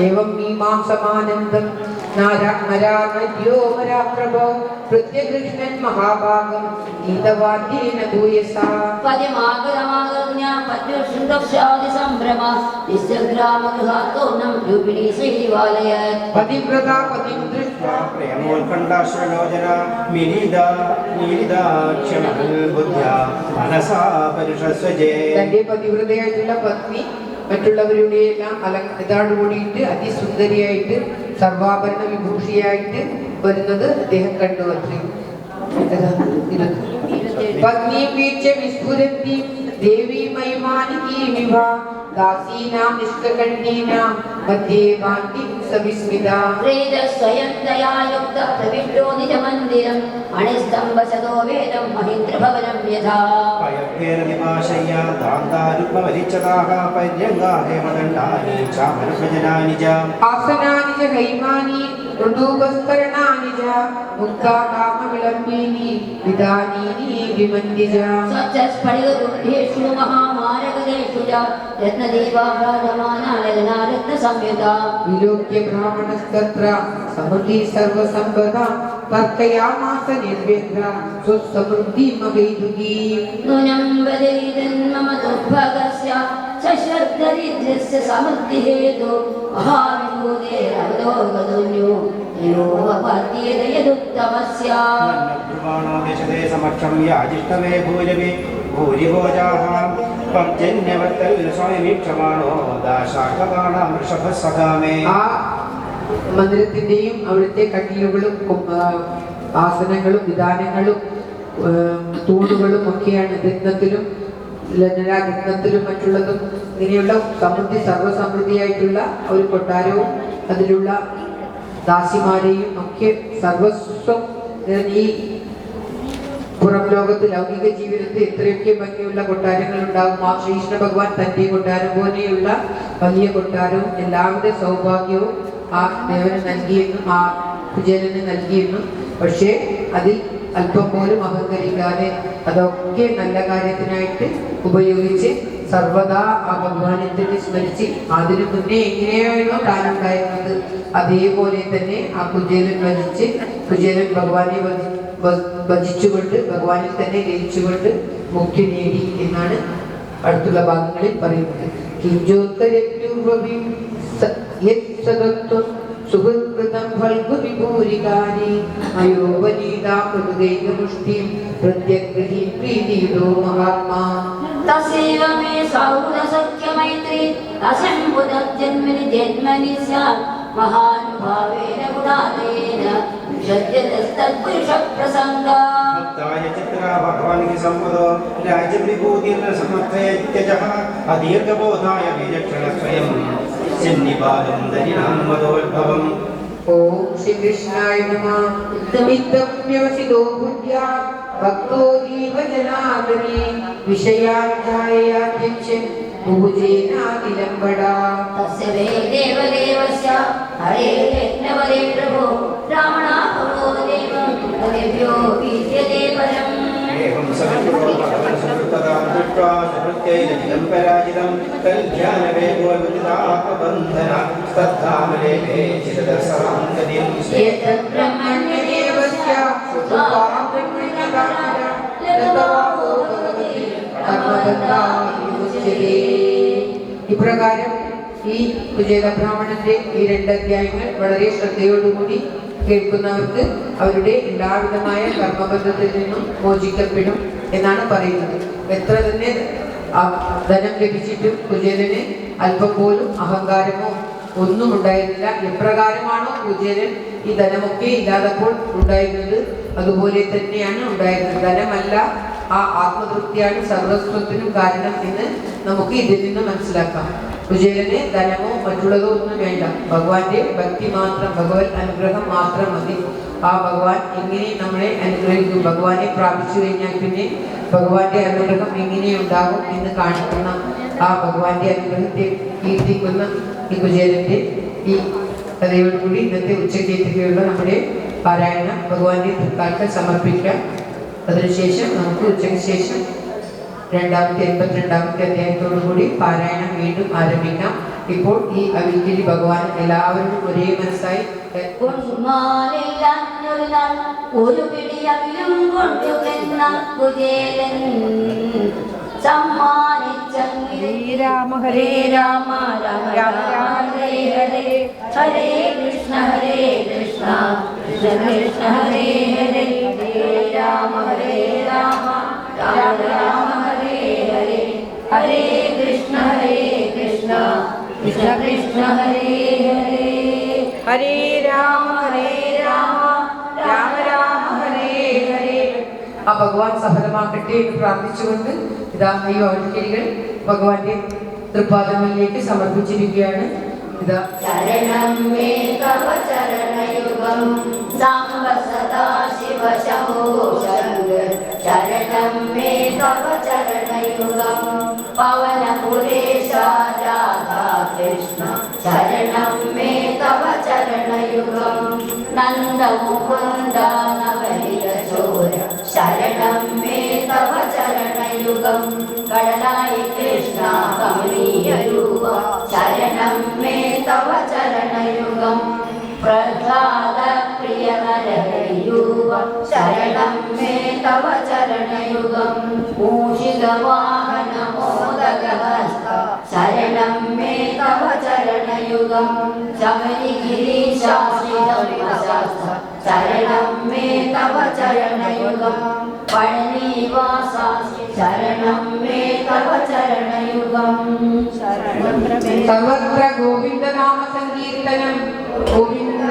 Speaker 1: ഏവം മീമാംസമാനന്ദം നരാനദ്യോ മരാപ്രഭോ പ്രത്യകൃഷ്ണൻ മഹാഭാഗം ഗീതവാദ്യേന ഭൂയസാ
Speaker 2: പതിമാകരമാകർണ്യ പദ്യുഷുന്ദക്ഷാദി സംഭ്രമ നിസ്സഗ്രാമഗൃഹാത്തോണം രൂപിണീ ശ്രീവാലയ
Speaker 1: പതിവ്രത പതിം ദൃഷ്ട്വാ
Speaker 4: പ്രേമോത്കണ്ഠാശ്രലോചന മിലിതാക്ഷമഹൽ ബുദ്ധ്യാ മനസാ പരിഷസ്വജേ.
Speaker 1: തന്റെ പതിവ്രതയായിട്ടുള്ള പത്നി മറ്റുള്ളവരുടെ എല്ലാം ഇതോടുകൂടിയിട്ട് അതിസുന്ദരിയായിട്ട് സർവാഭരണ വിഭൂഷിയായിട്ട് വരുന്നത് അദ്ദേഹം കണ്ടു. പത്നി വീഴ്ച വിസ്ഫുരന്തി ദേവി മൈമാനികീമിവ ദാസീനാം നിഷ്കണ്ഠീനാം മധ്യേ ഭാന്തി സവിസ്മിത
Speaker 2: സ്വയം ദയായുക്ത പ്രവിഷ്ടോ നിജമന്ദിരം അണിസ്തംഭശതോ വേദം മഹീന്ദ്രഭവനം യഥാ
Speaker 4: പയഭേന നിവാശയ്യ ദാന്താരുപമരിച്ചതാഹ പര്യങ്കാ ഹേമദണ്ഡാനി ചാമരഭജനാനി ച
Speaker 1: ആസനാനി ച ഹൈമാനി ഋതൂപസ്കരണാനി ച മുക്താകാമ വിളംബീനി വിധാനീനി വിമന്ദിജ
Speaker 2: സച്ചസ്ഫടികഗുണ്ഠേഷു മഹാമാരകേഷു ച രത്നദീപാഭ്രാജമാനാരത്നസംയുതാ
Speaker 1: വിലോക്യ ബ്രാഹ്മണസ്തത്ര സമൃദ്ധി സർവസമ്പദ തർക്കയാമാസ നിർവ്യഗ്ര സ്വസമൃദ്ധിമഹൈതുകീ
Speaker 2: നൂനം വദേതന്മമ ദുർഭഗസ്യ സശ്രദ്ധരിദ്രസ്യ സമൃദ്ധിഹേതു മഹാവിഭൂതേരവലോകതുന്യോ യോപപദ്യേതയദുത്തമസ്യ
Speaker 4: ബ്രുവാണോ ദേശതേ സമക്ഷം യാജിഷ്ടവേ ഭൂരവി ഭൂരിഭോജാഃ പർജന്യവർത്തൽ സ്വയമീക്ഷമാണോ ദാശാഖബാണാം വൃഷഭസഖാമേ.
Speaker 1: ആ മന്ദിരത്തിന്റെയും അവിടുത്തെ കട്ടിലുകളും ആസനങ്ങളും വിധാനങ്ങളും തൂണുകളും ഒക്കെയാണ് രത്നത്തിലും രത്നത്തിലും മറ്റുള്ളതും ഇങ്ങനെയുള്ള സമൃദ്ധി സർവസമൃദ്ധിയായിട്ടുള്ള ഒരു കൊട്ടാരവും അതിലുള്ള ദാസിമാരെയും ഒക്കെ സർവസ്വം ഈ പുറം ലോകത്ത് ലൗകിക ജീവിതത്തിൽ എത്രയൊക്കെ ഭംഗിയുള്ള കൊട്ടാരങ്ങൾ ഉണ്ടാകും. ആ ശ്രീകൃഷ്ണ ഭഗവാൻ തന്റെ കൊട്ടാരം പോലെയുള്ള വലിയ കൊട്ടാരവും എല്ലാവിധ സൗഭാഗ്യവും ആ ദേവന് നൽകിയെന്നും ആ കുചേലന് നൽകിയെന്നും, പക്ഷേ അതിൽ അല്പം പോലും അഹങ്കരിക്കാതെ അതൊക്കെ നല്ല കാര്യത്തിനായിട്ട് ഉപയോഗിച്ച് സർവദാ ആ ഭഗവാനെ തന്നെ സ്മരിച്ച് അതിനു മുന്നേ എങ്ങനെയാണോ താനുണ്ടായിരുന്നത് അതേപോലെ തന്നെ ആ കുചേലൻ ഭജിച്ച് കുചേലൻ ഭഗവാനെ ഭജിച്ചുകൊണ്ട് ഭഗവാനിൽ തന്നെ ലയിച്ചുകൊണ്ട് മുക്തി നേടി എന്നാണ് അടുത്തുള്ള ഭാഗങ്ങളിൽ പറയുന്നത്. കിഞ്ചോത്തരൂപം സുഹൃത്കൃതം ഫൽഗുവിപൂരികാരി അയോപനീതാ മൃദുഗൈകമുഷ്ടിം പ്രത്യഗ്രഹീം പ്രീതിയുതോ മഹാത്മാ
Speaker 2: തസ്യൈവ മേ സൗഹൃദസഖ്യമൈത്രീ അസംബുധജന്മനി ജന്മനി സ്യാത് മഹാനുഭാവേന ഗുണാലയേന വിഷജ്യതസ്തത്പുരുഷപ്രസംഗാ
Speaker 4: ഭക്തായ ചിത്ര ഭഗവാൻ കി സമ്പദോ രാജ്യവിഭൂതിർന സമർത്ഥയത്യജഃ അദീർഘബോധായ വിചക്ഷണ സ്വയം സന്നിപാതം ദരിനാം മദോദ്ഭവം.
Speaker 1: ഓം ശ്രീ കൃഷ്ണായ നമഃ. ഇത്തം വ്യവസിതോ ബുദ്ധ്യാ ഭക്തോ ജീവജനാർദ്ദനേ വിഷയാധ്യായാധ്യക്ഷൻ പൂജേനാതിലംബടാ
Speaker 2: തസ്യ വേ ദേവദേവസ്യ ഹരേ യജ്ഞവദേ പ്രഭോ രാവണാഹോ ദേവം തദേഭ്യോ വിദ്യതേ പരം
Speaker 4: ഏവം സമഗ്രോ ഭഗവൻ സമൃദ്ധതാം ദൃഷ്ട്വാ സമൃത്യൈരജിതം പരാജിതം കല്യാണവേഗോൽവിദിതാപബന്ധന സ്തദ്ധാമലേഖേ ചിരദസറാം ഗതിം
Speaker 1: ഏതത് ബ്രഹ്മണ്യദേവസ്യ സുഖാബ്രഹ്മണ്യകാര ലതവാഹോ ഭഗവതി കർമ്മബന്ധാ വിമുച്യതേ. ഇപ്രകാരം ഈ കുചേല ബ്രാഹ്മണന്റെ ഈ 2 അധ്യായങ്ങൾ വളരെ ശ്രദ്ധയോടുകൂടി കേൾക്കുന്നവർക്ക് അവരുടെ എല്ലാവിധമായ കർമ്മബന്ധത്തിൽ നിന്നും മോചിക്കപ്പെടും എന്നാണ് പറയുന്നത്. എത്ര തന്നെ ധനം ലഭിച്ചിട്ടും കുചേലന് അല്പം പോലും അഹങ്കാരമോ ഒന്നും ഉണ്ടായിരുന്നില്ല. എപ്രകാരമാണോ കുചേലൻ ഈ ധനമൊക്കെ ഇല്ലാതപ്പോൾ ഉണ്ടായിരുന്നത് അതുപോലെ തന്നെയാണ് ഉണ്ടായിരുന്നത്. ധനമല്ല, ആ ആത്മതൃപ്തിയാണ് സർവസ്വത്തിനും കാരണം എന്ന് നമുക്ക് ഇതിൽ നിന്ന് മനസ്സിലാക്കാം. കുചേലന് ധനമോ മറ്റുള്ളതോ ഒന്നും വേണ്ട, ഭഗവാന്റെ ഭക്തി മാത്രം, ഭഗവത് അനുഗ്രഹം മാത്രം മതി. ആ ഭഗവാൻ എങ്ങനെ നമ്മളെ അനുഗ്രഹിക്കും, ഭഗവാനെ പ്രാപിച്ചു കഴിഞ്ഞാൽ പിന്നെ ഭഗവാന്റെ അനുഗ്രഹം എങ്ങനെ ഉണ്ടാകും എന്ന് കാണിക്കുന്ന ആ ഭഗവാന്റെ അനുഗ്രഹത്തെ കീർത്തിക്കുന്ന ഈ കുചേലന്റെ ഈ കഥയോടുകൂടി ഇന്നത്തെ ഉച്ചക്കേറ്റുകയുള്ള നമ്മുടെ പാരായണ ഭഗവാന്റെ തൃക്കാൽക്കൽ സമർപ്പിക്കാം. അതിനുശേഷം നമുക്ക് ഉച്ചയ്ക്ക് ശേഷം 82ാമത്തെ അധ്യായത്തോടുകൂടി പാരായണം വീണ്ടും ആരംഭിക്കാം. ഇപ്പോൾ ഈ അവിങ്കിലി ഭഗവാൻ എല്ലാവരും ഒരേ മനസ്സായി
Speaker 2: ഒരു പിടിയവിലും കൊണ്ടു ചെന്ന കുചേലൻ സമ്മാനിച്ചങ്ങി രാമ ഹരേ രാമ രാമ രാമ ഹരേ ഹരേ ഹരേ കൃഷ്ണ കൃഷ്ണ കൃഷ്ണ ഹരേ ഹരേ ഹരേ രാമ രാമ രാമ രാമ ഹരേ ഹരേ ഹരേ കൃഷ്ണ കൃഷ്ണ കൃഷ്ണ ഹരേ ഹരേ
Speaker 1: ഹരേ രാമ രാമ രാമ ഹരേ ഹരേ. ആ ഭഗവാൻ സഫലമാക്കട്ടെ എന്ന് പ്രാർത്ഥിച്ചുകൊണ്ട് ഇതാ ഈ അവിൽക്കിരികൾ ഭഗവാന്റെ തൃപ്പാദങ്ങളിലേക്ക് സമർപ്പിച്ചിരിക്കുകയാണ്. ഇതാ
Speaker 2: ശരണം മേ തവ ചരണയുഗം സാംബ സദാ ശിവ ശംഭോ ശങ്കർ ശരണം മേ തവ ചരണയുഗം പവന പുരേശ രാധാ കൃഷ്ണ ശരണം മേ തവ ചരണയുഗം നന്ദ മുകുന്ദ നവനിത ചോര ശരണം മേ തവ ചരണയുഗം കടലായി കൃഷ്ണ കമനീയ രൂപ ശരണം മേ തവ ചരണയുഗം പ്രഹ്ലാദ പ്രിയ നരയൂപ ശരണം മേ തവ ചരണയുഗം മൂഷിക വാഹന മോദകഹസ്ത ശരണം മേ തവ ചരണയുഗം ശബരിഗിരീശാസ്ത്ര ശരണം മേ തവ ചരണയുഗം പഴനിവാസ ശരണം മേ തവ ചരണയുഗം
Speaker 1: സർവത്ര ഗോവിന്ദ നാമ സങ്കീർത്തനം ഗോവിന്ദ